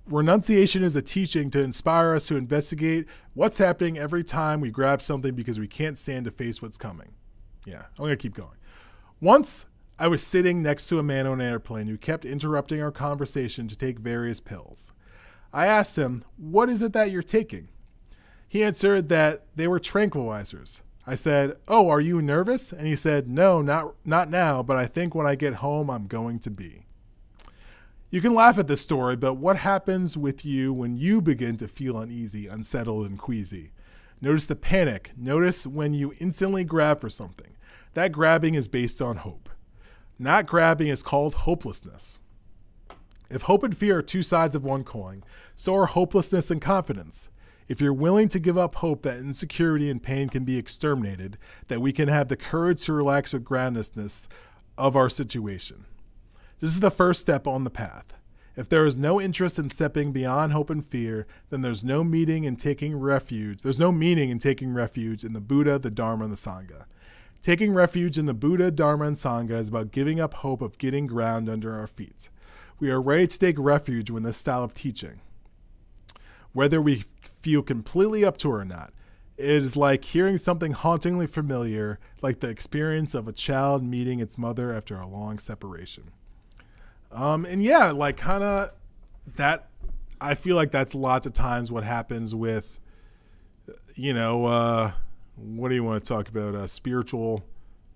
Renunciation is a teaching to inspire us to investigate what's happening every time we grab something because we can't stand to face what's coming. Yeah, I'm going to keep going. Once I was sitting next to a man on an airplane who kept interrupting our conversation to take various pills. I asked him, "What is it that you're taking?" He answered that they were tranquilizers. I said, "Oh, are you nervous?" And he said, "No, not now, but I think when I get home, I'm going to be." You can laugh at this story, but what happens with you when you begin to feel uneasy, unsettled, and queasy? Notice the panic. Notice when you instantly grab for something. That grabbing is based on hope. Not grabbing is called hopelessness. If hope and fear are two sides of one coin, so are hopelessness and confidence. If you're willing to give up hope that insecurity and pain can be exterminated, that we can have the courage to relax with groundedness of our situation. This is the first step on the path. If there is no interest in stepping beyond hope and fear, then there's no meaning in taking refuge. There's no meaning in taking refuge in the Buddha, the Dharma, and the Sangha. Taking refuge in the Buddha, Dharma, and Sangha is about giving up hope of getting ground under our feet. We are ready to take refuge in this style of teaching. Whether we feel completely up to it or not, it is like hearing something hauntingly familiar, like the experience of a child meeting its mother after a long separation. And yeah, like kind of that, I feel like that's lots of times what happens with, what do you want to talk about? Spiritual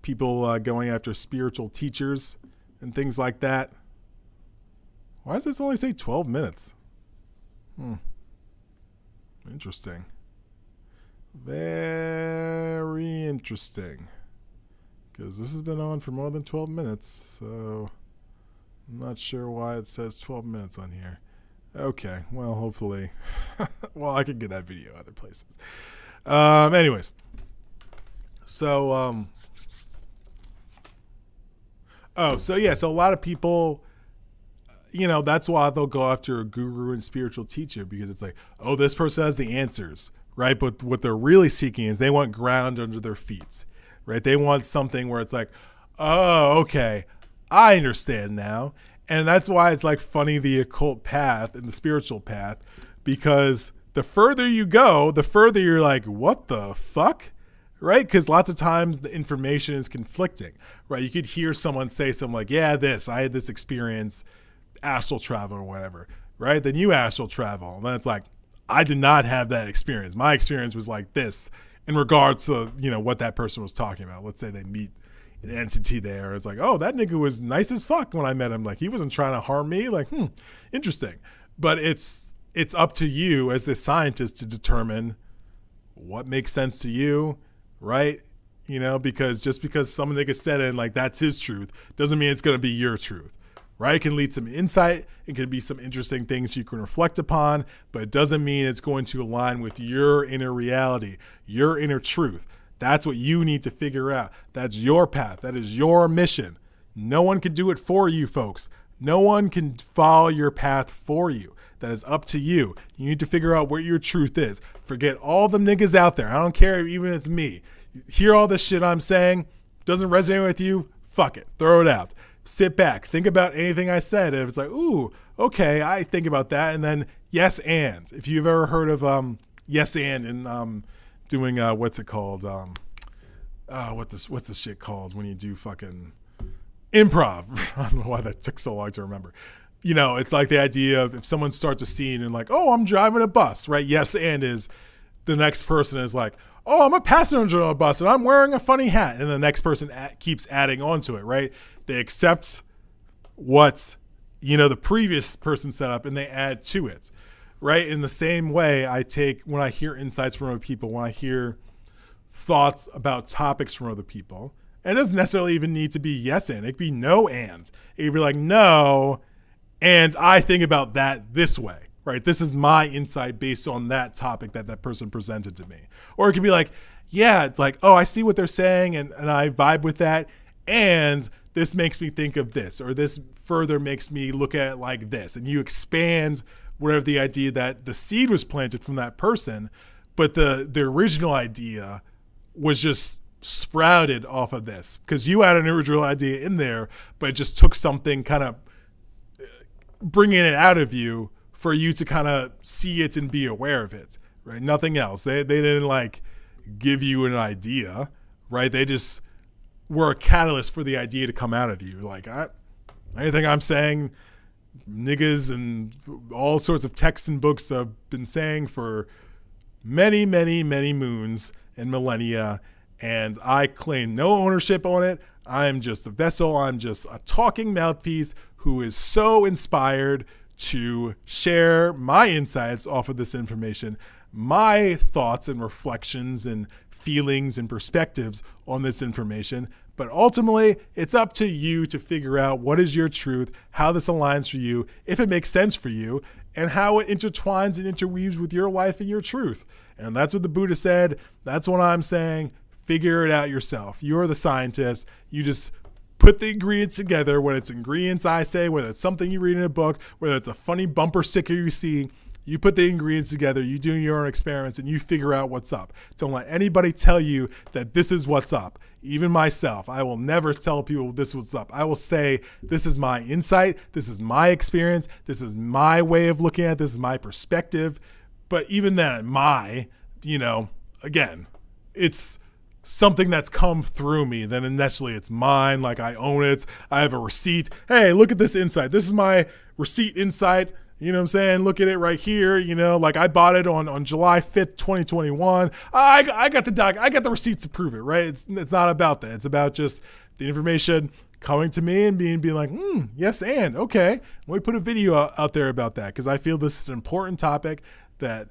people going after spiritual teachers and things like that. Why does this only say 12 minutes? Interesting. Very interesting. Because this has been on for more than 12 minutes, so I'm not sure why it says 12 minutes on here. Okay, well, hopefully. Well, I could get that video other places. Anyways. So, so a lot of people, that's why they'll go after a guru and spiritual teacher, because it's like, oh, this person has the answers, right? But what they're really seeking is they want ground under their feet, right? They want something where it's like, oh, okay, I understand now. And that's why it's like funny, the occult path and the spiritual path, because the further you go, the further you're like, what the fuck? Right? Because lots of times the information is conflicting, right? You could hear someone say something like, yeah, I had this experience, astral travel or whatever, right? Then you astral travel. And then it's like, I did not have that experience. My experience was like this in regards to, what that person was talking about. Let's say they meet an entity there. It's like, oh, that nigga was nice as fuck when I met him. Like, he wasn't trying to harm me. Like, interesting. But it's up to you as the scientist to determine what makes sense to you, right? Because just because some nigga said it and like that's his truth doesn't mean it's going to be your truth, right? It can lead to some insight. It can be some interesting things you can reflect upon, but it doesn't mean it's going to align with your inner reality, your inner truth. That's what you need to figure out. That's your path. That is your mission. No one can do it for you, folks. No one can follow your path for you. That is up to you. You need to figure out what your truth is. Forget all them niggas out there. I don't care even if it's me. Hear all this shit I'm saying. Doesn't resonate with you? Fuck it. Throw it out. Sit back. Think about anything I said. And it's like, ooh, okay, I think about that. And then yes and. If you've ever heard of yes and in doing what's it called? What's this shit called when you do fucking improv? I don't know why that took so long to remember. It's like the idea of if someone starts a scene and like, oh, I'm driving a bus, right? Yes and is the next person is like, oh, I'm a passenger on a bus and I'm wearing a funny hat. And the next person keeps adding on to it, right? They accept what, the previous person set up and they add to it, right? In the same way, when I hear insights from other people, when I hear thoughts about topics from other people, and it doesn't necessarily even need to be yes and. It could be no and. It could be like, no, and I think about that this way, right? This is my insight based on that topic that person presented to me. Or it could be like, yeah, it's like, oh, I see what they're saying and I vibe with that. And this makes me think of this, or this further makes me look at it like this. And you expand whatever the idea that the seed was planted from that person, but the original idea was just sprouted off of this because you had an original idea in there, but it just took something kind of bringing it out of you for you to kind of see it and be aware of it, right? Nothing else. They didn't like give you an idea, right? They just were a catalyst for the idea to come out of you. Like, anything I'm saying, niggas and all sorts of texts and books have been saying for many, many, many moons and millennia, and I claim no ownership on it. I'm just a vessel. I'm just a talking mouthpiece who is so inspired to share my insights off of this information, my thoughts and reflections and feelings and perspectives on this information. But ultimately, it's up to you to figure out what is your truth, how this aligns for you, if it makes sense for you, and how it intertwines and interweaves with your life and your truth. And that's what the Buddha said. That's what I'm saying. Figure it out yourself. You're the scientist. You just put the ingredients together, whether it's ingredients I say, whether it's something you read in a book, whether it's a funny bumper sticker you see. You put the ingredients together, you do your own experiments, and you figure out what's up. Don't let anybody tell you that this is what's up. Even myself, I will never tell people this is what's up. I will say, this is my insight, this is my experience, this is my way of looking at it, this is my perspective. But even then, again, it's something that's come through me, then initially it's mine, like I own it. I have a receipt. Hey, look at this insight. This is my receipt insight. You know what I'm saying? Look at it right here. Like I bought it on July 5th, 2021. I got the receipts to prove it, right? It's not about that. It's about just the information coming to me and being like, yes, and okay. Let me put a video out there about that because I feel this is an important topic that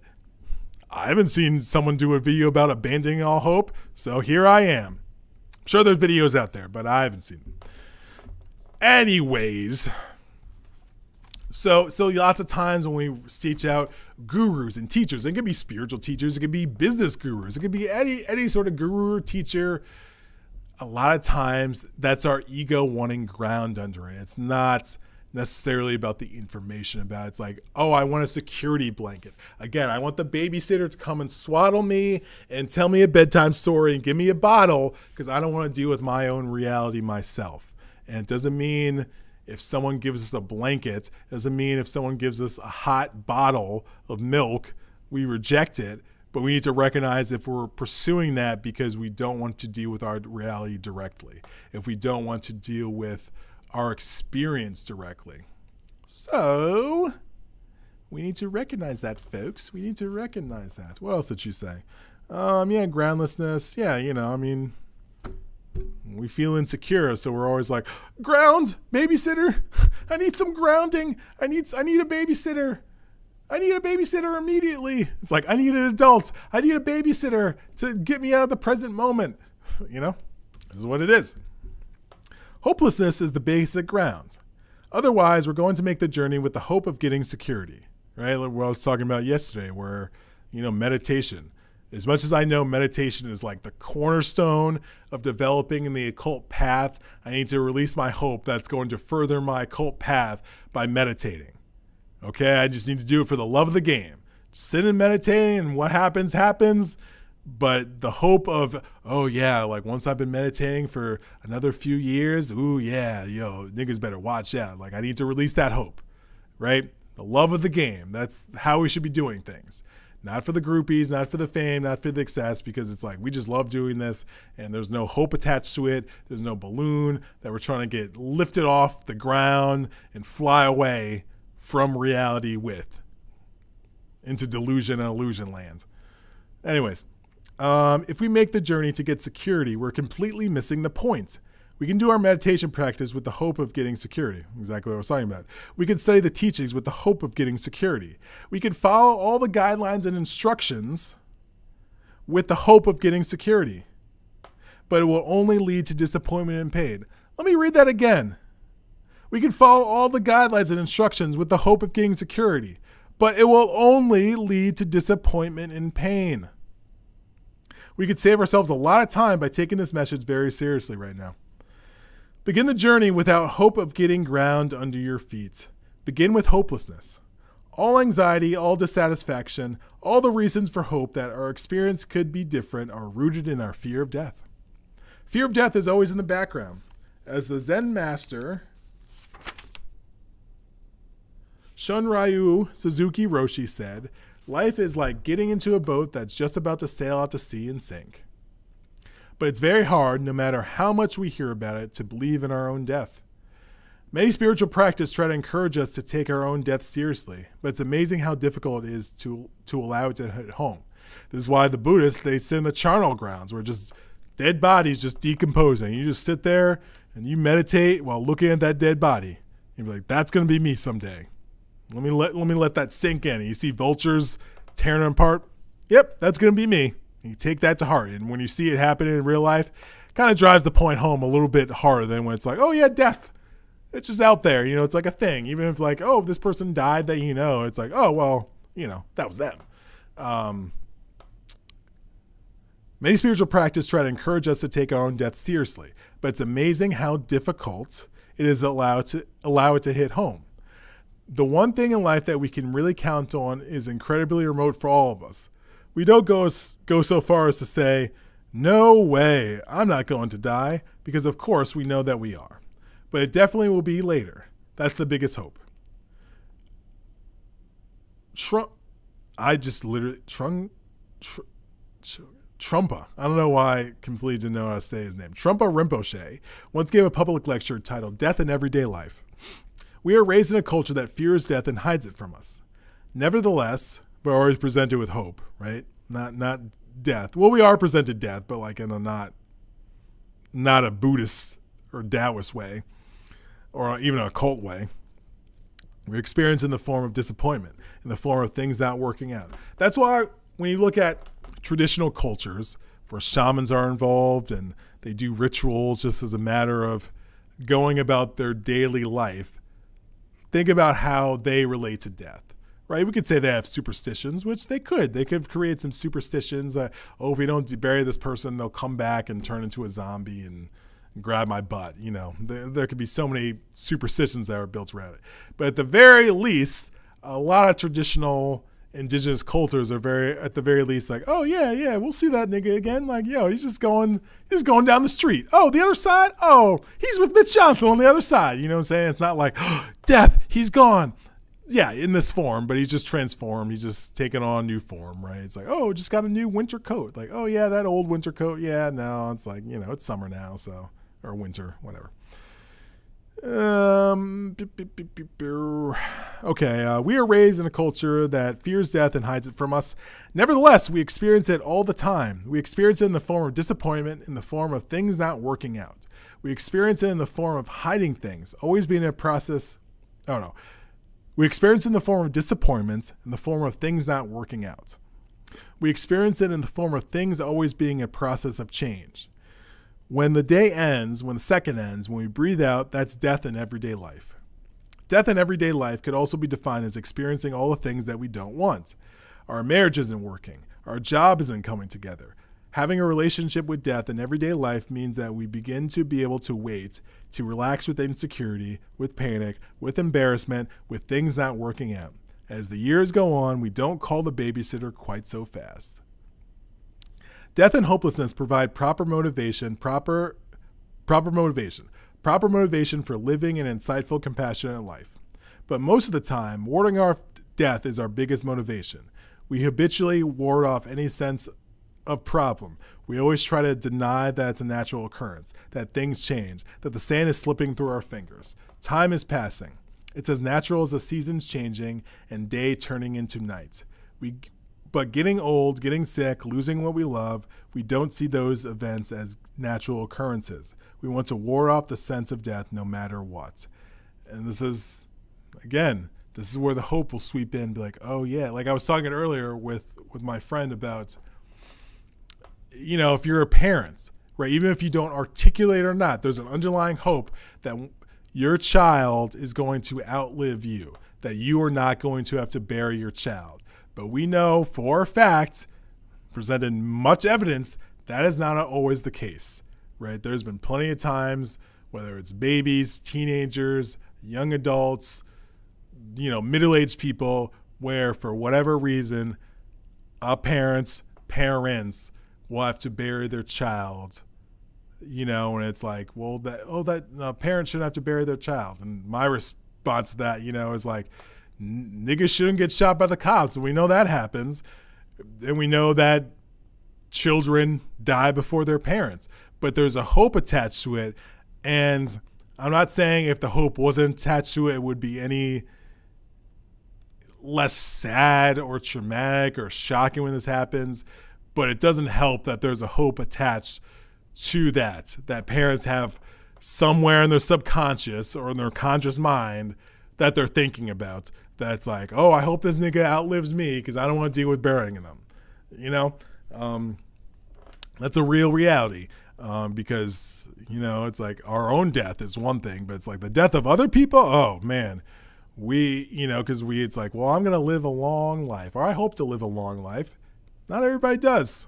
I haven't seen someone do a video about abandoning all hope, so here I am. I'm sure there's videos out there, but I haven't seen them. Anyways, so lots of times when we seek out gurus and teachers, it could be spiritual teachers, it could be business gurus, it could be any sort of guru or teacher. A lot of times that's our ego wanting ground under it. It's not necessarily about the information about it. It's like, oh, I want a security blanket. Again, I want the babysitter to come and swaddle me and tell me a bedtime story and give me a bottle because I don't want to deal with my own reality myself. And it doesn't mean if someone gives us a blanket, it doesn't mean if someone gives us a hot bottle of milk, we reject it. But we need to recognize if we're pursuing that because we don't want to deal with our reality directly, if we don't want to deal with our experience directly. So We need to recognize that, folks. We need to recognize that. What else did you say? Yeah, groundlessness. Yeah, we feel insecure, so we're always like, ground, babysitter. I need some grounding. I need a babysitter. I need a babysitter immediately. It's like, I need an adult. I need a babysitter to get me out of the present moment. This is what it is. Hopelessness is the basic ground. Otherwise, we're going to make the journey with the hope of getting security, right? Like what I was talking about yesterday, where, meditation. As much as I know meditation is like the cornerstone of developing in the occult path, I need to release my hope that's going to further my occult path by meditating. Okay, I just need to do it for the love of the game. Sit and meditate, and what happens, happens. But the hope of, once I've been meditating for another few years, niggas better watch out. Like, I need to release that hope, right? The love of the game. That's how we should be doing things. Not for the groupies, not for the fame, not for the success, because it's like we just love doing this and there's no hope attached to it. There's no balloon that we're trying to get lifted off the ground and fly away from reality with into delusion and illusion land. Anyways, if we make the journey to get security, we're completely missing the point. We can do our meditation practice with the hope of getting security. Exactly what I was talking about. We can study the teachings with the hope of getting security. We can follow all the guidelines and instructions with the hope of getting security. But it will only lead to disappointment and pain. Let me read that again. We can follow all the guidelines and instructions with the hope of getting security. But it will only lead to disappointment and pain. We could save ourselves a lot of time by taking this message very seriously right now. Begin the journey without hope of getting ground under your feet. Begin with hopelessness. All anxiety, all dissatisfaction, all the reasons for hope that our experience could be different are rooted in our fear of death. Fear of death is always in the background. As the Zen master Shunryu Suzuki Roshi said, life is like getting into a boat that's just about to sail out to sea and sink. But it's very hard, no matter how much we hear about it, to believe in our own death. Many spiritual practices try to encourage us to take our own death seriously, but it's amazing how difficult it is to allow it to hit home. This is why the Buddhists, they sit in the charnel grounds where just dead bodies just decomposing. You just sit there and you meditate while looking at that dead body. You'd be like, that's going to be me someday. Let me let that sink in. And you see vultures tearing them apart. Yep, that's going to be me. You take that to heart, and when you see it happening in real life, it kind of drives the point home a little bit harder than when it's like, oh yeah, death. It's just out there, it's like a thing. Even if it's like, oh, this person died that it's like, oh, well, that was them. Many spiritual practices try to encourage us to take our own death seriously, but it's amazing how difficult it is to allow it to hit home. The one thing in life that we can really count on is incredibly remote for all of us. We don't go so far as to say, no way, I'm not going to die, because of course we know that we are. But it definitely will be later. That's the biggest hope. Trumpa. I don't know why I completely didn't know how to say his name. Trumpa Rinpoche once gave a public lecture titled Death in Everyday Life. We are raised in a culture that fears death and hides it from us. Nevertheless, we're always presented with hope, right? Not death. Well, we are presented death, but like in a not a Buddhist or Taoist way, or even a occult way. We experience in the form of disappointment, in the form of things not working out. That's why when you look at traditional cultures where shamans are involved and they do rituals just as a matter of going about their daily life, think about how they relate to death. Right, we could say they have superstitions, which they could. They could create some superstitions. If we don't bury this person, they'll come back and turn into a zombie and grab my butt. There could be so many superstitions that are built around it. But at the very least, a lot of traditional indigenous cultures are at the very least like, oh yeah, we'll see that nigga again. Like, he's going down the street. Oh, the other side. Oh, he's with Mitch Johnson on the other side. You know what I'm saying? It's not like death. He's gone. Yeah, in this form, but he's just transformed. He's just taken on a new form, right? It's like, oh, just got a new winter coat. Like, oh, yeah, that old winter coat. Yeah, no, it's like, it's summer now, so, or winter, whatever. Okay, we are raised in a culture that fears death and hides it from us. Nevertheless, we experience it all the time. We experience it in the form of disappointment, in the form of things not working out. We experience it in the form of hiding things, always being a process. Oh no. We experience it in the form of disappointments, in the form of things not working out. We experience it in the form of things always being a process of change. When the day ends, when the second ends, when we breathe out, that's death in everyday life. Death in everyday life could also be defined as experiencing all the things that we don't want. Our marriage isn't working. Our job isn't coming together. Having a relationship with death in everyday life means that we begin to be able to wait, to relax with insecurity, with panic, with embarrassment, with things not working out. As the years go on, we don't call the babysitter quite so fast. Death and hopelessness provide proper motivation for living an insightful, compassionate life. But most of the time, warding off death is our biggest motivation. We habitually ward off any sense of problem. We always try to deny that it's a natural occurrence, that things change, that the sand is slipping through our fingers. Time is passing. It's as natural as the seasons changing and day turning into night. But getting old, getting sick, losing what we love, we don't see those events as natural occurrences. We want to ward off the sense of death no matter what. And this is where the hope will sweep in and be like, oh yeah, like I was talking earlier with my friend about, if you're a parent, right, even if you don't articulate or not, there's an underlying hope that your child is going to outlive you, that you are not going to have to bury your child. But we know for a fact, presented much evidence, that is not always the case, right? There's been plenty of times, whether it's babies, teenagers, young adults, middle-aged people, where for whatever reason, parents will have to bury their child, and it's like, well, that parents shouldn't have to bury their child. And my response to that, is like, niggas shouldn't get shot by the cops. We know that happens. And we know that children die before their parents. But there's a hope attached to it. And I'm not saying if the hope wasn't attached to it, it would be any less sad or traumatic or shocking when this happens. But it doesn't help that there's a hope attached to that parents have somewhere in their subconscious or in their conscious mind that they're thinking about. That's like, oh, I hope this nigga outlives me because I don't want to deal with burying them. That's a real reality because, it's like our own death is one thing, but it's like the death of other people. Oh, man, it's like, well, I'm going to live a long life, or I hope to live a long life. Not everybody does.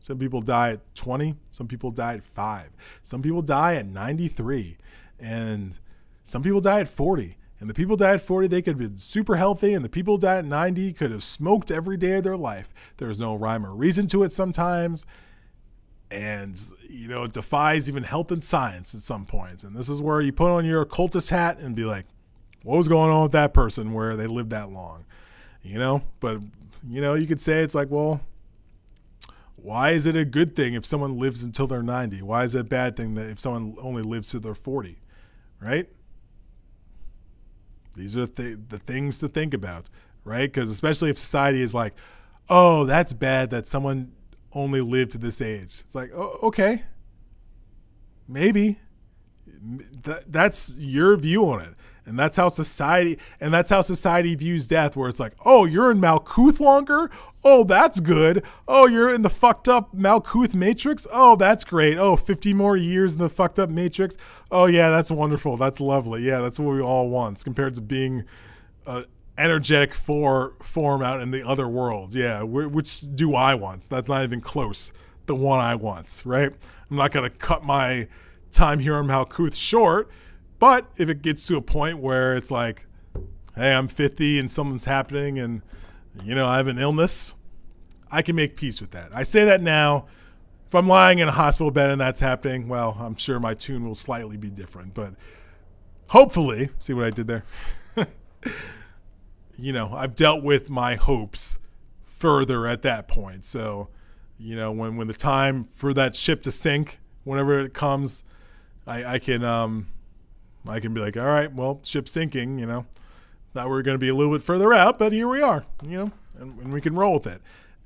Some people die at 20. Some people die at 5. Some people die at 93. And some people die at 40. And the people die at 40, they could have been super healthy. And the people who die at 90 could have smoked every day of their life. There's no rhyme or reason to it sometimes. And, it defies even health and science at some points. And this is where you put on your occultist hat and be like, what was going on with that person where they lived that long? But, you could say it's like, well, why is it a good thing if someone lives until they're 90? Why is it a bad thing that if someone only lives till they're 40, right? These are the things to think about, right? Because especially if society is like, oh, that's bad that someone only lived to this age. It's like, oh, okay, maybe. That's your view on it. And that's how society views death, where it's like, oh, you're in Malkuth longer? Oh, that's good. Oh, you're in the fucked up Malkuth Matrix? Oh, that's great. Oh, 50 more years in the fucked up Matrix? Oh, yeah, that's wonderful. That's lovely. Yeah, that's what we all want compared to being energetic form out in the other worlds. Yeah, which do I want? That's not even close. The one I want, right? I'm not going to cut my time here on Malkuth short. But if it gets to a point where it's like, hey, I'm 50 and something's happening and, I have an illness, I can make peace with that. I say that now. If I'm lying in a hospital bed and that's happening, well, I'm sure my tune will slightly be different. But hopefully, see what I did there? I've dealt with my hopes further at that point. So, when the time for that ship to sink, whenever it comes, I can I can be like, all right, well, ship's sinking, thought we were going to be a little bit further out, but here we are, and we can roll with it.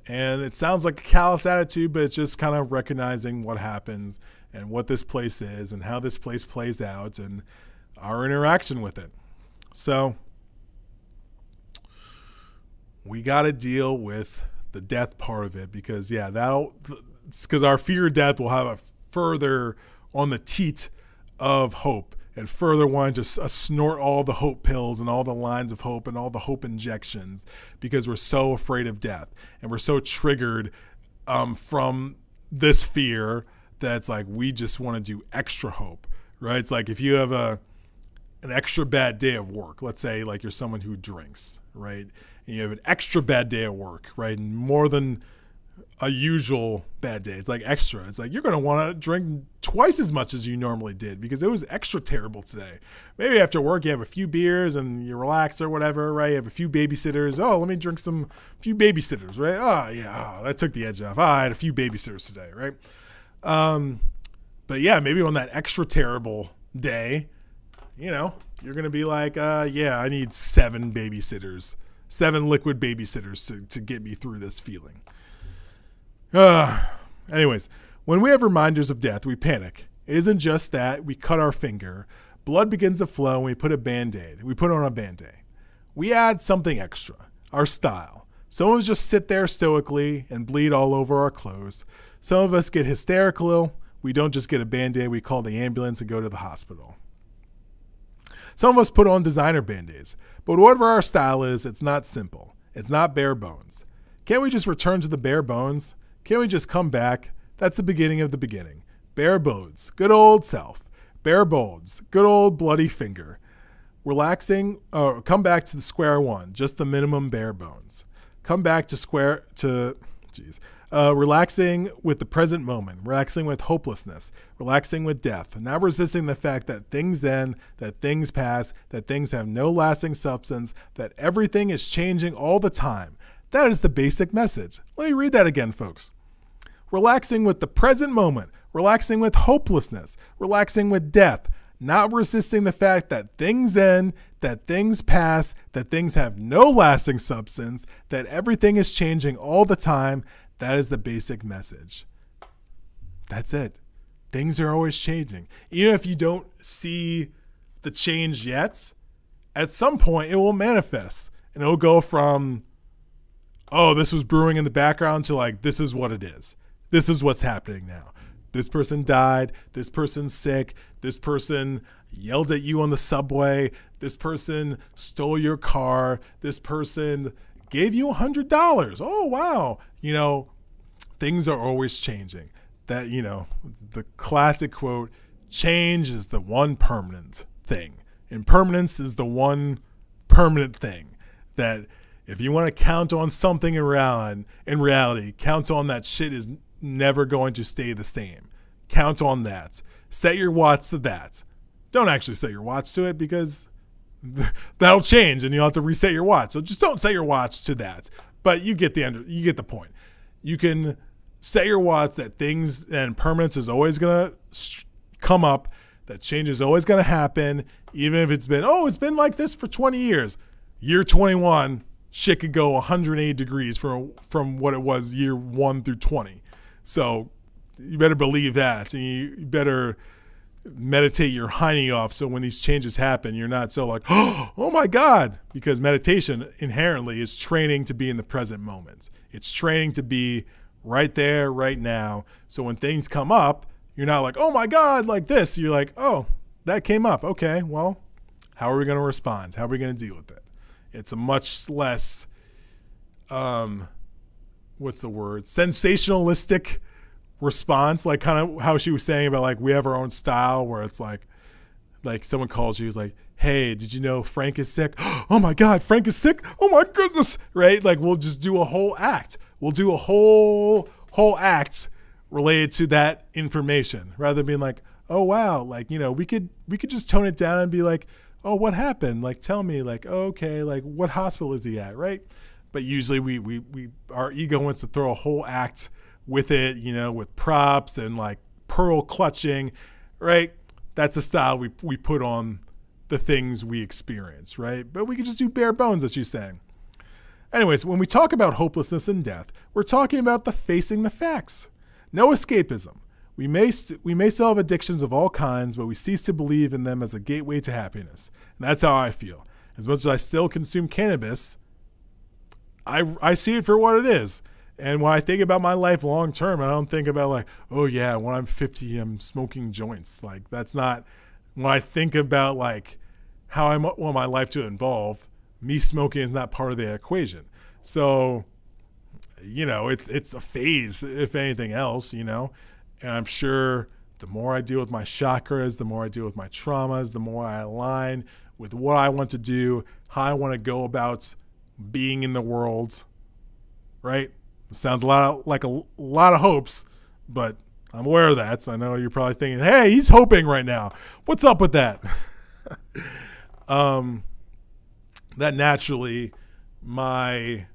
And it sounds like a callous attitude, but it's just kind of recognizing what happens and what this place is and how this place plays out and our interaction with it. So we got to deal with the death part of it because, because our fear of death will have a further on the teat of hope and further wanting to snort all the hope pills and all the lines of hope and all the hope injections because we're so afraid of death and we're so triggered from this fear that it's like we just want to do extra hope, right? It's like if you have an extra bad day of work, let's say like you're someone who drinks, right? And you have an extra bad day at work, right? And more than a usual bad day. It's like extra. It's like you're going to want to drink twice as much as you normally did because it was extra terrible today. Maybe after work you have a few beers and you relax or whatever, right? You have a few babysitters. Oh, let me drink few babysitters, right? Oh, yeah, that took the edge off. I had a few babysitters today, right? But yeah, maybe on that extra terrible day, you're going to be like, I need 7 babysitters, 7 liquid babysitters to get me through this feeling. Anyways, when we have reminders of death, we panic. It isn't just that we cut our finger. Blood begins to flow and we put on a Band-Aid. We add something extra, our style. Some of us just sit there stoically and bleed all over our clothes. Some of us get hysterical. We don't just get a Band-Aid. We call the ambulance and go to the hospital. Some of us put on designer Band-Aids. But whatever our style is, it's not simple. It's not bare bones. Can't we just return to the bare bones? Can't we just come back? That's the beginning of the beginning. Bare bones, good old self. Bare bones, good old bloody finger. Relaxing, come back to the square one, just the minimum bare bones. Come back to relaxing with the present moment, relaxing with hopelessness, relaxing with death, not resisting the fact that things end, that things pass, that things have no lasting substance, that everything is changing all the time. That is the basic message. Let me read that again, folks. Relaxing with the present moment, relaxing with hopelessness, relaxing with death, not resisting the fact that things end, that things pass, that things have no lasting substance, that everything is changing all the time. That is the basic message. That's it. Things are always changing. Even if you don't see the change yet, at some point it will manifest and it will go from, oh, this was brewing in the background to like, this is what it is. This is what's happening now. This person died. This person's sick. This person yelled at you on the subway. This person stole your car. This person gave you $100. Oh, wow. Things are always changing. That, the classic quote, change is the one permanent thing. Impermanence is the one permanent thing that if you want to count on something in reality, count on that shit is never going to stay the same. Count on that. Set your watch to that. Don't actually set your watch to it because that'll change and you'll have to reset your watch. So just don't set your watch to that. But you get the point. You can set your watch that things and permanence is always going to come up, that change is always going to happen, even if it's been like this for 20 years. Year 21, shit could go 180 degrees from what it was year 1 through 20. So you better believe that, and you better meditate your hiney off so when these changes happen, you're not so like, oh my God, because meditation inherently is training to be in the present moment. It's training to be right there, right now. So when things come up, you're not like, oh my God, like this. You're like, oh, that came up. Okay, well, how are we going to respond? How are we going to deal with it? It's a much less, sensationalistic response, like kind of how she was saying about like we have our own style where it's like someone calls you, is like, hey, did you know Frank is sick? Oh my God, Frank is sick? Oh my goodness, right? Like we'll just do a whole act. We'll do a whole act related to that information rather than being like, oh wow, like, we could just tone it down and be like, oh, what happened? Like, tell me, like, oh, okay, like what hospital is he at, right? But usually we our ego wants to throw a whole act with it, with props and like pearl clutching, right? that's a style we put on the things we experience, right? But we can just do bare bones, as she's saying. Anyways, when we talk about hopelessness and death, we're talking about the facing the facts. No escapism. We may still have addictions of all kinds, but we cease to believe in them as a gateway to happiness. And that's how I feel. As much as I still consume cannabis, I see it for what it is. And when I think about my life long term, I don't think about like, oh yeah, when I'm 50, I'm smoking joints. Like, that's not, when I think about like how I want my life to involve, me smoking is not part of the equation. So, it's a phase, if anything else, and I'm sure the more I deal with my chakras, the more I deal with my traumas, the more I align with what I want to do, how I want to go about being in the world, right? It sounds like a lot of hopes, but I'm aware of that. So I know you're probably thinking, hey, he's hoping right now. What's up with that? That naturally my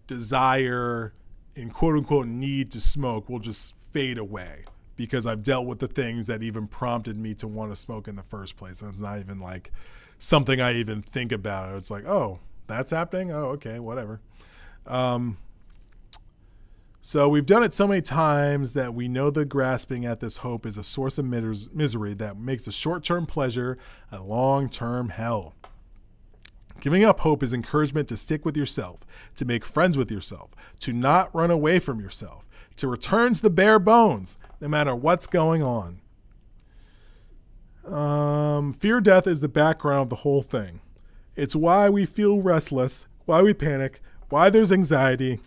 desire and quote unquote need to smoke will just fade away because I've dealt with the things that even prompted me to want to smoke in the first place. And it's not even like something I even think about. It's like, oh, that's happening? Oh, okay, whatever. So we've done it so many times that we know the grasping at this hope is a source of misery that makes a short-term pleasure a long-term hell. Giving up hope is encouragement to stick with yourself, to make friends with yourself, to not run away from yourself, to return to the bare bones, no matter what's going on. Fear of death is the background of the whole thing. It's why we feel restless, why we panic, why there's anxiety.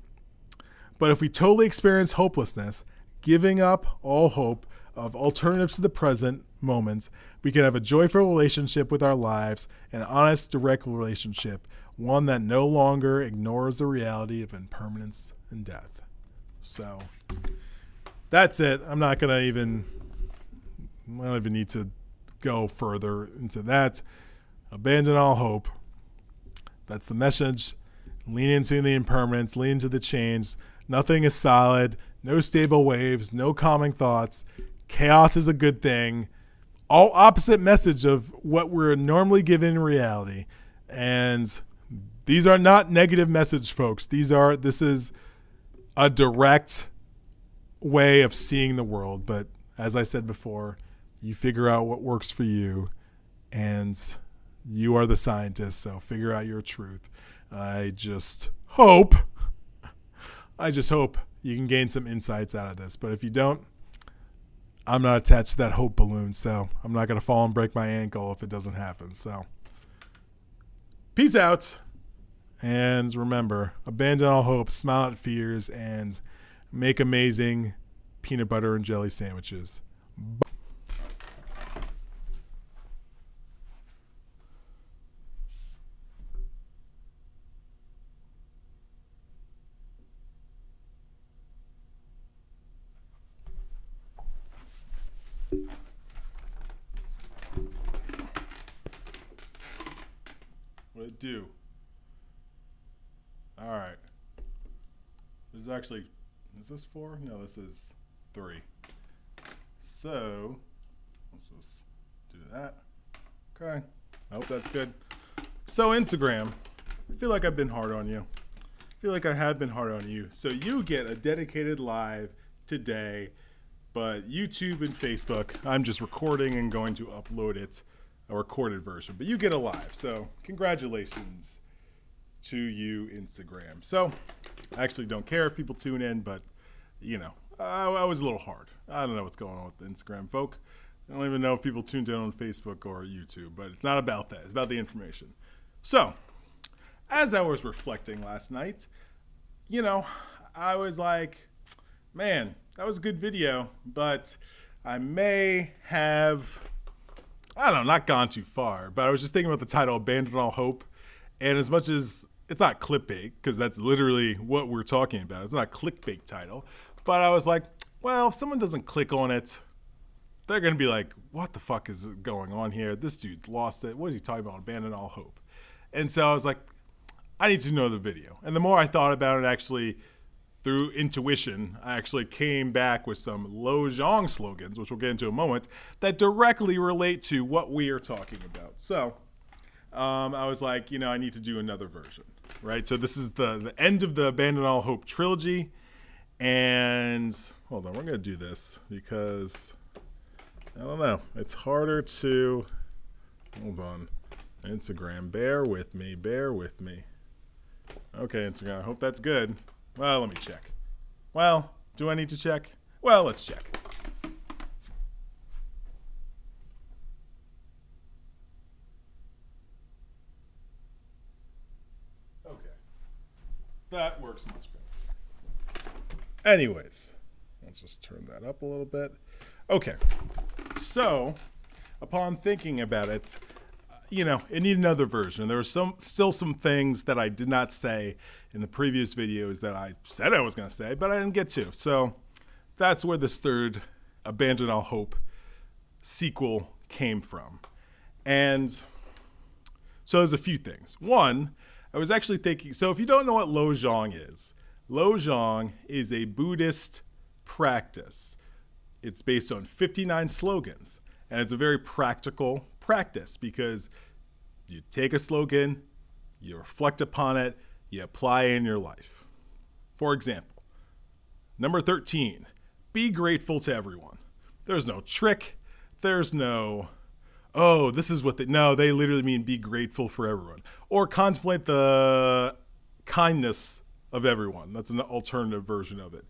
But if we totally experience hopelessness, giving up all hope of alternatives to the present moments, we can have a joyful relationship with our lives, an honest, direct relationship, one that no longer ignores the reality of impermanence and death. So that's it. I don't even need to go further into that. Abandon all hope. That's the message. Lean into the impermanence, lean into the change. Nothing is solid, no stable waves, no calming thoughts. Chaos is a good thing. All opposite message of what we're normally given in reality. And these are not negative message, folks. This is a direct way of seeing the world. But as I said before, you figure out what works for you, and you are the scientist, so figure out your truth. I just hope you can gain some insights out of this. But if you don't, I'm not attached to that hope balloon, so I'm not going to fall and break my ankle if it doesn't happen. So peace out. And remember, abandon all hope, smile at fears, and make amazing peanut butter and jelly sandwiches. What it do? All right. This is actually, is this 4? No, this is 3. So let's just do that. Okay. I hope that's good. So Instagram, I feel like I've been hard on you. I feel like I have been hard on you. So you get a dedicated live today, but YouTube and Facebook, I'm just recording and going to upload it, a recorded version, but you get a live. So congratulations to you, Instagram. So I actually don't care if people tune in, but I was a little hard. I don't know what's going on with the Instagram folk. I don't even know if people tuned in on Facebook or YouTube, but it's not about that. It's about the information. So as I was reflecting last night, I was like, man, that was a good video, but I may have, not gone too far, but I was just thinking about the title, Abandon All Hope. And as much as it's not clickbait, because that's literally what we're talking about. It's not a clickbait title. But I was like, well, if someone doesn't click on it, they're going to be like, what the fuck is going on here? This dude's lost it. What is he talking about? Abandon all hope. And so I was like, I need to know the video. And the more I thought about it, actually through intuition, I actually came back with some Lojong slogans, which we'll get into in a moment, that directly relate to what we are talking about. So I was like, I need to do another version, right? So this is the end of the Abandon All Hope trilogy. And hold on, we're going to do this because, I don't know, it's harder to, hold on, Instagram, bear with me. Okay, Instagram, I hope that's good. Well, let me check. Well, do I need to check? Well, let's check. Okay. That works much better. Anyways, let's just turn that up a little bit. Okay. So, upon thinking about it, it needed another version. There were still some things that I did not say in the previous videos that I said I was going to say, but I didn't get to. So that's where this third Abandon All Hope sequel came from. And so there's a few things. One, I was actually thinking, so if you don't know what Lojong is a Buddhist practice. It's based on 59 slogans, and it's a very practical practice because you take a slogan, you reflect upon it, you apply it in your life. For example, number 13, be grateful to everyone. There's no trick. There's no, this is what they literally mean be grateful for everyone. Or contemplate the kindness of everyone. That's an alternative version of it.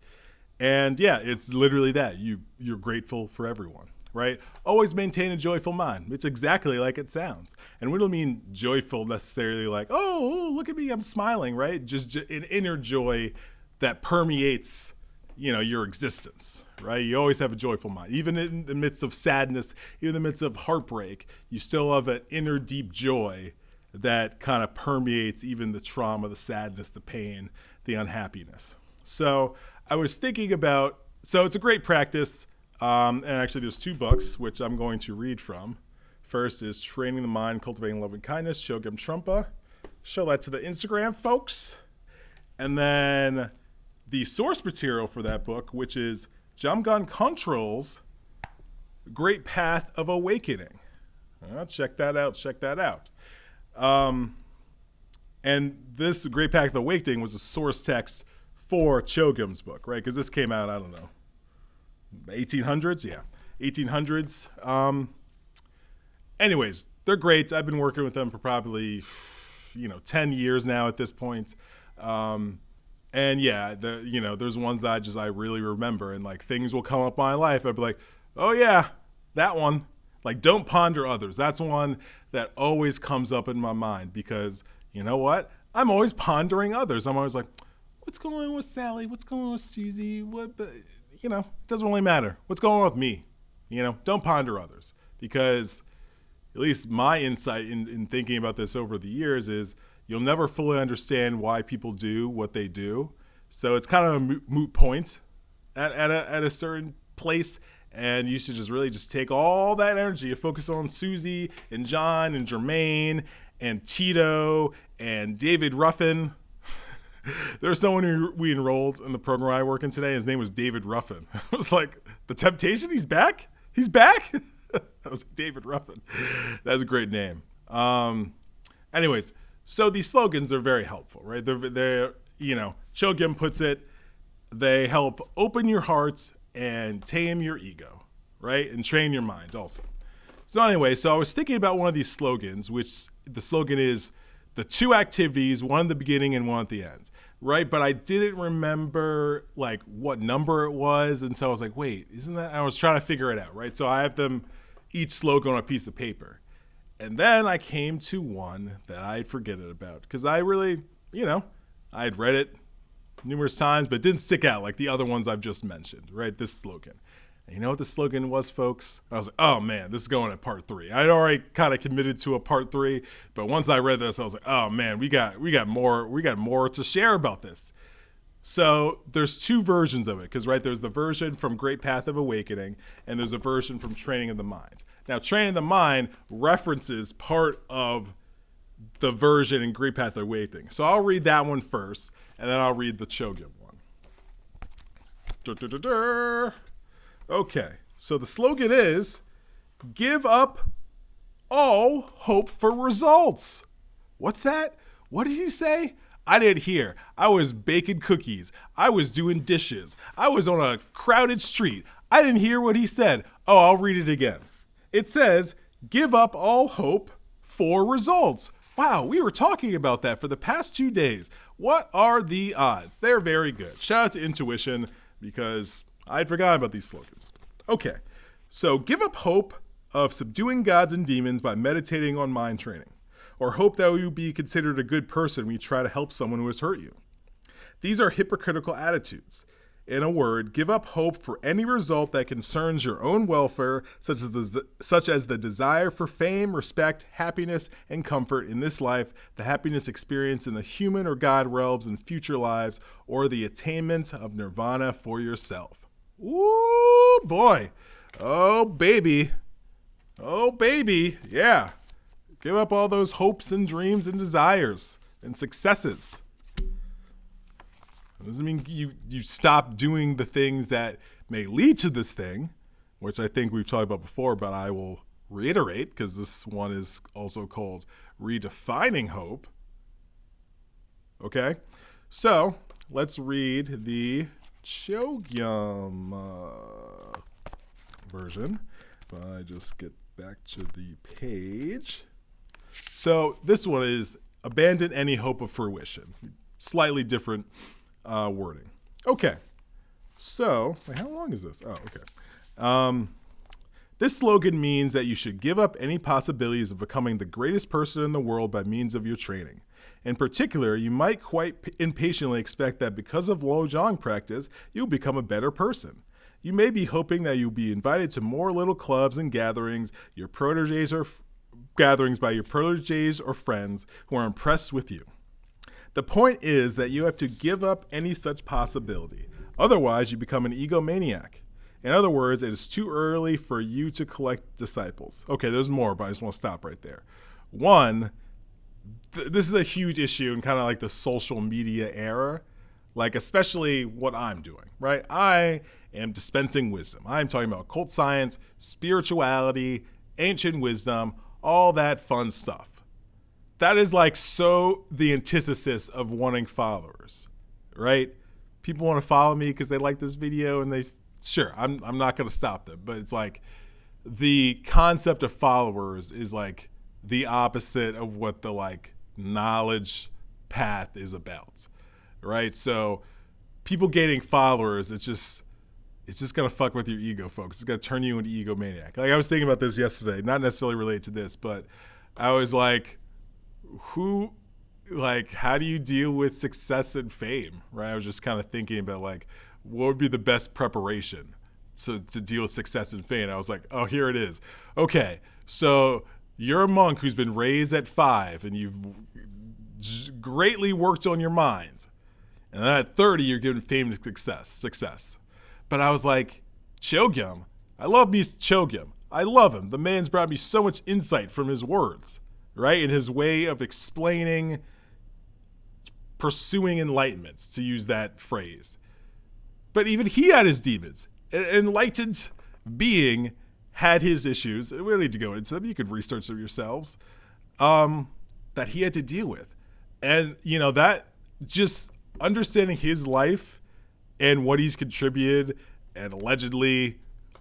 And yeah, it's literally that. You're grateful for everyone. Right? Always maintain a joyful mind. It's exactly like it sounds. And we don't mean joyful necessarily like, oh, look at me, I'm smiling, right? Just an inner joy that permeates, your existence, right? You always have a joyful mind. Even in the midst of sadness, even in the midst of heartbreak, you still have an inner deep joy that kind of permeates even the trauma, the sadness, the pain, the unhappiness. So I was thinking about, so it's a great practice. And actually, there's two books, which I'm going to read from. First is Training the Mind, Cultivating Love and Kindness, Chogyam Trungpa. Show that to the Instagram folks. And then the source material for that book, which is Jamgon Kongtrul's Great Path of Awakening. Check that out. And this Great Path of Awakening was a source text for Chogyam's book, right? Because this came out, I don't know, 1800s? Yeah, 1800s. Anyways, they're great. I've been working with them for probably, 10 years now at this point. And yeah, there's ones that I really remember, and like things will come up in my life. I'd be like, oh yeah, that one. Like, don't ponder others. That's one that always comes up in my mind because you know what? I'm always pondering others. I'm always like, what's going on with Sally? What's going on with Susie? It doesn't really matter. What's going on with me? Don't ponder others. Because at least my insight in thinking about this over the years is you'll never fully understand why people do what they do. So it's kind of a moot point at a certain place. And you should just really just take all that energy and focus on Susie and John and Jermaine and Tito and David Ruffin. There's someone who we enrolled in the program I work in today. His name was David Ruffin. I was like, The Temptation? He's back? He's back? That was David Ruffin. That's a great name. Anyways, so these slogans are very helpful, right? They're Chogyam puts it, they help open your hearts and tame your ego, right? And train your mind also. So anyway, I was thinking about one of these slogans, which the slogan is the two activities, one at the beginning and one at the end, right? But I didn't remember like what number it was. And so I was like, wait, isn't that? I was trying to figure it out, right? So I have them each slogan on a piece of paper. And then I came to one that I'd forgotten about because I really, I had read it numerous times, but it didn't stick out like the other ones I've just mentioned, right? This slogan. And you know what the slogan was, folks? I was like, oh man, this is going at part 3. I'd already kind of committed to a part 3, but once I read this, I was like, oh man, we got more to share about this. So there's two versions of it, because right, there's the version from Great Path of Awakening, and there's a version from Training of the Mind. Now, Training of the Mind references part of the version in Great Path of Awakening. So I'll read that one first, and then I'll read the Chogyam one. Okay, so the slogan is, give up all hope for results. What's that? What did he say? I didn't hear. I was baking cookies. I was doing dishes. I was on a crowded street. I didn't hear what he said. Oh, I'll read it again. It says, give up all hope for results. Wow, we were talking about that for the past 2 days. What are the odds? They're very good. Shout out to Intuition, because I'd forgotten about these slogans. Okay, so give up hope of subduing gods and demons by meditating on mind training, or hope that you be considered a good person when you try to help someone who has hurt you. These are hypocritical attitudes. In a word, give up hope for any result that concerns your own welfare, such as the desire for fame, respect, happiness, and comfort in this life, the happiness experienced in the human or God realms in future lives, or the attainment of nirvana for yourself. Ooh, boy. Oh, baby. Oh, baby. Yeah. Give up all those hopes and dreams and desires and successes. It doesn't mean you stop doing the things that may lead to this thing, which I think we've talked about before, but I will reiterate because this one is also called Redefining Hope. Okay, so let's read the Chogyam version. If I just get back to the page. So this one is abandon any hope of fruition. Slightly different wording. Okay. So, wait, how long is this? Oh, okay. This slogan means that you should give up any possibilities of becoming the greatest person in the world by means of your training. In particular, you might quite impatiently expect that because of Lojong practice, you'll become a better person. You may be hoping that you'll be invited to more little clubs and gatherings by your proteges or friends who are impressed with you. The point is that you have to give up any such possibility. Otherwise, you become an egomaniac. In other words, it is too early for you to collect disciples. Okay, there's more, but I just want to stop right there. One, this is a huge issue in kind of like the social media era, like especially what I'm doing, right? I am dispensing wisdom. I'm talking about occult science, spirituality, ancient wisdom, all that fun stuff. That is like so the antithesis of wanting followers, right? People want to follow me because they like this video and I'm not going to stop them. But it's like the concept of followers is like the opposite of what the like knowledge path is about, right? So people gaining followers, it's just going to fuck with your ego, folks. It's going to turn you into egomaniac. Like I was thinking about this yesterday, not necessarily related to this, but I was like, how do you deal with success and fame, right? I was just kind of thinking about like, what would be the best preparation to deal with success and fame? I was like, oh, here it is. Okay, so you're a monk who's been raised at 5 and you've greatly worked on your mind. And then at 30, you're given fame and success. But I was like, Chogyam, I love me Chogyam. I love him. The man's brought me so much insight from his words, right? In his way of explaining, pursuing enlightenment, to use that phrase. But even he had his demons. An enlightened being had his issues. We don't need to go into them. You could research them yourselves. That he had to deal with. And, that just understanding his life and what he's contributed and allegedly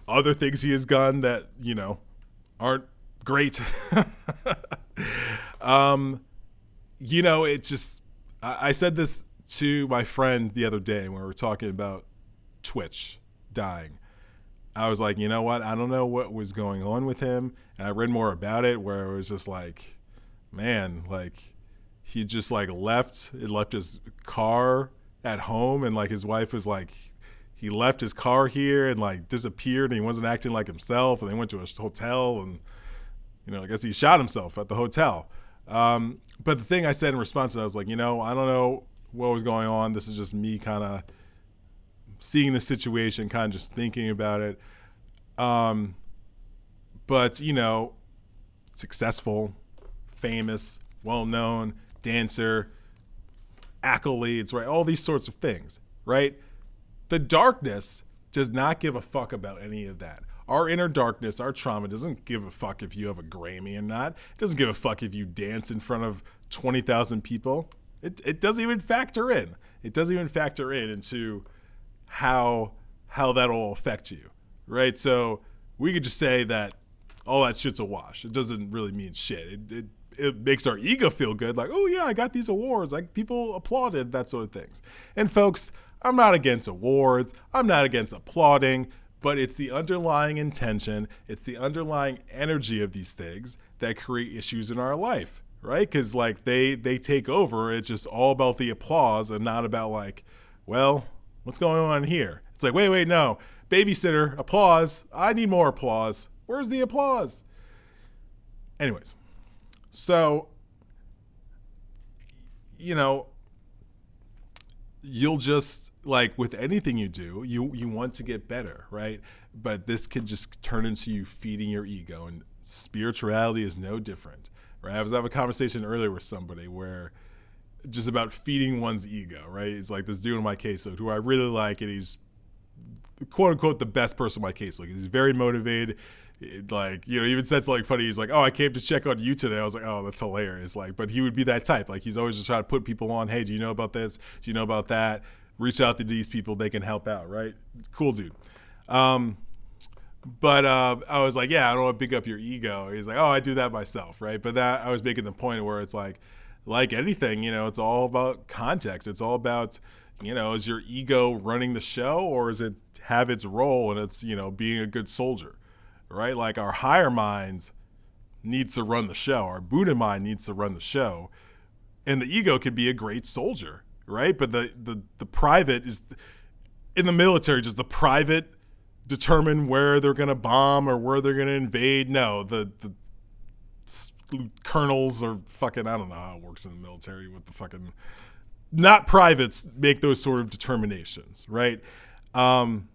other things he has done that, aren't great. It just, I said this to my friend the other day when we were talking about Twitch dying. I was like, you know what? I don't know what was going on with him. And I read more about it where it was just like, man, like he just like left his car at home. And like his wife was like, he left his car here and like disappeared and he wasn't acting like himself. And they went to a hotel and, I guess he shot himself at the hotel. But the thing I said in response to that, I was like, I don't know what was going on. This is just me kind of seeing the situation, kind of just thinking about it. But, successful, famous, well-known, dancer, accolades, right? All these sorts of things, right? The darkness does not give a fuck about any of that. Our inner darkness, our trauma doesn't give a fuck if you have a Grammy or not. It doesn't give a fuck if you dance in front of 20,000 people. It doesn't even factor in. It doesn't even factor in into how that'll affect you, right? So we could just say that all that shit's a wash. It doesn't really mean shit. It makes our ego feel good, like, oh yeah, I got these awards, like people applauded, that sort of things. And folks, I'm not against awards. I'm not against applauding, but it's the underlying intention, it's the underlying energy of these things that create issues in our life, right? Because like they take over. It's just all about the applause and not about like, well, what's going on here? It's like, wait, no, babysitter, applause. I need more applause. Where's the applause? Anyways, so, you know, you'll just, like with anything you do, you want to get better, right? But this could just turn into you feeding your ego, and spirituality is no different, right? I was having a conversation earlier with somebody where just about feeding one's ego, right? It's like this dude on my caseload who I really like, and he's quote unquote the best person on my caseload. He's very motivated. Like, you know, even said something funny. He's like, oh, I came to check on you today. I was like, oh, that's hilarious. Like, but he would be that type. Like, he's always just trying to put people on. Hey, do you know about this? Do you know about that? Reach out to these people. They can help out, right? Cool dude. But I was like, yeah, I don't want to pick up your ego. He's like, oh, I do that myself, right? But that I was making the point where it's like anything, you know, it's all about context. It's all about, you know, is your ego running the show, or is it have its role and it's, you know, being a good soldier? Right? Like our higher minds needs to run the show. Our Buddha mind needs to run the show. And the ego could be a great soldier, right? But the private is, in the military, does the private determine where they're going to bomb or where they're going to invade? No, the colonels are fucking, I don't know how it works in the military with the fucking, not privates make those sort of determinations, right? And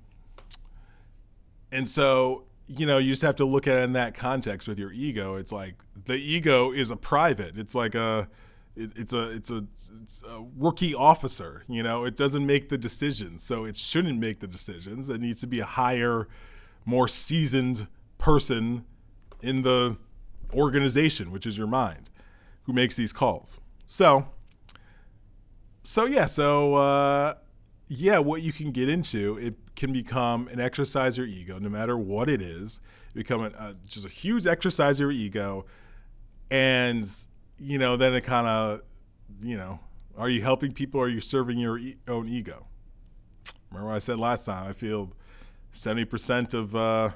so, you know, you just have to look at it in that context with your ego. It's like the ego is a private. It's like it's a rookie officer. You know, it doesn't make the decisions, so it shouldn't make the decisions. It needs to be a higher, more seasoned person in the organization, which is your mind, who makes these calls. So what you can get into, it can become an exercise your ego, no matter what it is. Become just a huge exercise your ego, and you know, then it kind of, you know, are you helping people or are you serving your own ego? Remember what I said last time? I feel 70% of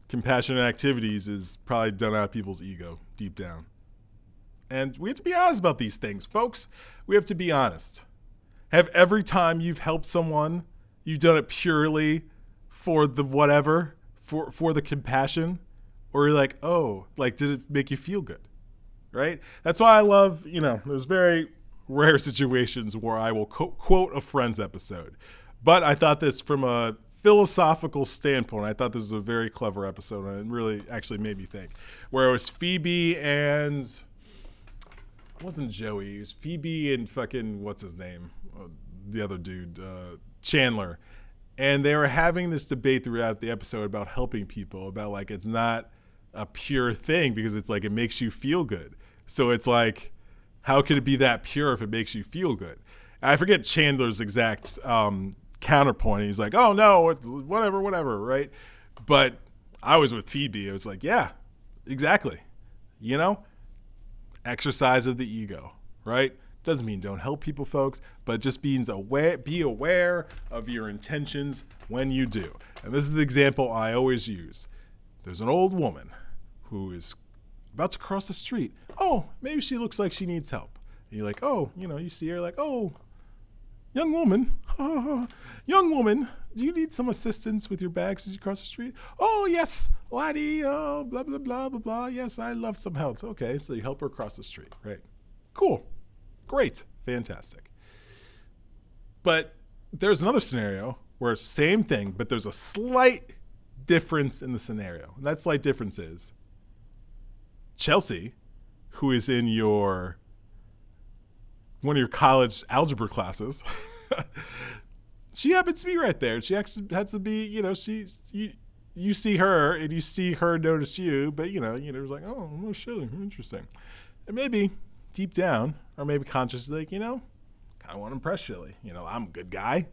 compassionate activities is probably done out of people's ego deep down. And we have to be honest about these things, folks. We have to be honest. Have every time you've helped someone, you've done it purely for the whatever, for the compassion? Or you're like, oh, like, did it make you feel good? Right? That's why I love, you know, there's very rare situations where I will quote a Friends episode. But I thought this from a philosophical standpoint, I thought this was a very clever episode, and it really actually made me think. Where it was Phoebe and... It wasn't Joey. It was Phoebe and fucking, what's his name? The other dude, Chandler. And they were having this debate throughout the episode about helping people, about like it's not a pure thing because it's like it makes you feel good. So it's like, how could it be that pure if it makes you feel good? And I forget Chandler's exact counterpoint. He's like, oh no, it's whatever, right? But I was with Phoebe. I was like, yeah, exactly. You know? Exercise of the ego, right? Doesn't mean don't help people, folks, but just means be aware of your intentions when you do. And this is the example I always use. There's an old woman who is about to cross the street. Oh, maybe she looks like she needs help. And you're like, oh, you know, you see her like, oh, young woman, do you need some assistance with your bags as you cross the street? Oh, yes, laddie, blah, blah, blah, blah, blah. Yes, I love some help. Okay, so you help her cross the street, right? Cool. Great. Fantastic. But there's another scenario where same thing, but there's a slight difference in the scenario. And that slight difference is Chelsea, who is in one of your college algebra classes, She happens to be right there. She actually has to be, you see her and you see her notice you, but it's like, oh, no shit, interesting. And maybe deep down, or maybe consciously, kind of want to impress Shilly. I'm a good guy,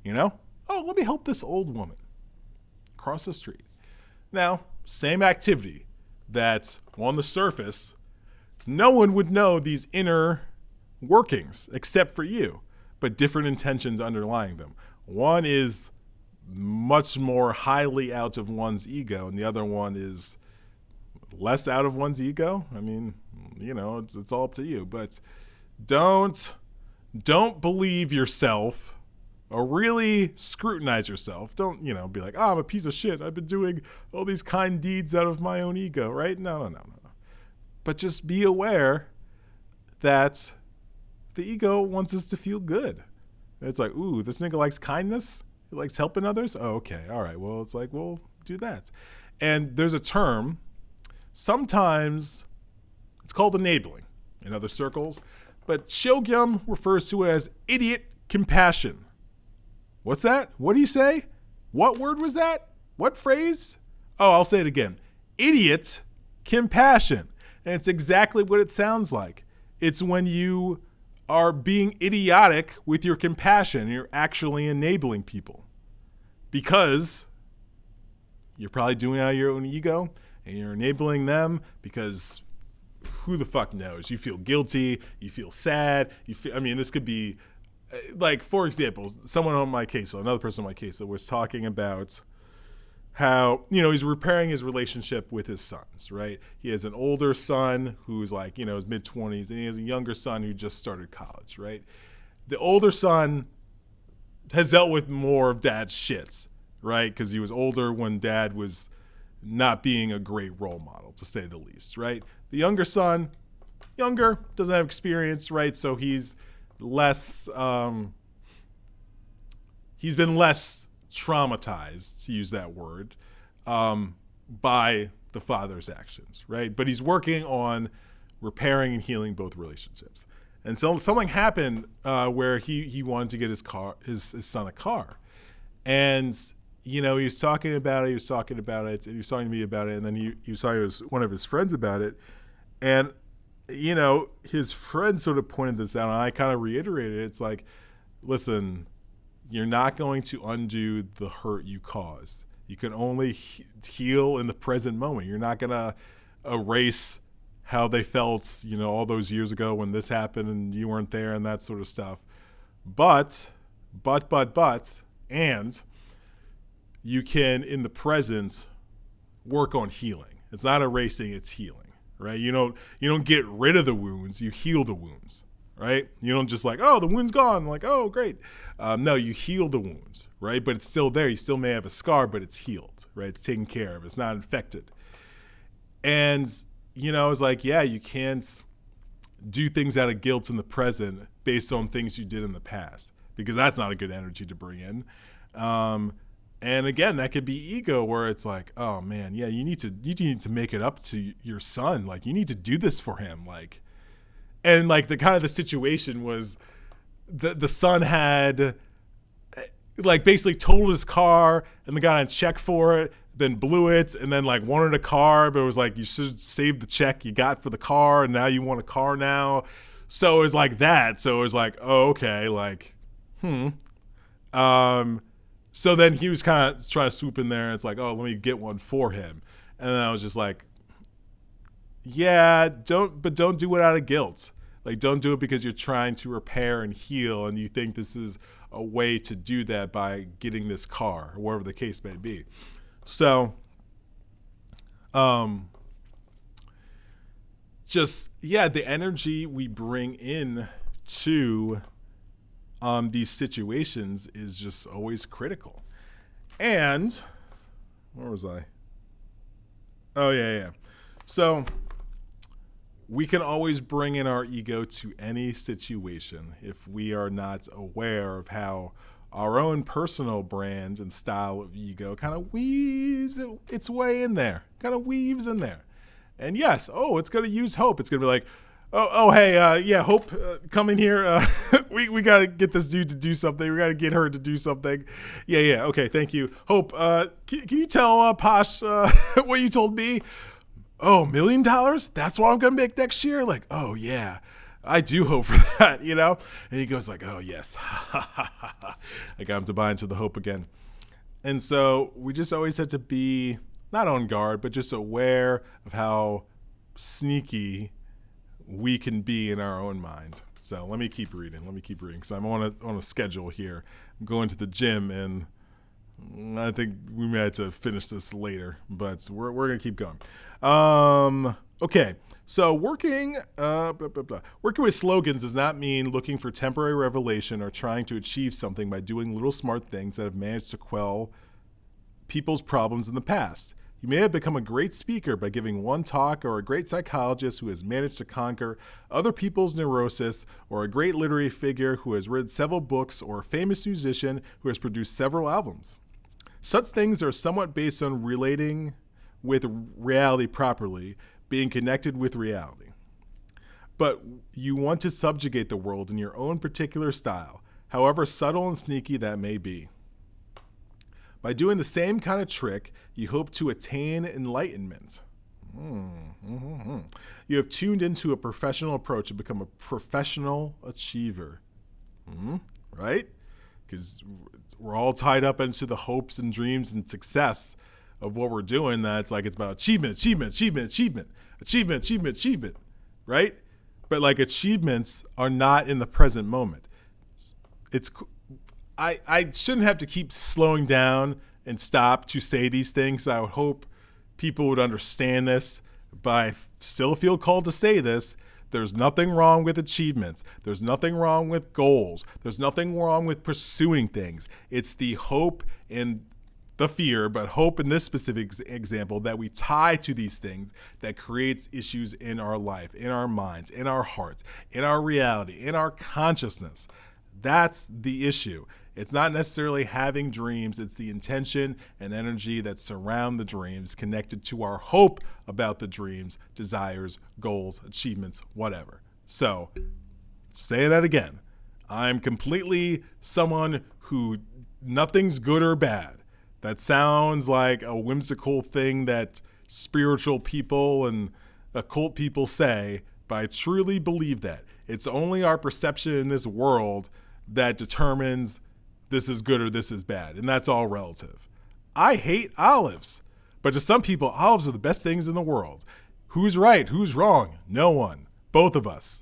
Oh, let me help this old woman cross the street. Now, same activity that's on the surface, no one would know these inner workings except for you, but different intentions underlying them. One is much more highly out of one's ego, and the other one is less out of one's ego. I mean, it's all up to you, but don't believe yourself or really scrutinize yourself. Don't, be like, I'm a piece of shit. I've been doing all these kind deeds out of my own ego, right? No. But just be aware that the ego wants us to feel good. It's like, ooh, this nigga likes kindness. He likes helping others. Oh, okay. All right. Well, it's like, we'll do that. And there's a term, sometimes it's called enabling in other circles, but Shogyam refers to it as idiot compassion. What's that? What do you say? What word was that? What phrase? Oh, I'll say it again. Idiot compassion. And it's exactly what it sounds like. It's when you are being idiotic with your compassion. You're actually enabling people. Because you're probably doing it out of your own ego, and you're enabling them because who the fuck knows? You feel guilty. You feel sad. This could be, like, for example, someone on my case, another person on my case that was talking about how, he's repairing his relationship with his sons, right? He has an older son who's like, his mid-20s, and he has a younger son who just started college, right? The older son has dealt with more of dad's shits, right? Because he was older when dad was not being a great role model, to say the least, right? The younger son, doesn't have experience, right? So he's less, he's been less traumatized, to use that word, by the father's actions, right? But he's working on repairing and healing both relationships. And so something happened where he wanted to get his son a car. And, he was talking about it, and he was talking to me about it, and then he was talking to one of his friends about it. And, his friend sort of pointed this out, and I kind of reiterated it. It's like, listen, you're not going to undo the hurt you caused. You can only heal in the present moment. You're not going to erase how they felt, all those years ago when this happened and you weren't there and that sort of stuff. But, and you can, in the present, work on healing. It's not erasing, it's healing, right? You don't get rid of the wounds, you heal the wounds, right? You don't just like, oh, the wound's gone. Like, oh, great. No, you heal the wounds, right? But it's still there. You still may have a scar, but it's healed, right? It's taken care of. It's not infected. And, I was like, yeah, you can't do things out of guilt in the present based on things you did in the past, because that's not a good energy to bring in. And again, that could be ego, where it's like, oh man, yeah, you need to make it up to your son. Like, you need to do this for him. Like, and like the situation was the son had like basically totaled his car, and the guy had check for it, then blew it, and then like wanted a car, but it was like, you should save the check you got for the car, and now you want a car now. So it was like that. So it was like, oh, okay, like, so then he was kind of trying to swoop in there, and it's like, oh, let me get one for him. And then I was just like, yeah, don't do it out of guilt. Like, don't do it because you're trying to repair and heal, and you think this is a way to do that by getting this car, or whatever the case may be. So, the energy we bring in to these situations is just always critical. And where was I? Oh, yeah. So we can always bring in our ego to any situation if we are not aware of how our own personal brand and style of ego kind of weaves its way in there, And yes, it's going to use hope. It's going to be like, Hey, yeah, Hope, come in here. We got to get this dude to do something. We got to get her to do something. Yeah, okay, thank you. Hope, can you tell Posh what you told me? Oh, $1 million? That's what I'm going to make next year? Like, oh, yeah, I do hope for that, you know? And he goes like, oh, yes. I got him to buy into the hope again. And so we just always had to be not on guard, but just aware of how sneaky we can be in our own mind. So let me keep reading because I'm on a schedule here. I'm going to the gym, and I think we may have to finish this later, but we're gonna keep going. Okay. So working with slogans does not mean looking for temporary revelation or trying to achieve something by doing little smart things that have managed to quell people's problems in the past. You may have become a great speaker by giving one talk, or a great psychologist who has managed to conquer other people's neurosis, or a great literary figure who has read several books, or a famous musician who has produced several albums. Such things are somewhat based on relating with reality properly, being connected with reality. But you want to subjugate the world in your own particular style, however subtle and sneaky that may be. By doing the same kind of trick, you hope to attain enlightenment. You have tuned into a professional approach and become a professional achiever. Right? Because we're all tied up into the hopes and dreams and success of what we're doing. That's like it's about achievement, right? But like achievements are not in the present moment. I shouldn't have to keep slowing down and stop to say these things. I would hope people would understand this, but I still feel called to say this. There's nothing wrong with achievements. There's nothing wrong with goals. There's nothing wrong with pursuing things. It's the hope and the fear, but hope in this specific example, that we tie to these things that creates issues in our life, in our minds, in our hearts, in our reality, in our consciousness. That's the issue. It's not necessarily having dreams. It's the intention and energy that surround the dreams, connected to our hope about the dreams, desires, goals, achievements, whatever. So, say that again. I'm completely someone who nothing's good or bad. That sounds like a whimsical thing that spiritual people and occult people say, but I truly believe that. It's only our perception in this world that determines this is good or this is bad, and that's all relative. I hate olives, but to some people, olives are the best things in the world. Who's right? Who's wrong? No one. Both of us.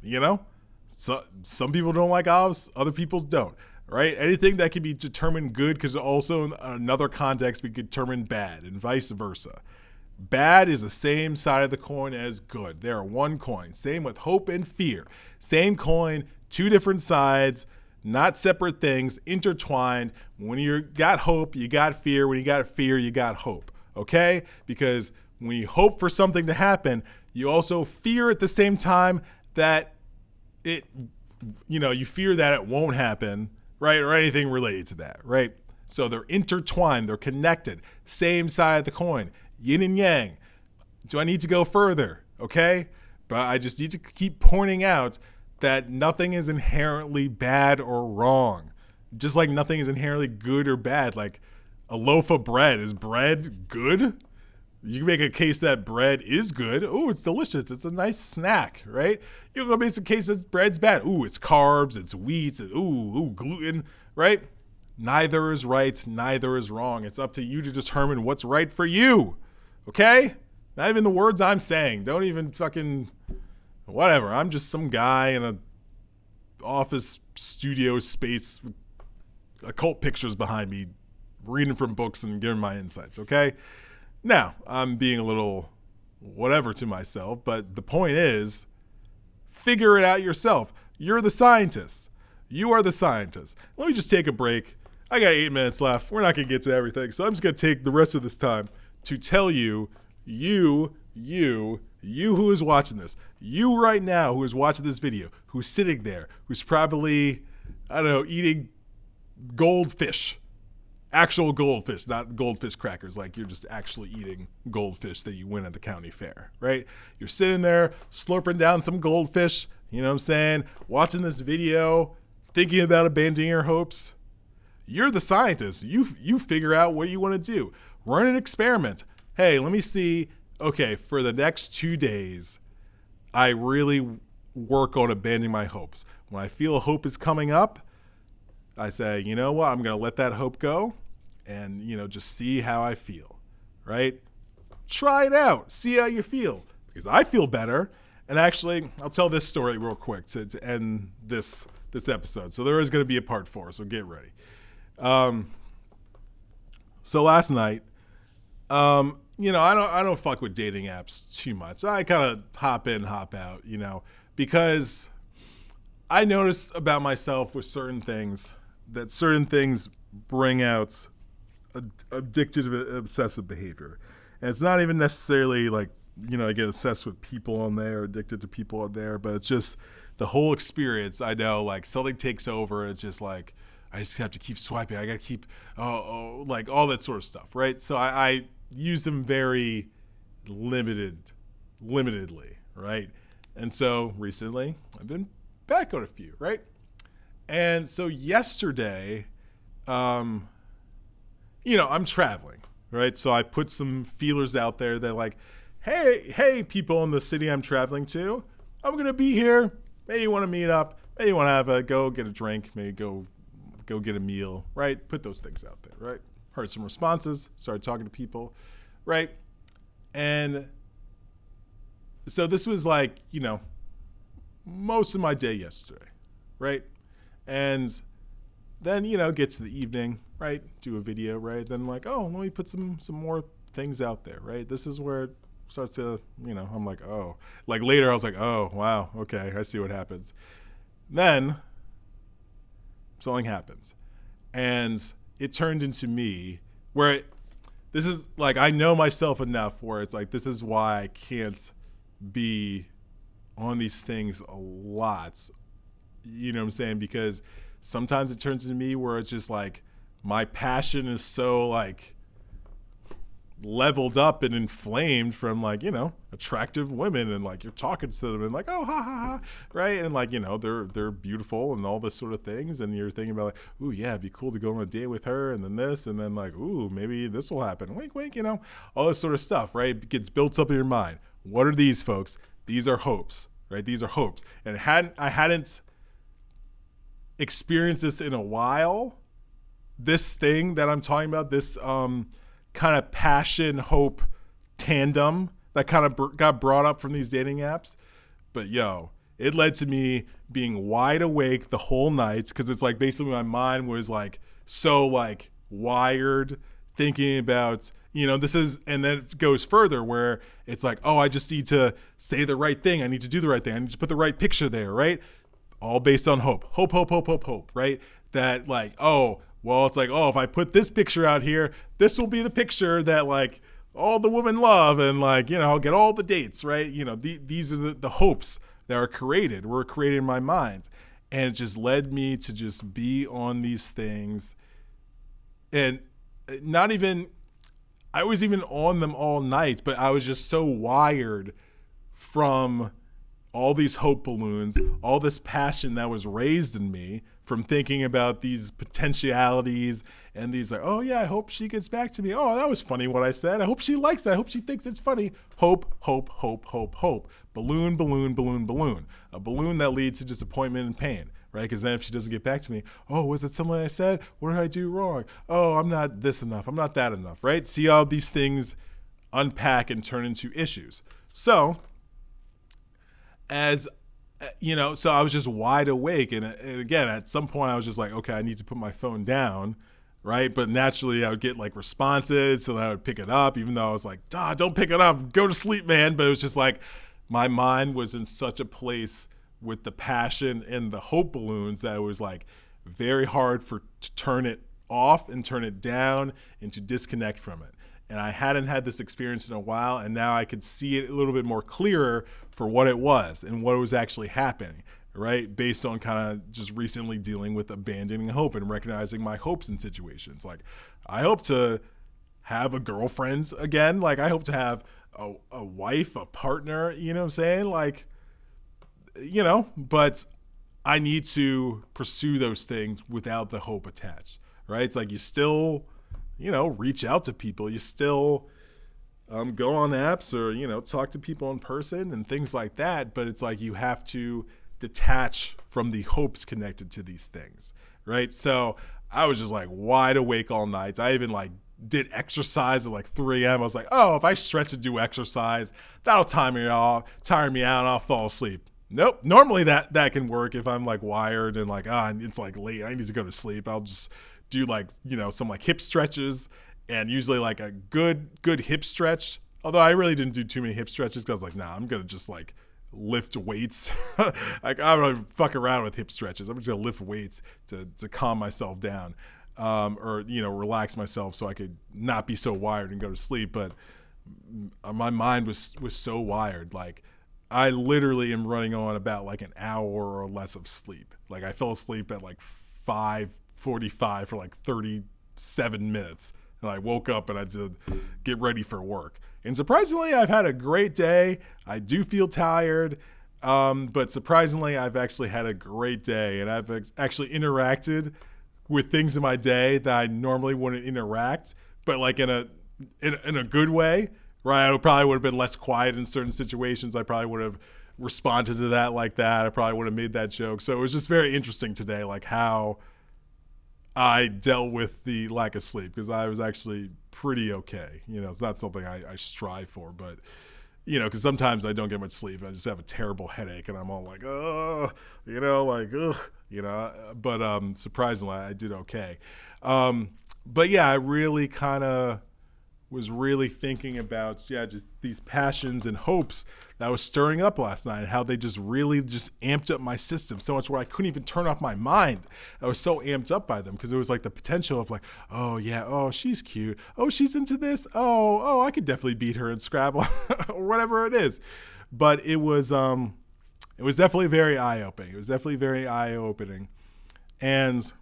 You know? So, some people don't like olives, other people don't, right? Anything that can be determined good because also in another context be determined bad, and vice versa. Bad is the same side of the coin as good. They are one coin. Same with hope and fear. Same coin, two different sides, not separate things, intertwined. When you got hope, you got fear. When you got fear, you got hope, okay? Because when you hope for something to happen, you also fear at the same time that you fear that it won't happen, right? Or anything related to that, right? So they're intertwined, they're connected, same side of the coin, yin and yang. Do I need to go further? Okay? But I just need to keep pointing out that nothing is inherently bad or wrong. Just like nothing is inherently good or bad. Like a loaf of bread, is bread good? You can make a case that bread is good. Ooh, it's delicious. It's a nice snack, right? You can make a case that bread's bad. Ooh, it's carbs, it's wheat, gluten, right? Neither is right, neither is wrong. It's up to you to determine what's right for you, okay? Not even the words I'm saying. Don't even fucking... whatever. I'm just some guy in a office studio space with occult pictures behind me, reading from books and giving my insights, okay? Now, I'm being a little whatever to myself, but the point is, figure it out yourself. You're the scientist. You are the scientist. Let me just take a break. I got 8 minutes left. We're not going to get to everything, so I'm just going to take the rest of this time to tell you who is watching this, you right now who is watching this video, who's sitting there, who's probably, eating goldfish, actual goldfish, not goldfish crackers, like you're just actually eating goldfish that you win at the county fair, right? You're sitting there slurping down some goldfish, you know what I'm saying, watching this video, thinking about abandoning your hopes. You're the scientist. You figure out what you want to do. Run an experiment. Hey, let me see, okay, for the next 2 days, I really work on abandoning my hopes. When I feel a hope is coming up, I say, you know what, I'm going to let that hope go and, just see how I feel, right? Try it out. See how you feel. Because I feel better. And actually, I'll tell this story real quick to end this episode. So there is going to be a part 4, so get ready. So last night, I don't fuck with dating apps too much. I kind of hop in, hop out, because I notice about myself with certain things that certain things bring out addictive, obsessive behavior. And it's not even necessarily like, I get obsessed with people on there, addicted to people on there, but it's just the whole experience. I know, like, something takes over, and it's just like, I just have to keep swiping. I got to keep, like all that sort of stuff, right? So I use them very limitedly, right? And so recently, I've been back on a few, right? And so yesterday, I'm traveling, right? So I put some feelers out there that like, hey, people in the city I'm traveling to, I'm going to be here. Maybe you want to meet up. Maybe you want to go get a drink. Maybe go get a meal, right? Put those things out there, right? Heard some responses, started talking to people, right? And so this was like, most of my day yesterday, right? And then, get to the evening, right? Do a video, right? Then like, oh, let me put some more things out there, right? This is where it starts to, I'm like, oh. Like later I was like, oh, wow, okay, I see what happens. Then something happens. And it turned into me where this is like, I know myself enough where it's like, this is why I can't be on these things a lot. You know what I'm saying? Because sometimes it turns into me where it's just like my passion is so like leveled up and inflamed from like, attractive women, and like you're talking to them and like, oh, ha, ha, ha, right? And like, they're beautiful and all this sort of things. And you're thinking about like, ooh, yeah, it'd be cool to go on a date with her. And then this, and then like, ooh, maybe this will happen. Wink, wink, all this sort of stuff, right? It gets built up in your mind. What are these, folks? These are hopes, right? These are hopes. And I hadn't experienced this in a while. This thing that I'm talking about, this kind of passion hope tandem that kind of got brought up from these dating apps. But it led to me being wide awake the whole night, because it's like basically my mind was like so like wired thinking about, this is, and then it goes further where it's like, oh, I just need to say the right thing. I need to do the right thing. I need to put the right picture there, right? All based on hope, right? That like, oh, well, it's like, oh, if I put this picture out here, this will be the picture that like all the women love, and like, I'll get all the dates, right? These are the hopes that were created in my mind. And it just led me to just be on these things, and I was even on them all night, but I was just so wired from all these hope balloons, all this passion that was raised in me from thinking about these potentialities and these like, oh yeah, I hope she gets back to me. Oh, that was funny what I said. I hope she likes that. I hope she thinks it's funny. Hope, hope, hope, hope, hope. Balloon, balloon, balloon, balloon. A balloon that leads to disappointment and pain, right? Because then if she doesn't get back to me, oh, was it something I said? What did I do wrong? Oh, I'm not this enough. I'm not that enough, right? See how these things unpack and turn into issues. So so I was just wide awake. And again, at some point I was just like, okay, I need to put my phone down, right? But naturally I would get like responses, so then I would pick it up, even though I was like, don't pick it up. Go to sleep, man. But it was just like my mind was in such a place with the passion and the hope balloons that it was like very hard to turn it off and turn it down and to disconnect from it. And I hadn't had this experience in a while, and now I could see it a little bit more clearer for what it was and what was actually happening, right? Based on kind of just recently dealing with abandoning hope and recognizing my hopes in situations. Like, I hope to have a girlfriend again. Like, I hope to have a wife, a partner, you know what I'm saying? Like, but I need to pursue those things without the hope attached, right? It's like you still, reach out to people. You still go on apps or, talk to people in person and things like that. But it's like you have to detach from the hopes connected to these things, right? So I was just like wide awake all night. I even like did exercise at like 3 a.m. I was like, oh, if I stretch and do exercise, that'll tire me out and I'll fall asleep. Nope. Normally that can work if I'm like wired and like, it's like late, I need to go to sleep. I'll just do like, some like hip stretches, and usually like a good hip stretch. Although I really didn't do too many hip stretches because I was like, nah, I'm going to just like lift weights. Like, I don't fuck around with hip stretches. I'm just going to lift weights to calm myself down, or, relax myself so I could not be so wired and go to sleep. But my mind was so wired. Like, I literally am running on about like an hour or less of sleep. Like, I fell asleep at like 5:45 for like 37 minutes. And I woke up and I had to get ready for work. And surprisingly, I've had a great day. I do feel tired. But surprisingly, I've actually had a great day. And I've actually interacted with things in my day that I normally wouldn't interact, but like in a good way. Right, I probably would have been less quiet in certain situations. I probably would have responded to that like that. I probably would have made that joke. So it was just very interesting today, like how I dealt with the lack of sleep, because I was actually pretty okay. It's not something I strive for, but, because sometimes I don't get much sleep. I just have a terrible headache and I'm all like, but surprisingly, I did okay. But yeah, I really kind of was really thinking about, just these passions and hopes that I was stirring up last night, and how they just really just amped up my system so much where I couldn't even turn off my mind. I was so amped up by them because it was like the potential of like, oh yeah, oh, she's cute. Oh, she's into this. Oh, I could definitely beat her in Scrabble or whatever it is. But it was definitely very eye-opening. It was definitely very eye-opening. And,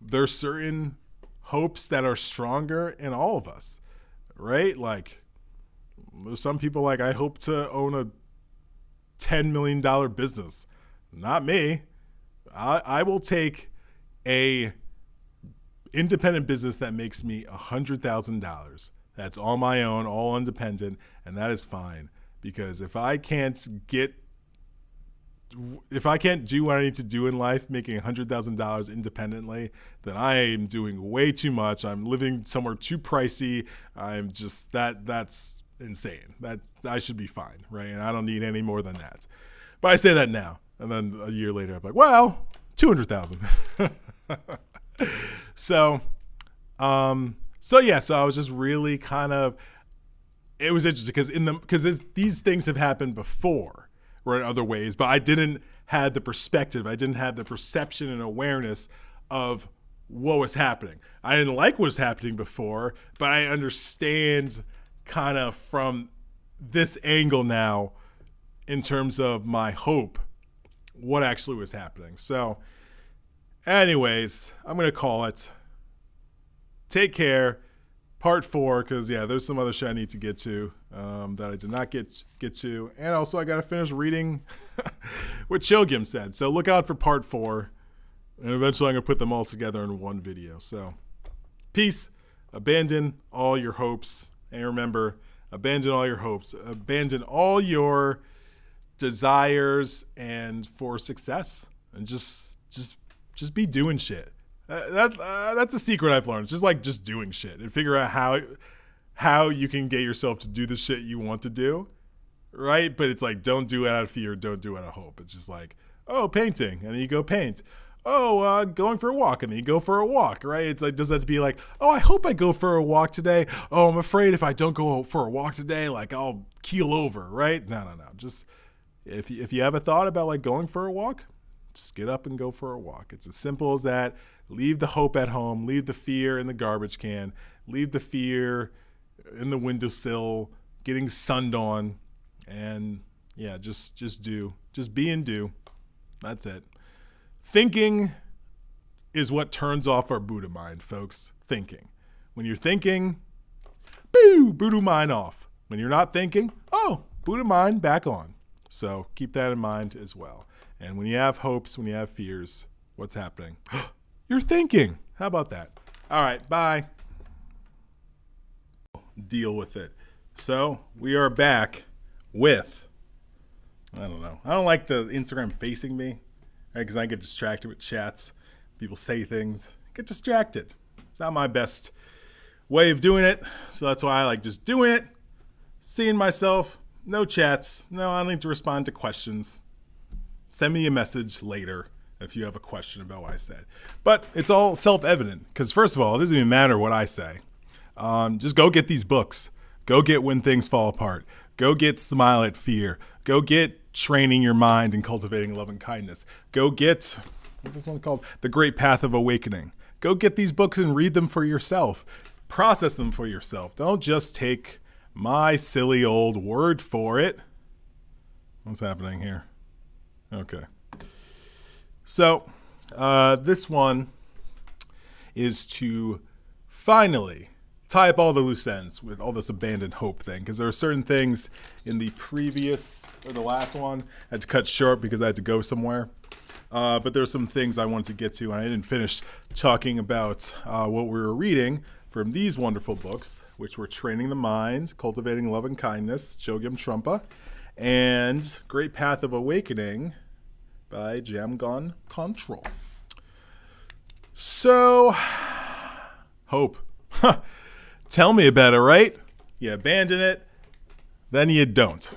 there's certain hopes that are stronger in all of us, right? Like, there's some people like, I hope to own a $10 million business. Not me. I will take a independent business that makes me $100,000. That's all my own, all independent, and that is fine. Because if I can't do what I need to do in life, making $100,000 independently, then I am doing way too much. I'm living somewhere too pricey. I'm just, that's insane. That I should be fine, right? And I don't need any more than that. But I say that now, and then a year later, I'm like, well, 200,000. So I was just really kind of, it was interesting because these things have happened before, or in other ways, but I didn't have the perspective. I didn't have the perception and awareness of what was happening. I didn't like what was happening before, but I understand kind of from this angle now, in terms of my hope, what actually was happening. So anyways, I'm going to call it. Take care. Part 4, because there's some other shit I need to get to that I did not get to, and also I got to finish reading what Chilgim said. So look out for part 4, and eventually I'm gonna put them all together in one video. So peace. Abandon all your hopes, and remember, abandon all your hopes, abandon all your desires, and for success, and just be doing shit. That's a secret I've learned. It's just doing shit and figure out how you can get yourself to do the shit you want to do, right? But it's like, don't do it out of fear, don't do it out of hope. It's just like, oh, painting, and then you go paint. Oh, going for a walk, and then you go for a walk, right? It's like, does that have to be like, oh, I hope I go for a walk today. Oh, I'm afraid if I don't go for a walk today, like I'll keel over, right? No. Just if you have a thought about like going for a walk, just get up and go for a walk. It's as simple as that. Leave the hope at home. Leave the fear in the garbage can. Leave the fear in the windowsill, getting sunned on. And just do. Just be and do. That's it. Thinking is what turns off our Buddha mind, folks. Thinking. When you're thinking, boo, Buddha mind off. When you're not thinking, oh, Buddha mind back on. So keep that in mind as well. And when you have hopes, when you have fears, what's happening? You're thinking. How about that? All right, bye. Deal with it. So we are back with, I don't know. I don't like the Instagram facing me, right? Because I get distracted with chats. People say things. Get distracted. It's not my best way of doing it. So that's why I like just doing it, seeing myself, no chats. No, I don't need to respond to questions. Send me a message later if you have a question about what I said. But it's all self-evident because, first of all, it doesn't even matter what I say. Just go get these books. Go get When Things Fall Apart. Go get Smile at Fear. Go get Training Your Mind and Cultivating Love and Kindness. Go get, what's this one called? The Great Path of Awakening. Go get these books and read them for yourself. Process them for yourself. Don't just take my silly old word for it. What's happening here? Okay. So, this one is to finally tie up all the loose ends with all this abandoned hope thing. Because there are certain things in the previous, or the last one, I had to cut short because I had to go somewhere. But there are some things I wanted to get to, and I didn't finish talking about what we were reading from these wonderful books, which were Training the Mind, Cultivating Love and Kindness, Chogyam Trungpa, and Great Path of Awakening by Jamgon Kongtrul. So, hope. Tell me about it, right? You abandon it, then you don't.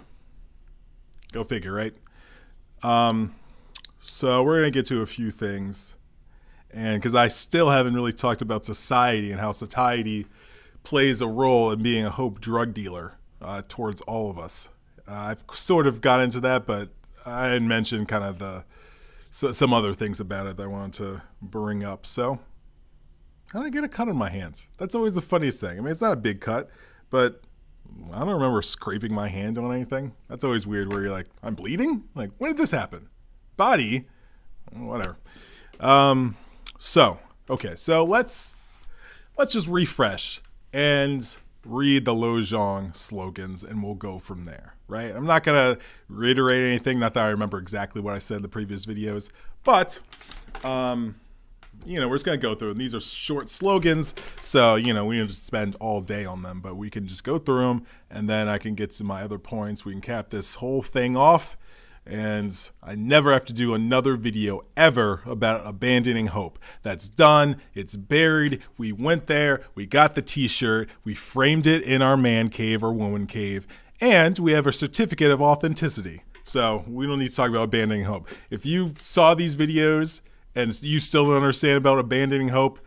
Go figure, right? So we're going to get to a few things. And because I still haven't really talked about society and how society plays a role in being a hope drug dealer towards all of us. I've sort of got into that, but I had mentioned kind of some other things about it that I wanted to bring up. So how did I get a cut on my hands? That's always the funniest thing. I mean, it's not a big cut, but I don't remember scraping my hand on anything. That's always weird where you're like, I'm bleeding? Like, when did this happen? Body? Whatever. So let's just refresh and read the Lojong slogans and we'll go from there, right? I'm not going to reiterate anything, not that I remember exactly what I said in the previous videos, but we're just going to go through them. These are short slogans, so, we don't just spend all day on them, but we can just go through them, and then I can get to my other points. We can cap this whole thing off, and I never have to do another video ever about abandoning hope. That's done. It's buried. We went there. We got the t-shirt. We framed it in our man cave or woman cave, and we have a certificate of authenticity. So we don't need to talk about abandoning hope. If you saw these videos and you still don't understand about abandoning hope,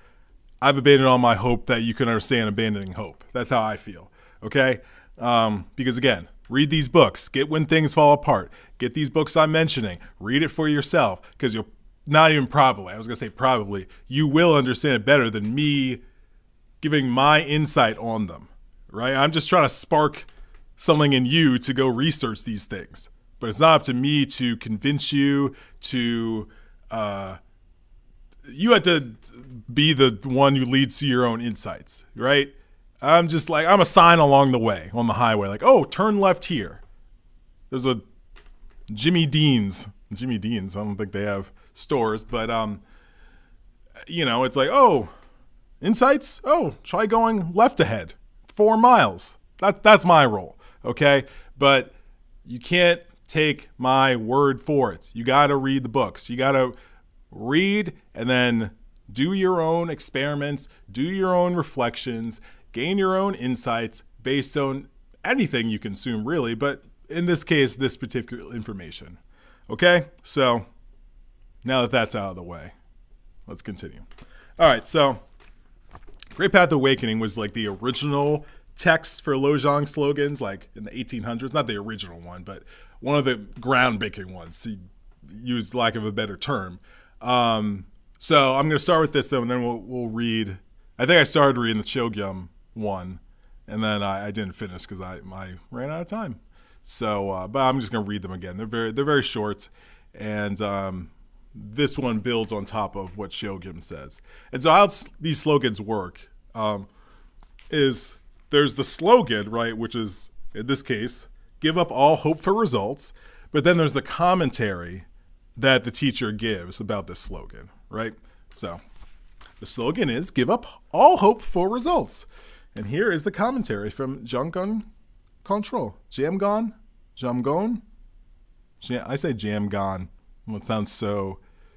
I've abandoned all my hope that you can understand abandoning hope. That's how I feel, okay? Because again, read these books. Get When Things Fall Apart. Get these books I'm mentioning. Read it for yourself, because you'll not even probably, I was going to say probably, you will understand it better than me giving my insight on them, right? I'm just trying to spark something in you to go research these things. But it's not up to me to convince you to... you have to be the one who leads to your own insights, right? I'm just like, I'm a sign along the way on the highway, like, oh, turn left here. There's a Jimmy Dean's, I don't think they have stores, but, it's like, oh, insights? Oh, try going left ahead, 4 miles. That's my role, okay? But you can't take my word for it. You got to read the books. You got to read and then do your own experiments, do your own reflections, gain your own insights based on anything you consume, really, but in this case, this particular information. Okay? So now that that's out of the way, let's continue. All right, so Great Path of Awakening was like the original text for Lojong slogans, like in the 1800s. Not the original one, but one of the groundbreaking ones, to use lack of a better term. So I'm going to start with this, though, and then we'll read. I think I started reading the Chogyam one, and then I didn't finish because I ran out of time. So, but I'm just going to read them again. They're very short, and this one builds on top of what Shogim says. And so how these slogans work is there's the slogan, right, which is, in this case, give up all hope for results. But then there's the commentary that the teacher gives about this slogan, right? So the slogan is give up all hope for results. And here is the commentary from Jamgon Control. Jamgon? I say Jamgon. It sounds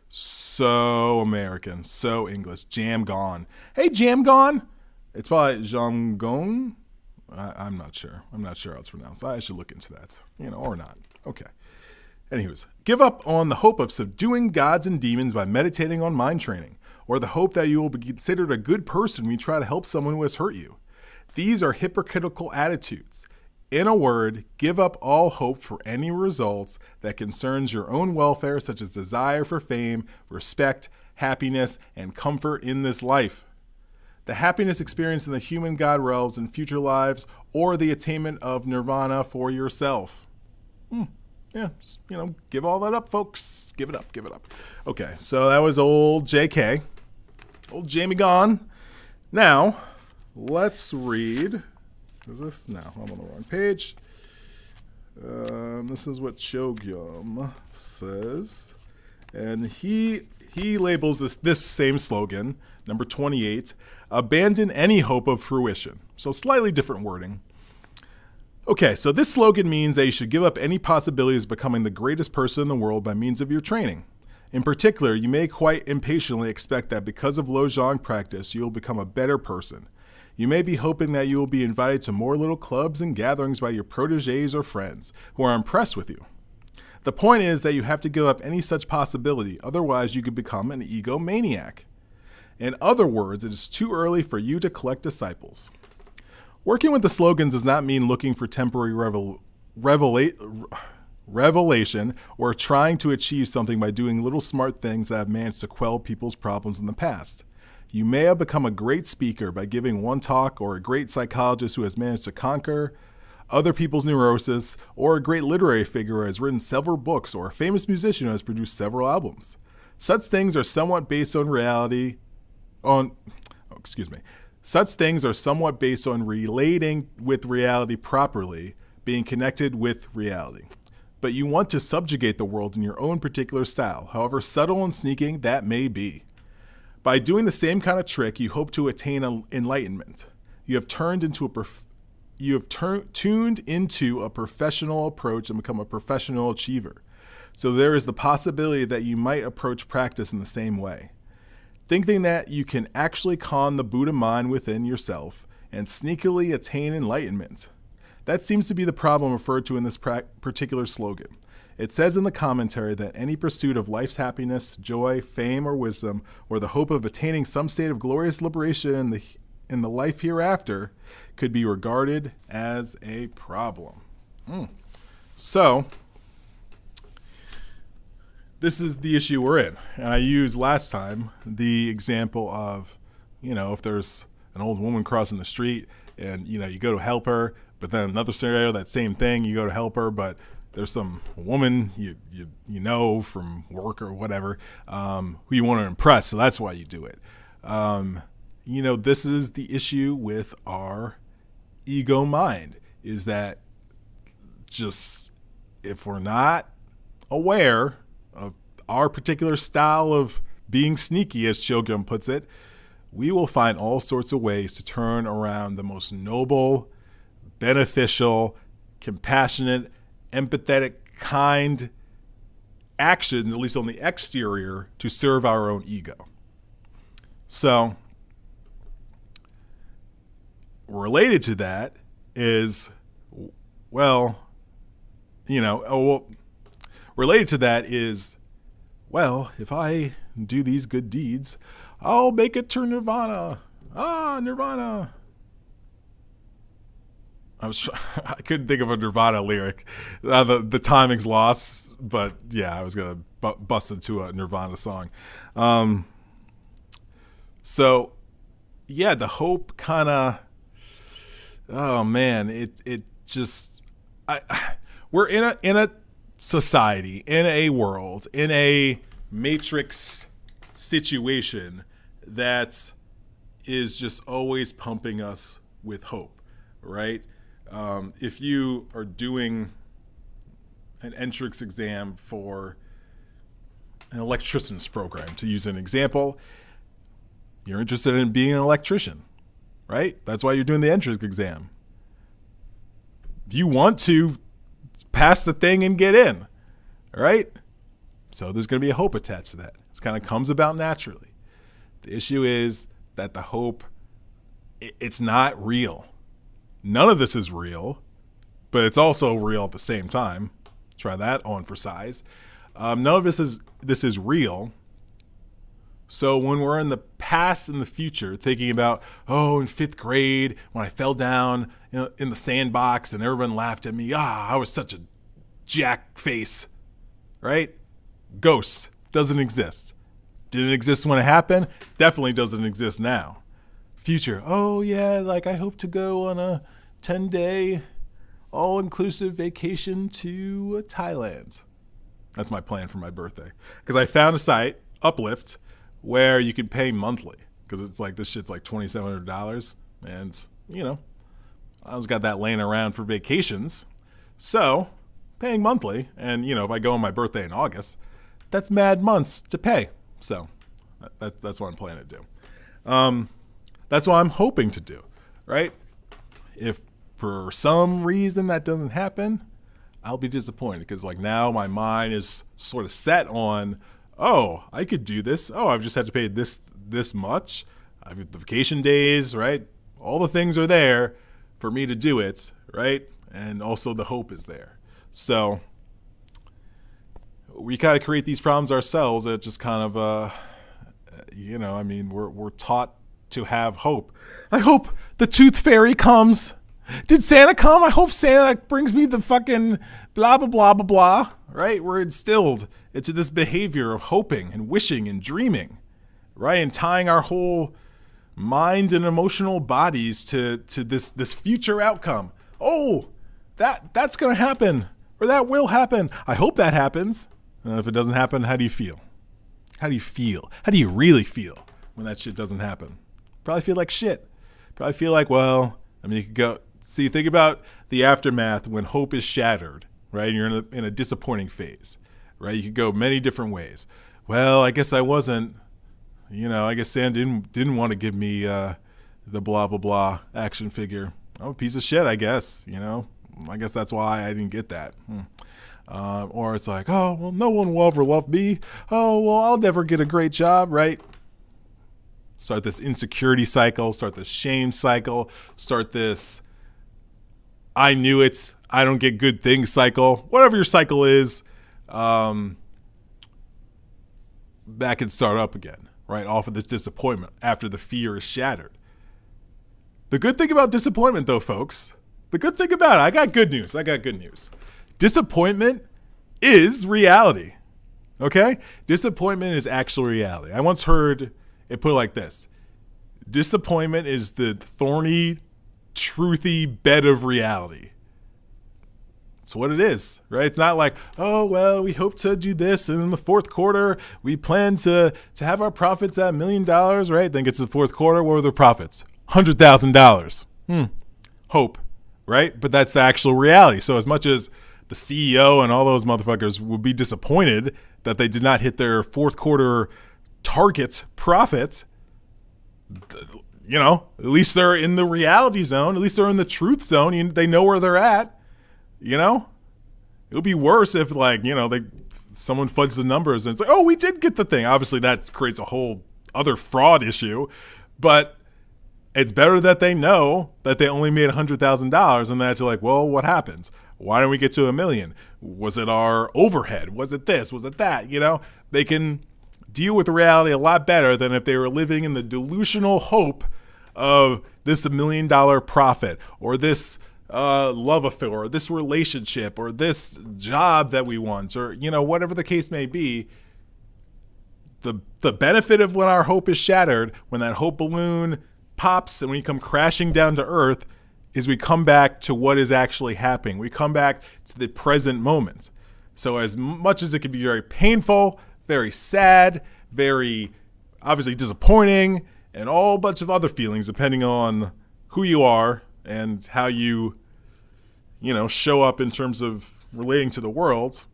so American, so English. Jamgon. Hey, Jamgon. It's probably Jamgon. I'm not sure. I'm not sure how it's pronounced. I should look into that, or not. Okay. Anyways, give up on the hope of subduing gods and demons by meditating on mind training, or the hope that you will be considered a good person when you try to help someone who has hurt you. These are hypocritical attitudes. In a word, give up all hope for any results that concerns your own welfare, such as desire for fame, respect, happiness, and comfort in this life. The happiness experienced in the human god realms in future lives, or the attainment of nirvana for yourself. Yeah, just, give all that up, folks. Give it up. Okay, so that was old JK. Old Jamie Gone. Now, let's read. Is this? No, I'm on the wrong page. This is what Chogyam says. And he labels this same slogan, number 28, abandon any hope of fruition. So slightly different wording. Okay, so this slogan means that you should give up any possibilities of becoming the greatest person in the world by means of your training. In particular, you may quite impatiently expect that because of Lojong practice, you will become a better person. You may be hoping that you will be invited to more little clubs and gatherings by your protégés or friends who are impressed with you. The point is that you have to give up any such possibility, otherwise you could become an egomaniac. In other words, it is too early for you to collect disciples. Working with the slogans does not mean looking for temporary revelation or trying to achieve something by doing little smart things that have managed to quell people's problems in the past. You may have become a great speaker by giving one talk, or a great psychologist who has managed to conquer other people's neurosis, or a great literary figure who has written several books, or a famous musician who has produced several albums. Such things are somewhat based on relating with reality properly, being connected with reality. But you want to subjugate the world in your own particular style, however subtle and sneaking that may be. By doing the same kind of trick, you hope to attain enlightenment. You have tuned into a professional approach and become a professional achiever. So there is the possibility that you might approach practice in the same way. Thinking that you can actually calm the Buddha mind within yourself and sneakily attain enlightenment. That seems to be the problem referred to in this particular slogan. It says in the commentary that any pursuit of life's happiness, joy, fame, or wisdom, or the hope of attaining some state of glorious liberation in the life hereafter could be regarded as a problem. So, this is the issue we're in. And I used last time the example of, if there's an old woman crossing the street and, you go to help her, but then another scenario, that same thing, you go to help her, but there's some woman you know from work or whatever who you want to impress, so that's why you do it. This is the issue with our ego mind, is that just if we're not aware of our particular style of being sneaky, as Shogam puts it, we will find all sorts of ways to turn around the most noble, beneficial, compassionate, empathetic, kind actions, at least on the exterior, to serve our own ego. So, related to that is, related to that is, if I do these good deeds, I'll make it to nirvana. Nirvana. I couldn't think of a Nirvana lyric. The timing's lost, but yeah, I was going to bust into a Nirvana song. So, yeah, the hope kind of, it just, we're in a society, in a world, in a matrix situation that is just always pumping us with hope, right? If you are doing an entrance exam for an electrician's program, to use an example, you're interested in being an electrician, right? That's why you're doing the entrance exam. You want to pass the thing and get in, right? So there's going to be a hope attached to that. It kind of comes about naturally. The issue is that the hope, it's not real. None of this is real, but it's also real at the same time. Try that on for size. None of this is real. So when we're in the past and the future, thinking about, in 5th grade, when I fell down in the sandbox and everyone laughed at me, I was such a jack face, right? Ghost doesn't exist. Didn't exist when it happened. Definitely doesn't exist now. Future, I hope to go on a 10-day all-inclusive vacation to Thailand. That's my plan for my birthday. Because I found a site, Uplift, where you can pay monthly. Because it's like, this shit's like $2,700. And, I just got that laying around for vacations. So, paying monthly. And, if I go on my birthday in August, that's mad months to pay. So, that's what I'm planning to do. That's what I'm hoping to do, right? If for some reason that doesn't happen, I'll be disappointed because now my mind is sort of set on, I could do this. I've just had to pay this much. I have the vacation days, right? All the things are there for me to do it, right? And also the hope is there. So we kind of create these problems ourselves. It just kind of, we're taught to have hope. I hope the tooth fairy comes. Did Santa come? I hope Santa brings me the fucking blah, blah, blah, blah, blah, right? We're instilled into this behavior of hoping and wishing and dreaming, right? And tying our whole mind and emotional bodies to this future outcome. That's going to happen, or that will happen. I hope that happens. If it doesn't happen, how do you feel? How do you feel? How do you really feel when that shit doesn't happen? Probably feel like shit. Probably feel like, you could go, think about the aftermath when hope is shattered, right? You're in a disappointing phase, right? You could go many different ways. Well, I guess I wasn't, I guess Santa didn't want to give me the blah, blah, blah action figure. I'm a piece of shit, I guess, I guess that's why I didn't get that. Or it's like, no one will ever love me. I'll never get a great job, right? Start this insecurity cycle, start this shame cycle, start this I knew it, I don't get good things cycle. Whatever your cycle is, that can start up again, right? Off of this disappointment after the fear is shattered. The good thing about disappointment, though, folks, I got good news. Disappointment is reality, okay? Disappointment is actual reality. I once heard it put like this. Disappointment is the thorny, truthy bed of reality. It's what it is, right? It's not like, we hope to do this, and in the fourth quarter, we plan to have our profits at $1 million, right? Then gets to the fourth quarter, what were the profits? $100,000. Hope, right? But that's the actual reality. So as much as the CEO and all those motherfuckers will be disappointed that they did not hit their fourth quarter target profits, at least they're in the reality zone. At least they're in the truth zone. They know where they're at. It would be worse if someone fudged the numbers and it's like, we did get the thing. Obviously that creates a whole other fraud issue, but it's better that they know that they only made $100,000 and that you're like, what happens? Why didn't we get to $1 million? Was it our overhead? Was it this? Was it that? They can deal with reality a lot better than if they were living in the delusional hope of this $1 million profit or this love affair or this relationship or this job that we want or, whatever the case may be. The benefit of when our hope is shattered, when that hope balloon pops and when you come crashing down to earth, is we come back to what is actually happening. We come back to the present moment. So as much as it can be very painful very sad, very obviously disappointing, and all bunch of other feelings depending on who you are and how you show up in terms of relating to the world.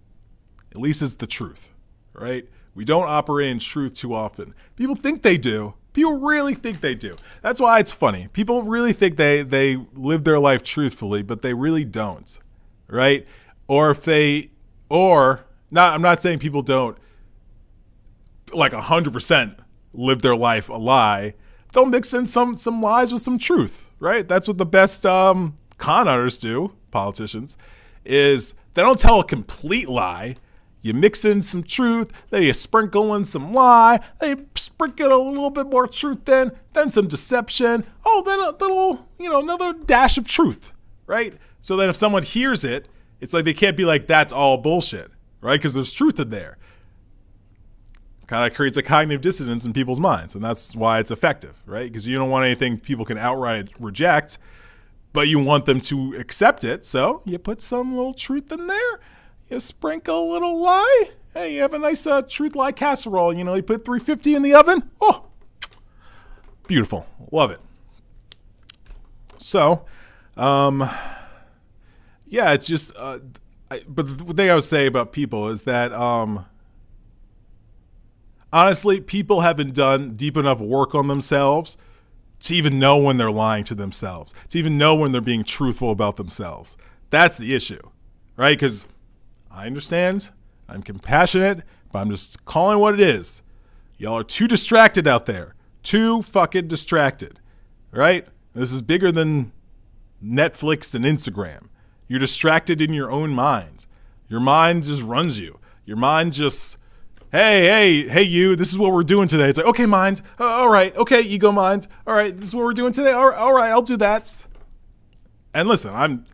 At least it's the truth, right? We don't operate in truth too often. People think they do. People really think they do. That's why it's funny. People really think they live their life truthfully, but they really don't, right? I'm not saying people don't like 100% live their life a lie. They'll mix in some lies with some truth, right? That's what the best con artists do, politicians, is they don't tell a complete lie. You mix in some truth, then you sprinkle in some lie, then you sprinkle a little bit more truth then some deception. Oh, then a little, another dash of truth, right? So that if someone hears it, it's like they can't be like, that's all bullshit, right? Because there's truth in there. Kind of creates a cognitive dissonance in people's minds, and that's why it's effective, right? Because you don't want anything people can outright reject, but you want them to accept it, so you put some little truth in there. You sprinkle a little lie. Hey, you have a nice truth lie casserole. You put 350 in the oven. Oh, beautiful. Love it. So, yeah, it's just, but the thing I would say about people is that, honestly, people haven't done deep enough work on themselves to even know when they're lying to themselves, to even know when they're being truthful about themselves. That's the issue, right? Because I understand, I'm compassionate, but I'm just calling what it is. Y'all are too distracted out there. Too fucking distracted, right? This is bigger than Netflix and Instagram. You're distracted in your own mind. Your mind just runs you. Your mind just, hey, you, this is what we're doing today. It's like, okay, mind, all right, okay, ego mind, all right, this is what we're doing today, all right, I'll do that. And listen,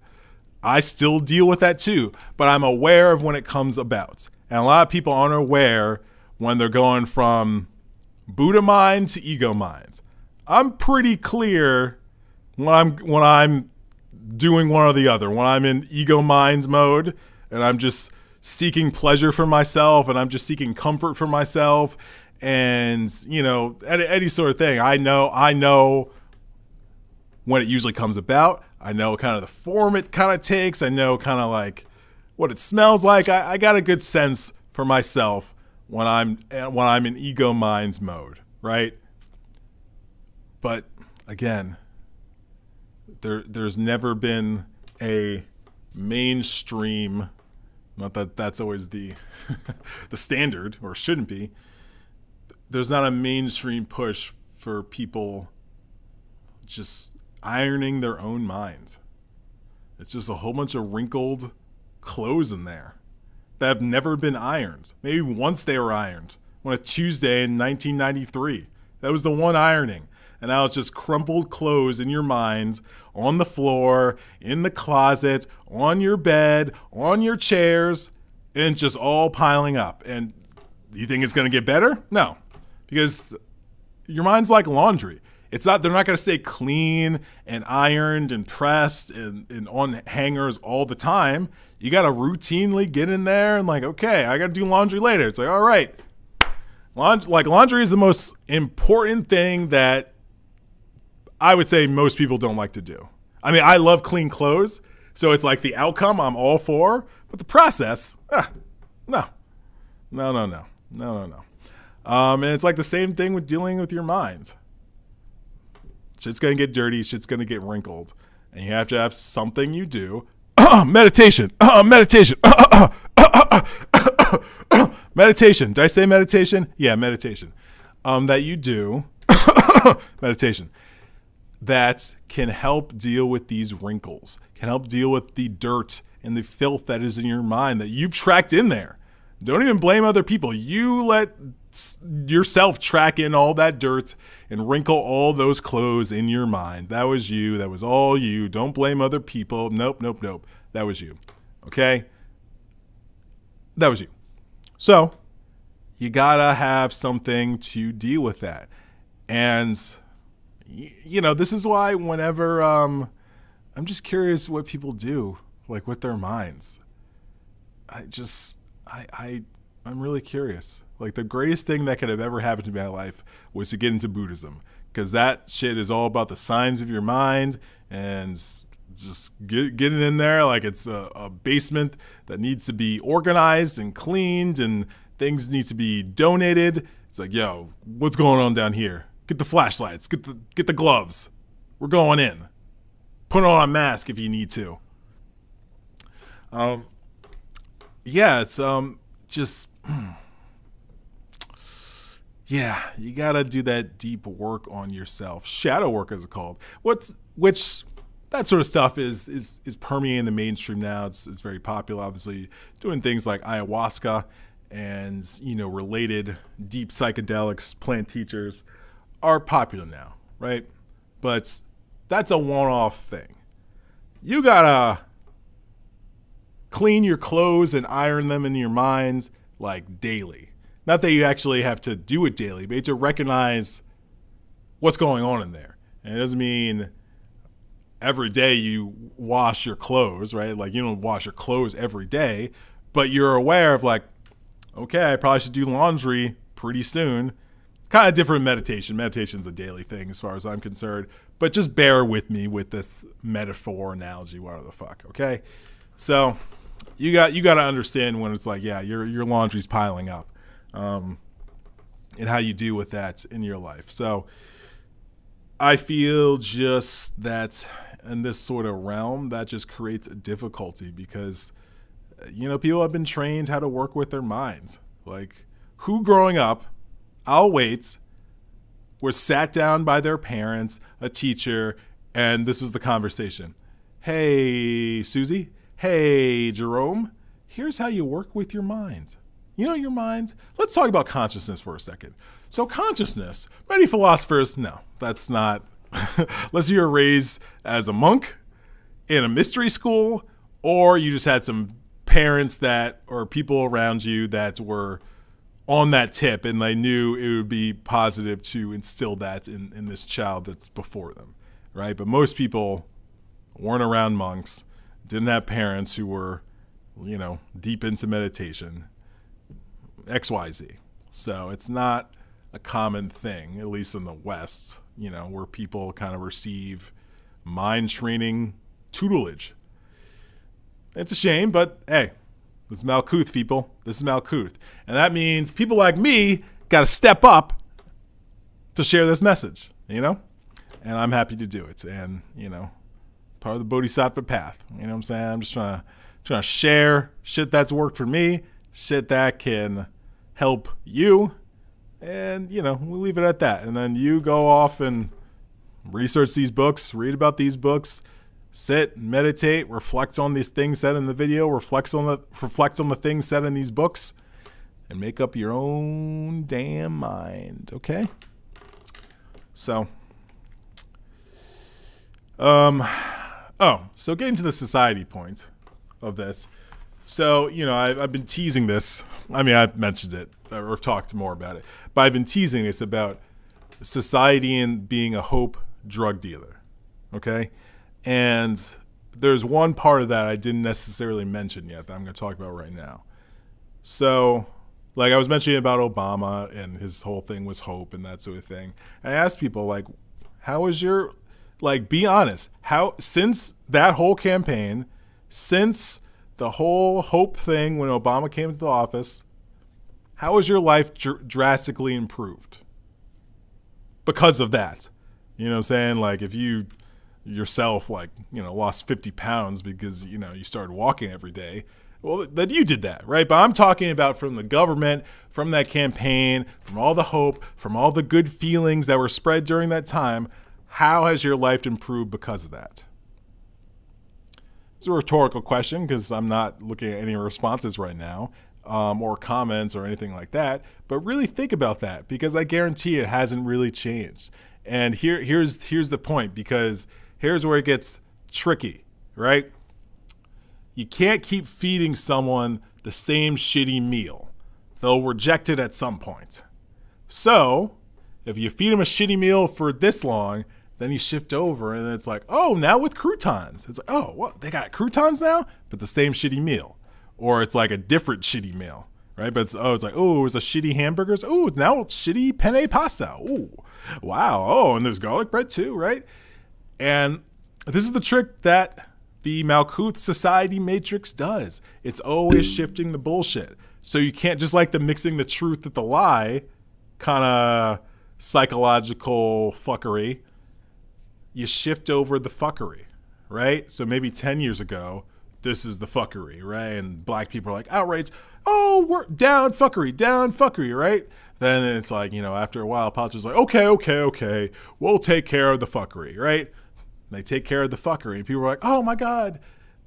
I still deal with that too, but I'm aware of when it comes about. And a lot of people aren't aware when they're going from Buddha mind to ego mind. I'm pretty clear when I'm doing one or the other, when I'm in ego mind mode and I'm just seeking pleasure for myself and I'm just seeking comfort for myself and, any sort of thing. I know when it usually comes about. I know kind of the form it kind of takes. I know kind of like what it smells like. I got a good sense for myself when I'm in ego mind mode, right? But again, there's never been a mainstream, not that that's always the the standard, or shouldn't be. There's not a mainstream push for people just ironing their own mind. It's just a whole bunch of wrinkled clothes in there that have never been ironed. Maybe once they were ironed on a Tuesday in 1993. That was the one ironing. And now it's just crumpled clothes in your mind, on the floor, in the closet, on your bed, on your chairs, and just all piling up. And you think it's going to get better? No, because your mind's like laundry. They're not going to stay clean and ironed and pressed and on hangers all the time. You got to routinely get in there and like, okay, I got to do laundry later. It's like, all right. Laundry is the most important thing that I would say most people don't like to do. I mean, I love clean clothes, so it's like the outcome I'm all for, but the process, no. And it's like the same thing with dealing with your mind. Shit's going to get dirty. Shit's going to get wrinkled. And you have to have something you do. Meditation. Meditation. Did I say meditation? Yeah, meditation. That you do. Meditation. That can help deal with these wrinkles. Can help deal with the dirt and the filth that is in your mind that you've tracked in there. Don't even blame other people. You let yourself track in all that dirt and wrinkle all those clothes in your mind. That was you. That was all you. Don't blame other people. Nope. That was you. Okay? That was you. So, you gotta have something to deal with that. And, this is why whenever, I'm just curious what people do, like with their minds. I'm really curious Like the greatest thing that could have ever happened to my life was to get into Buddhism, because that shit is all about the signs of your mind and just getting in there like it's a basement that needs to be organized and cleaned and things need to be donated. It's like, yo, what's going on down here? Get the flashlights, get the gloves. We're going in. Put on a mask if you need to. Yeah, it's just yeah, you gotta do that deep work on yourself. Shadow work is called. Which that sort of stuff is permeating the mainstream now. It's very popular, obviously, doing things like ayahuasca and, you know, related deep psychedelics, plant teachers are popular now, right? But that's a one-off thing. You gotta clean your clothes and iron them in your minds like daily. Not that you actually have to do it daily, but you have to recognize what's going on in there. And it doesn't mean every day you wash your clothes, right? Like you don't wash your clothes every day, but you're aware of like, okay, I probably should do laundry pretty soon. Kind of different meditation. Meditation's a daily thing as far as I'm concerned, but just bear with me with this metaphor, analogy, whatever the fuck, okay? So you got to understand when it's like, yeah, your laundry's piling up, and how you deal with that in your life. So I feel just that in this sort of realm, that just creates a difficulty because, you know, people have been trained how to work with their minds. Like, who growing up, I'll wait, was sat down by their parents, a teacher, and this was the conversation. Hey, Susie. Hey, Jerome. Here's how you work with your mind. You know your mind? Let's talk about consciousness for a second. So consciousness, many philosophers, no, that's not, unless you were raised as a monk in a mystery school, or you just had some parents that, or people around you that were on that tip and they knew it would be positive to instill that in this child that's before them, right? But most people weren't around monks, didn't have parents who were, you know, deep into meditation, XYZ. So it's not a common thing, at least in the West, you know, where people kind of receive mind training tutelage. It's a shame, but hey, this is Malkuth, people. This is Malkuth. And that means people like me got to step up to share this message, you know? And I'm happy to do it. And, you know, part of the Bodhisattva path. You know what I'm saying? I'm just trying to share shit that's worked for me, shit that can help you. And, you know, we'll leave it at that. And then you go off and research these books, read about these books, sit, meditate, reflect on these things said in the video, reflect on the things said in these books, and make up your own damn mind, okay? So, so getting to the society point of this. So, you know, I've been teasing this. I mean, I've mentioned it or talked more about it, but I've been teasing this about society and being a hope drug dealer, okay? And there's one part of that I didn't necessarily mention yet that I'm going to talk about right now. So, like I was mentioning about Obama and his whole thing was hope and that sort of thing. I asked people, like, how is your, like, be honest, how, since that whole campaign, since the whole hope thing when Obama came into the office, how has your life drastically improved because of that? You know what I'm saying? Like, if you yourself, like, you know, lost 50 pounds because, you know, you started walking every day, well, then you did that, right? But I'm talking about from the government, from that campaign, from all the hope, from all the good feelings that were spread during that time. How has your life improved because of that? It's a rhetorical question because I'm not looking at any responses right now, or comments or anything like that. But really think about that, because I guarantee it hasn't really changed. And here's the point, because here's where it gets tricky, right? You can't keep feeding someone the same shitty meal. They'll reject it at some point. So if you feed them a shitty meal for this long, then you shift over and it's like, oh, now with croutons. It's like, oh, what? They got croutons now, but the same shitty meal. Or it's like a different shitty meal, right? But it's like, oh, it was a shitty hamburgers. Oh, it's now shitty penne pasta. Oh, wow. Oh, and there's garlic bread too, right? And this is the trick that the Malkuth society matrix does. It's always shifting the bullshit. So you can't, just like the mixing the truth with the lie kind of psychological fuckery, you shift over the fuckery, right? So maybe 10 years ago, this is the fuckery, right? And black people are like, outrage, oh, we're down fuckery, right? Then it's like, after a while, politicians are like, okay, we'll take care of the fuckery, right? And they take care of the fuckery, and people are like, oh my God,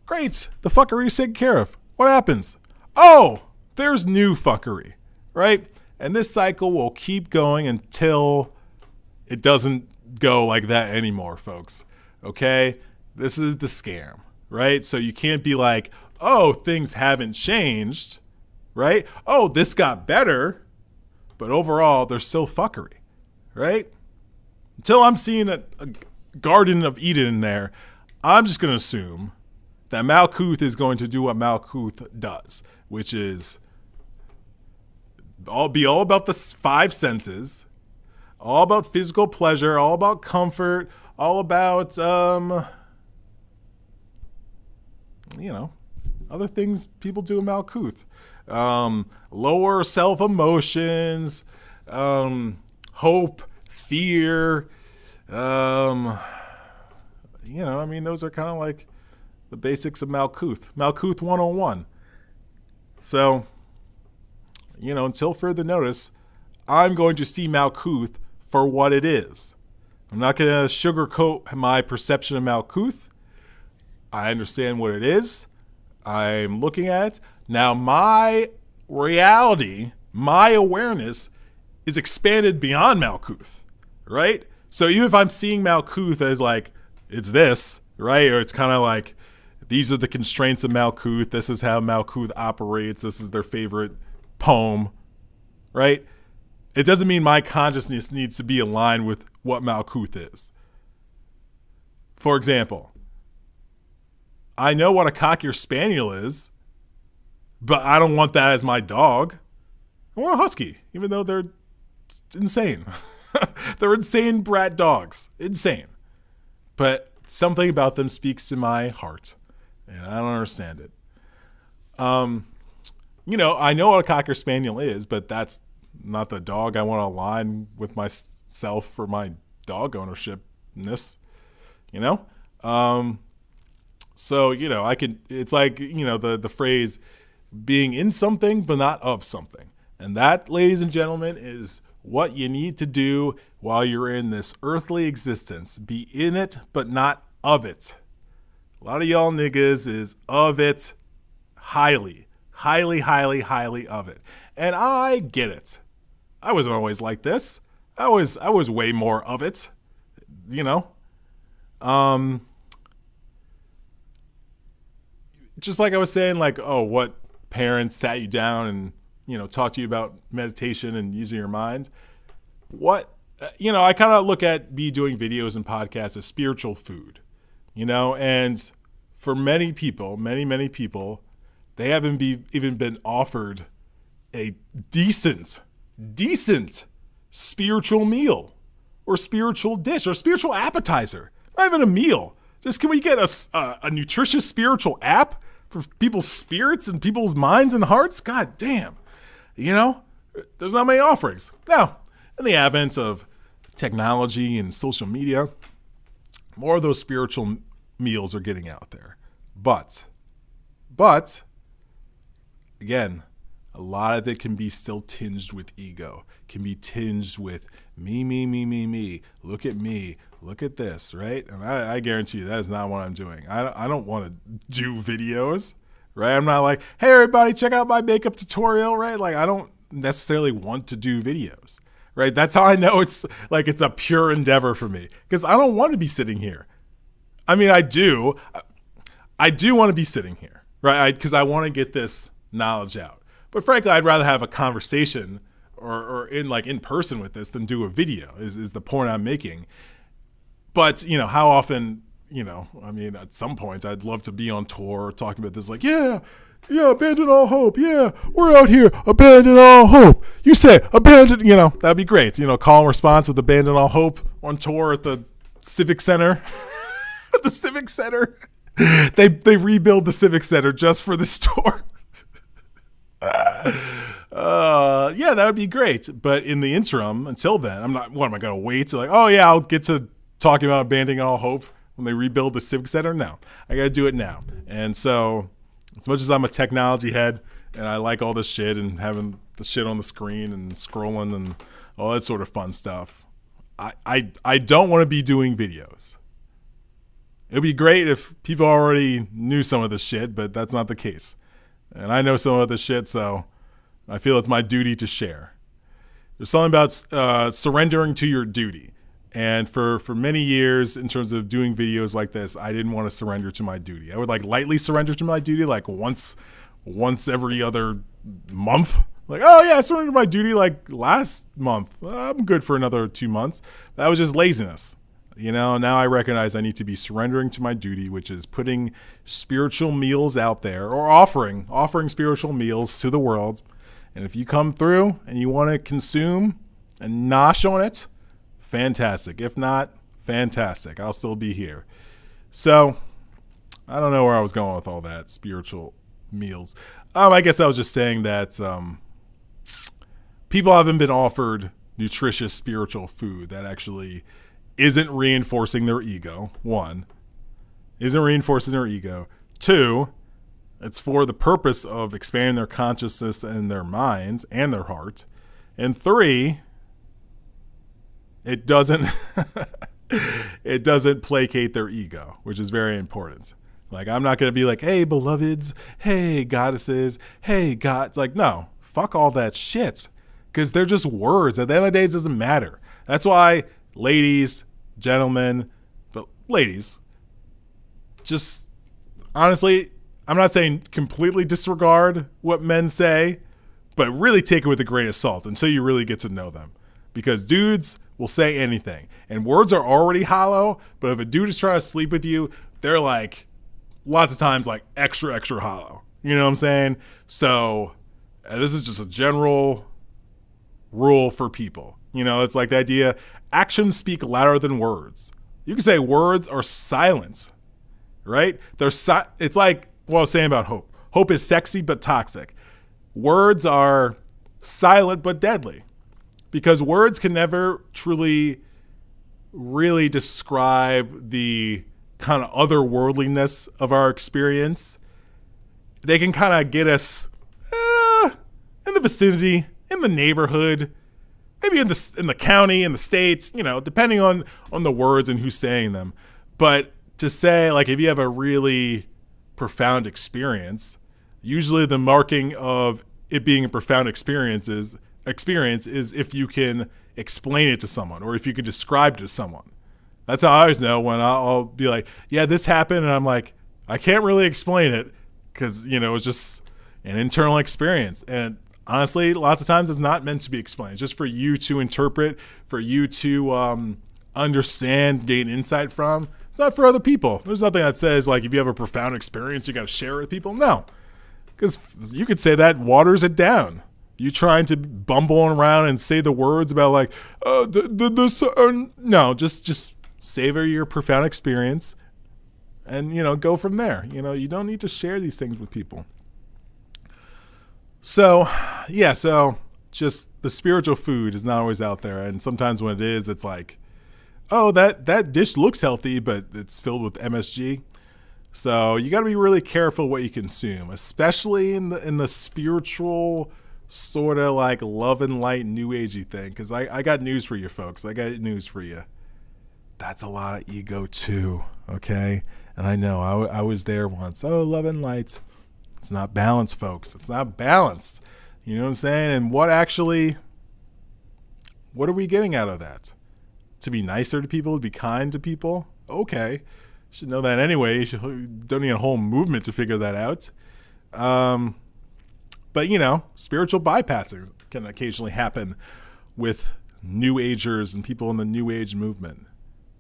great, the fuckery is taken care of. What happens? Oh, there's new fuckery, right? And this cycle will keep going until it doesn't go like that anymore, folks. Okay? This is the scam, right? So you can't be like, oh, things haven't changed, right? Oh, this got better, but overall, there's still fuckery, right? Until I'm seeing a Garden of Eden in there, I'm just going to assume that Malkuth is going to do what Malkuth does, which is be all about the five senses, all about physical pleasure, all about comfort, all about, other things people do in Malkuth. Lower self-emotions, hope, fear. Those are kind of like the basics of Malkuth. Malkuth 101. So, until further notice, I'm going to see Malkuth for what it is. I'm not going to sugarcoat my perception of Malkuth. I understand what it is. I'm looking at it. Now, my reality, my awareness is expanded beyond Malkuth, right? So even if I'm seeing Malkuth as like, it's this, right? Or it's kind of like, these are the constraints of Malkuth. This is how Malkuth operates. This is their favorite poem, right? It doesn't mean my consciousness needs to be aligned with what Malkuth is. For example, I know what a Cocker Spaniel is, but I don't want that as my dog. I want a Husky, even though they're insane. They're insane brat dogs. Insane. But something about them speaks to my heart, and I don't understand it. I know what a Cocker Spaniel is, but that's not the dog I want to align with myself for my dog ownershipness, So, I could, it's like, the phrase being in something, but not of something. And that, ladies and gentlemen, is what you need to do while you're in this earthly existence. Be in it, but not of it. A lot of y'all niggas is of it, highly of it. And I get it. I wasn't always like this. I was way more of it, Just like I was saying, like, oh, what parents sat you down and, talk to you about meditation and using your mind. What, I kind of look at me doing videos and podcasts as spiritual food, and for many people, many people, they haven't even been offered a decent spiritual meal or spiritual dish or spiritual appetizer. Not even a meal. Just, can we get a nutritious spiritual app for people's spirits and people's minds and hearts? God damn. There's not many offerings. Now, in the advent of technology and social media, more of those spiritual meals are getting out there. But, again, a lot of it can be still tinged with ego, can be tinged with me. Look at me. Look at this, right? And I guarantee you that is not what I'm doing. I don't want to do videos, right? I'm not like, hey, everybody, check out my makeup tutorial, right? Like, I don't necessarily want to do videos, right? That's how I know it's a pure endeavor for me, because I don't want to be sitting here. I mean, I do want to be sitting here, right? Because I want to get this knowledge out. But frankly, I'd rather have a conversation or in person with this than do a video is the point I'm making. But, how often, I mean, at some point I'd love to be on tour talking about this, like, yeah, abandon all hope. Yeah, we're out here, abandon all hope. You say abandon, that'd be great. Call and response with abandon all hope on tour at the Civic Center. At the Civic Center. They rebuild the Civic Center just for this tour. Yeah, that would be great. But in the interim, until then, what am I going to wait to I'll get to talking about abandoning all hope when they rebuild the Civic Center? No, I got to do it now. And so as much as I'm a technology head and I like all this shit and having the shit on the screen and scrolling and all that sort of fun stuff, I don't want to be doing videos. It would be great if people already knew some of this shit, but that's not the case. And I know some of this shit, so I feel it's my duty to share. There's something about surrendering to your duty. And for many years, in terms of doing videos like this, I didn't want to surrender to my duty. I would lightly surrender to my duty, like once every other month. I surrendered to my duty last month. I'm good for another 2 months. That was just laziness. Now I recognize I need to be surrendering to my duty, which is putting spiritual meals out there, or offering spiritual meals to the world. And if you come through and you want to consume and nosh on it, fantastic. If not, fantastic. I'll still be here. So I don't know where I was going with all that spiritual meals. I guess I was just saying that people haven't been offered nutritious spiritual food that actually isn't reinforcing their ego. 1, isn't reinforcing their ego. 2, it's for the purpose of expanding their consciousness and their minds and their heart. And 3, it doesn't placate their ego, which is very important. I'm not going to be like, hey, beloveds, hey, goddesses, hey, God. It's no, fuck all that shit, because they're just words. At the end of the day, it doesn't matter. That's why, ladies, gentlemen, but ladies, just honestly, I'm not saying completely disregard what men say, but really take it with a grain of salt until you really get to know them. Because dudes will say anything, and words are already hollow, but if a dude is trying to sleep with you, they're lots of times extra, extra hollow. You know what I'm saying? So this is just a general rule for people. It's the idea, actions speak louder than words. You can say words are silent, right? It's like what I was saying about hope. Hope is sexy but toxic. Words are silent but deadly, because words can never truly really describe the kind of otherworldliness of our experience. They can kind of get us in the vicinity, in the neighborhood, maybe in the county, in the states, depending on the words and who's saying them. But to say, if you have a really profound experience, usually the marking of it being a profound experience is if you can explain it to someone, or if you can describe it to someone. That's how I always know when I'll be like, yeah, this happened, and I'm like, I can't really explain it because, it's just an internal experience. And honestly, lots of times it's not meant to be explained. It's just for you to interpret, for you to understand, gain insight from. It's not for other people. There's nothing that says, if you have a profound experience, you got to share it with people. No, because you could say that waters it down. You trying to bumble around and say the words about no, just savor your profound experience and, go from there. You don't need to share these things with people. So, yeah, just the spiritual food is not always out there. And sometimes when it is, it's that dish looks healthy, but it's filled with MSG. So you got to be really careful what you consume, especially in the spiritual sort of love and light new agey thing. Because I got news for you folks. I got news for you. That's a lot of ego too, okay? And I know I was there once. Oh, love and light. It's not balanced, folks. It's not balanced. You know what I'm saying? And what are we getting out of that? To be nicer to people, to be kind to people? Okay. You should know that anyway. You don't need a whole movement to figure that out. But, spiritual bypassing can occasionally happen with New Agers and people in the New Age movement.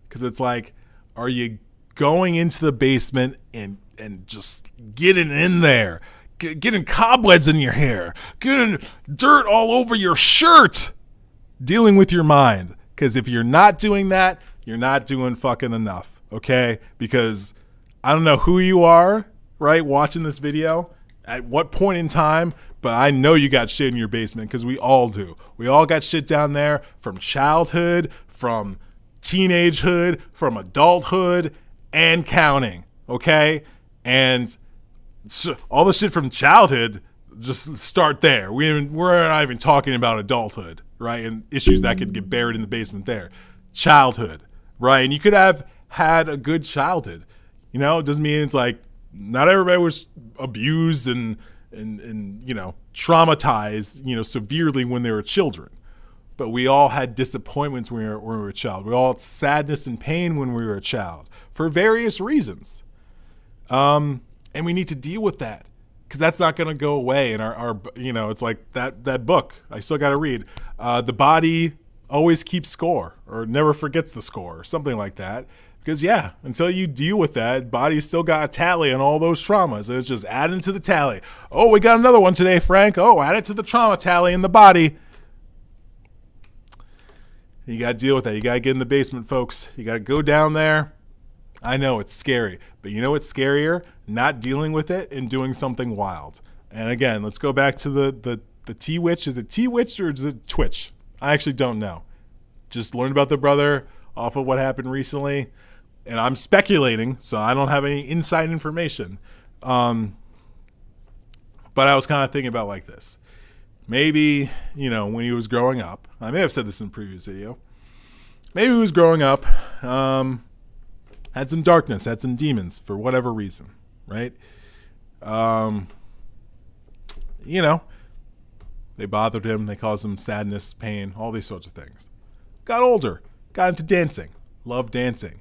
Because it's are you going into the basement and just getting in there, getting cobwebs in your hair, getting dirt all over your shirt, dealing with your mind. Because if you're not doing that, you're not doing fucking enough, okay? Because I don't know who you are, right, watching this video, at what point in time, but I know you got shit in your basement, because we all do. We all got shit down there from childhood, from teenagehood, from adulthood, and counting, okay? And so all the shit from childhood, just start there. We're not even talking about adulthood, right? And issues that could get buried in the basement there. Childhood, right? And you could have had a good childhood. You know, it doesn't mean it's like not everybody was abused and you know, traumatized, you know, severely when they were children. But we all had disappointments when we were a child. We all had sadness and pain when we were a child for various reasons. And we need to deal with that, because that's not going to go away. And our, you know, it's like that book I still got to read. The body always keeps score, or never forgets the score, or something like that. Because, yeah, until you deal with that, body's still got a tally on all those traumas. It's just adding to the tally. Oh, we got another one today, Frank. Oh, add it to the trauma tally in the body. You got to deal with that. You got to get in the basement, folks. You got to go down there. I know it's scary, but you know what's scarier? Not dealing with it and doing something wild. And again, let's go back to the T-Witch. Is it T-Witch or is it Twitch? I actually don't know. Just learned about the brother off of what happened recently. And I'm speculating, so I don't have any inside information. But I was kind of thinking about like this. Maybe, you know, when he was growing up, I may have said this in a previous video. Maybe he was growing up, had some darkness, had some demons for whatever reason, right? You know, they bothered him. They caused him sadness, pain, all these sorts of things. Got older, got into dancing, loved dancing.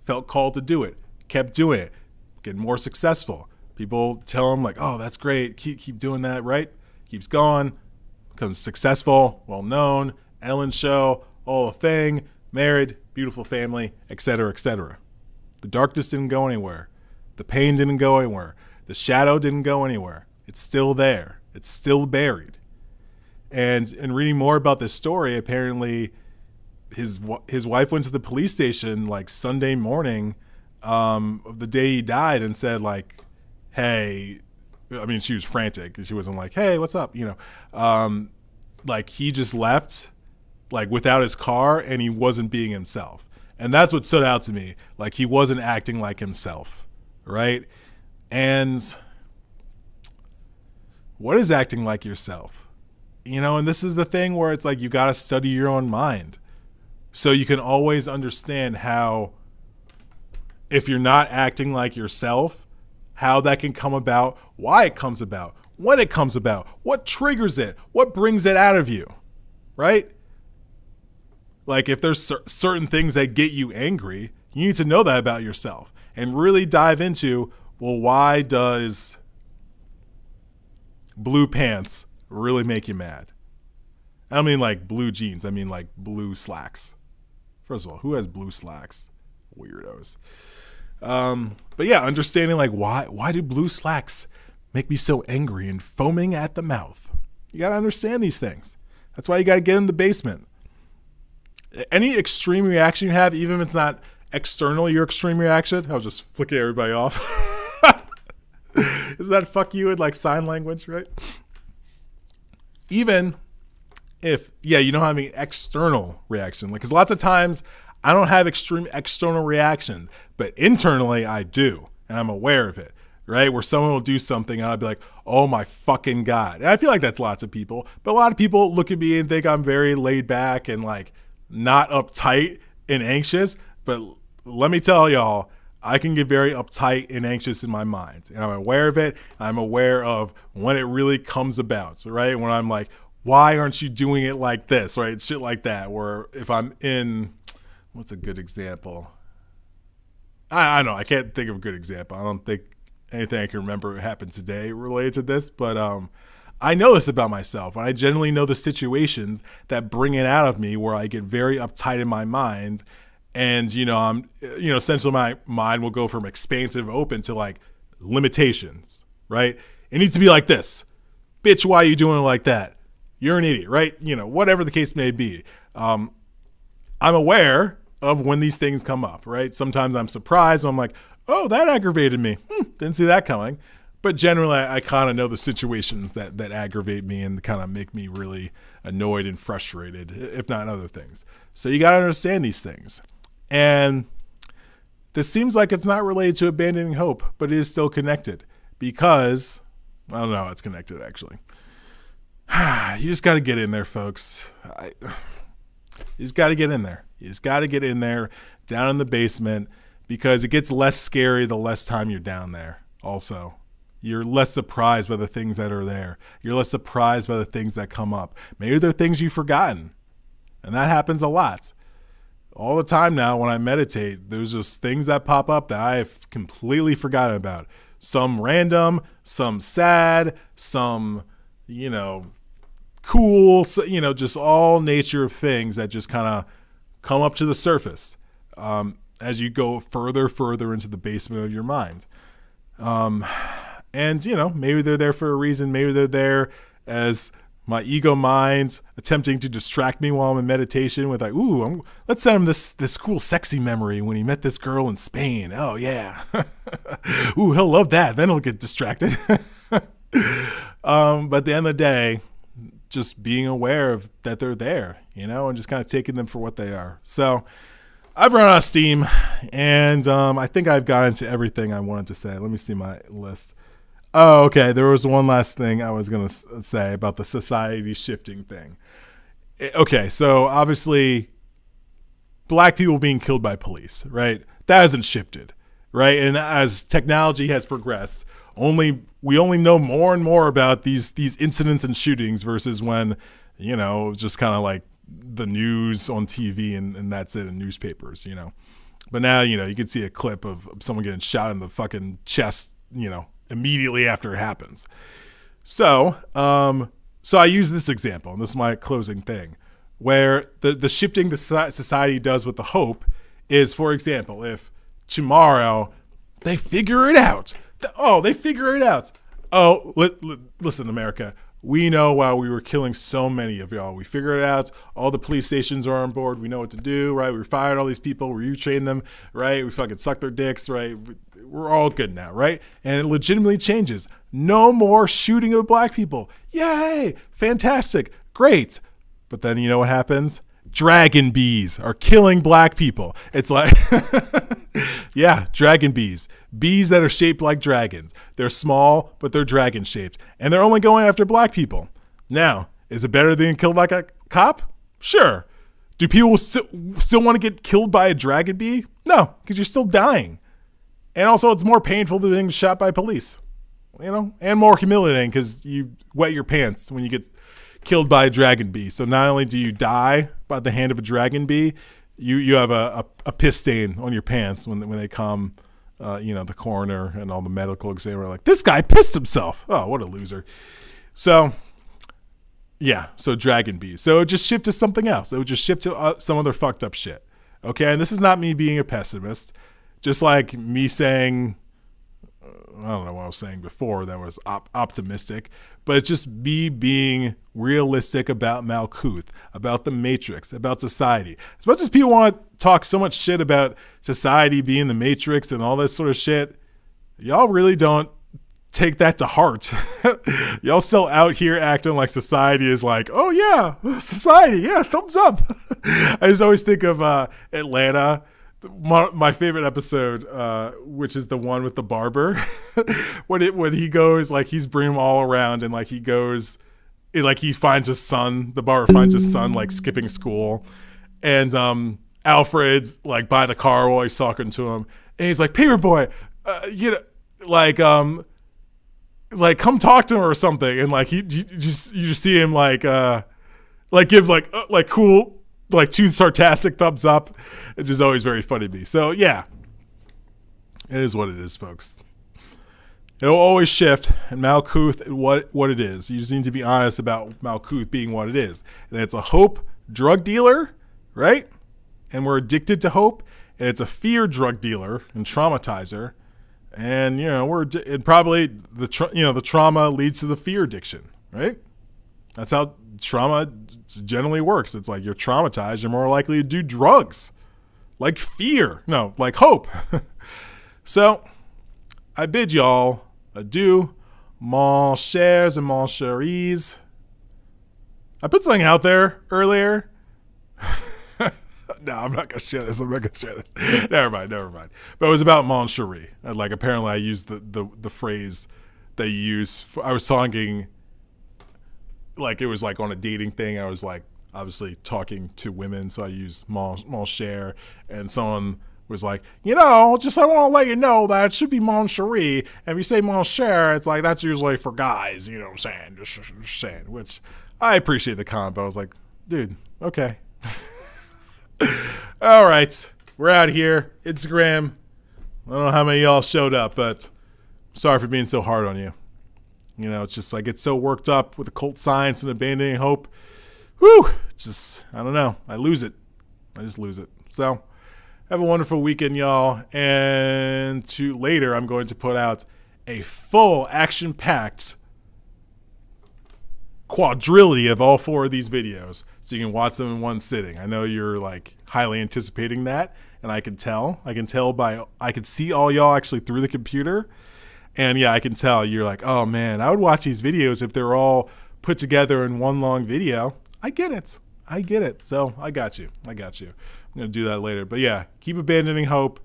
Felt called to do it, kept doing it, getting more successful. People tell him like, oh, that's great, keep doing that, right? Keeps going, becomes successful, well-known, Ellen show, all a thing, married, beautiful family, etc., etc. The darkness didn't go anywhere. The pain didn't go anywhere. The shadow didn't go anywhere. It's still there. It's still buried. And in reading more about this story, apparently his wife went to the police station like Sunday morning of the day he died and said like, hey, I mean, she was frantic. She wasn't like, hey, what's up? You know, like he just left like without his car and he wasn't being himself. And that's what stood out to me. Like he wasn't acting like himself, right? And what is acting like yourself? You know, and this is the thing where it's like you got to study your own mind. So you can always understand how, if you're not acting like yourself, how that can come about, why it comes about, when it comes about, what triggers it, what brings it out of you, right? Like if there's certain things that get you angry, you need to know that about yourself and really dive into, well, why does blue pants really make you mad? I don't mean like blue jeans, I mean like blue slacks. First of all, who has blue slacks? Weirdos. But yeah, understanding like why do blue slacks make me so angry and foaming at the mouth? You got to understand these things. That's why you got to get in the basement. Any extreme reaction you have, even if it's not external, your extreme reaction, I'll just flick everybody off. Is that fuck you in like sign language, right? Even if, yeah, you don't have any external reaction. Like, because lots of times I don't have extreme external reaction, but internally I do, and I'm aware of it, right? Where someone will do something and I'll be like, oh my fucking God. And I feel like that's lots of people, but a lot of people look at me and think I'm very laid back and like not uptight and anxious. But let me tell y'all, I can get very uptight and anxious in my mind, and I'm aware of it. I'm aware of when it really comes about, right? When I'm like, why aren't you doing it like this, right? Shit like that. Where if I'm in, what's a good example? I don't know. I can't think of a good example. I don't think anything I can remember happened today related to this, but I know this about myself. I generally know the situations that bring it out of me where I get very uptight in my mind, And, essentially my mind will go from expansive open to like limitations, right? It needs to be like this. Bitch, why are you doing it like that? You're an idiot, right? Whatever the case may be. I'm aware of when these things come up, right? Sometimes I'm surprised. I'm like, oh, that aggravated me. Didn't see that coming. But generally, I kind of know the situations that aggravate me and kind of make me really annoyed and frustrated, if not other things. So you got to understand these things. And this seems like it's not related to abandoning hope, but it is still connected because, I don't know how it's connected actually. You just got to get in there, folks. You just got to get in there. You just got to get in there, down in the basement, because it gets less scary the less time you're down there also. You're less surprised by the things that are there. You're less surprised by the things that come up. Maybe they're things you've forgotten, and that happens a lot. All the time now when I meditate, there's just things that pop up that I've completely forgotten about. Some random, some sad, some, cool, just all nature of things that just kind of come up to the surface as you go further into the basement of your mind. And, maybe they're there for a reason. Maybe they're there as my ego mind's attempting to distract me while I'm in meditation with like, ooh, let's send him this cool sexy memory when he met this girl in Spain. Oh, yeah. Ooh, he'll love that. Then he'll get distracted. But at the end of the day, just being aware of that they're there, and just kind of taking them for what they are. So I've run out of steam, and I think I've gotten to everything I wanted to say. Let me see my list. Oh, okay. There was one last thing I was going to say about the society shifting thing. Okay, so obviously black people being killed by police, right? That hasn't shifted, right? And as technology has progressed, we only know more and more about these incidents and shootings versus when, just kind of like the news on TV and that's it in newspapers, But now, you can see a clip of someone getting shot in the fucking chest, immediately after it happens. So I use this example, and this is my closing thing, where the shifting the society does with the hope is, for example, if tomorrow they figure it out. They figure it out. Listen, America, we know while we were killing so many of y'all, we figured it out. All the police stations are on board. We know what to do, right? We fired all these people. We retrained them, right? We fucking sucked their dicks, right? We're all good now, right? And it legitimately changes. No more shooting of black people. Yay! Fantastic. Great. But then you know what happens? Dragon bees are killing black people. It's like, yeah, dragon bees. Bees that are shaped like dragons. They're small, but they're dragon shaped. And they're only going after black people. Now, is it better than being killed like a cop? Sure. Do people still want to get killed by a dragon bee? No, because you're still dying. And also, it's more painful than being shot by police, and more humiliating because you wet your pants when you get killed by a dragon bee. So not only do you die by the hand of a dragon bee, you have a piss stain on your pants when they come, the coroner and all the medical examiner are like, this guy pissed himself. Oh, what a loser. So, yeah, so dragon bees. So it would just shift to something else. It would just shift to some other fucked up shit. Okay, and this is not me being a pessimist. Just like me saying, I don't know what I was saying before that was optimistic, but it's just me being realistic about Malkuth, about the Matrix, about society. As much as people want to talk so much shit about society being the Matrix and all this sort of shit, y'all really don't take that to heart. Y'all still out here acting like society is like, oh yeah, society, yeah, thumbs up. I just always think of Atlanta. My favorite episode, which is the one with the barber, when he goes, like, he's bringing him all around, and like he goes, he finds his son. The barber finds his son like skipping school, and Alfred's like by the car while he's talking to him, and he's like, "Paperboy, come talk to him or something," and like you just see him give cool. Like two sarcastic thumbs up, which is always very funny to me. So yeah, it is what it is, folks. It'll always shift, and Malkuth, what it is. You just need to be honest about Malkuth being what it is. And it's a hope drug dealer, right? and we're addicted to hope, and it's a fear drug dealer and traumatizer, and it probably the trauma leads to the fear addiction, right? That's how trauma generally works. It's like you're traumatized, you're more likely to do drugs, like hope. So I bid y'all adieu, mon chers and mon cheries. I put something out there earlier. No, I'm not going to share this. Never mind. But it was about mon chéri. Like, apparently I used the phrase that you use. I was talking, like, it was like on a dating thing. I was like, obviously talking to women. So I used mon cher. And someone was like, just I want to let you know that it should be mon chéri. And if you say mon cher, it's like, that's usually for guys. You know what I'm saying? Just saying. Which I appreciate the comment. But I was like, dude, okay. All right, we're out here. Instagram. I don't know how many of y'all showed up, but sorry for being so hard on you. It's just I get so worked up with occult science and abandoning hope. Whew, I don't know. I just lose it. So have a wonderful weekend, y'all. And later, I'm going to put out a full action-packed quadrillion of all 4 of these videos so you can watch them in one sitting. I know you're like highly anticipating that, and I can tell I can see all y'all actually through the computer, and yeah, I can tell you're like, oh man, I would watch these videos if they're all put together in one long video. I get it. So I got you. I'm gonna do that later, but yeah, keep abandoning hope,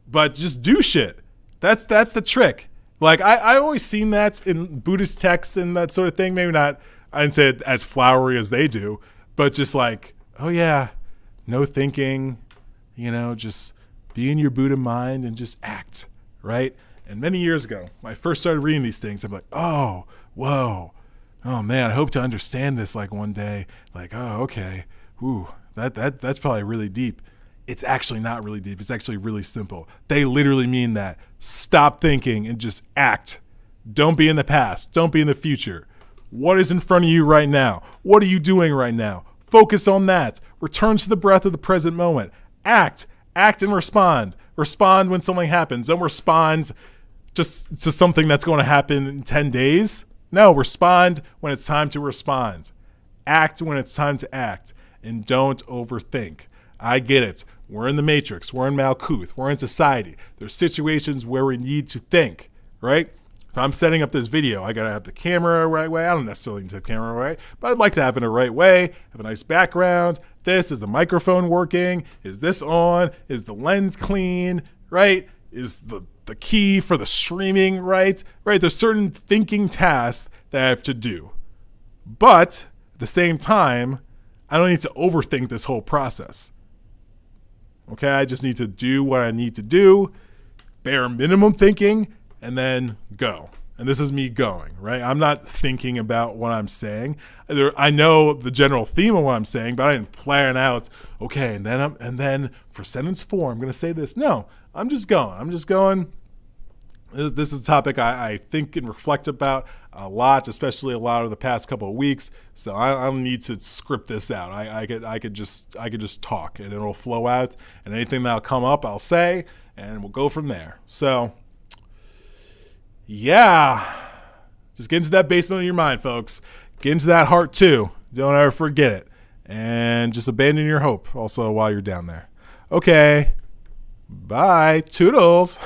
but just do shit. That's the trick. Like, I always seen that in Buddhist texts and that sort of thing. Maybe not, I didn't say it as flowery as they do, but just like, oh yeah, no thinking, just be in your Buddha mind and just act, right? And many years ago, when I first started reading these things, I'm like, oh, whoa, oh man, I hope to understand this like one day. Like, oh, okay, ooh, that's probably really deep. It's actually not really deep. It's actually really simple. They literally mean that. Stop thinking and just act. Don't be in the past. Don't be in the future. What is in front of you right now? What are you doing right now? Focus on that. Return to the breath of the present moment. Act and respond. Respond when something happens. Don't respond just to something that's going to happen in 10 days. No, respond when it's time to respond. Act when it's time to act. And don't overthink. I get it. We're in the Matrix. We're in Malkuth. We're in society. There's situations where we need to think, right? If I'm setting up this video, I got to have the camera the right way. I don't necessarily need to have the camera right, but I'd like to have it in the right way, have a nice background. Is the microphone working? Is this on? Is the lens clean, right? Is the key for the streaming right? Right? There's certain thinking tasks that I have to do. But at the same time, I don't need to overthink this whole process. Okay, I just need to do what I need to do, bare minimum thinking, and then go. And this is me going, right? I'm not thinking about what I'm saying. I know the general theme of what I'm saying, but I didn't plan out, okay, and then for sentence 4, I'm going to say this. No, I'm just going. This is a topic I think and reflect about a lot, especially a lot of the past couple of weeks. So I don't need to script this out. I could just talk and it'll flow out, and anything that'll come up, I'll say, and we'll go from there. So yeah, just get into that basement of your mind, folks. Get into that heart too. Don't ever forget it, and just abandon your hope also while you're down there. Okay, bye, toodles.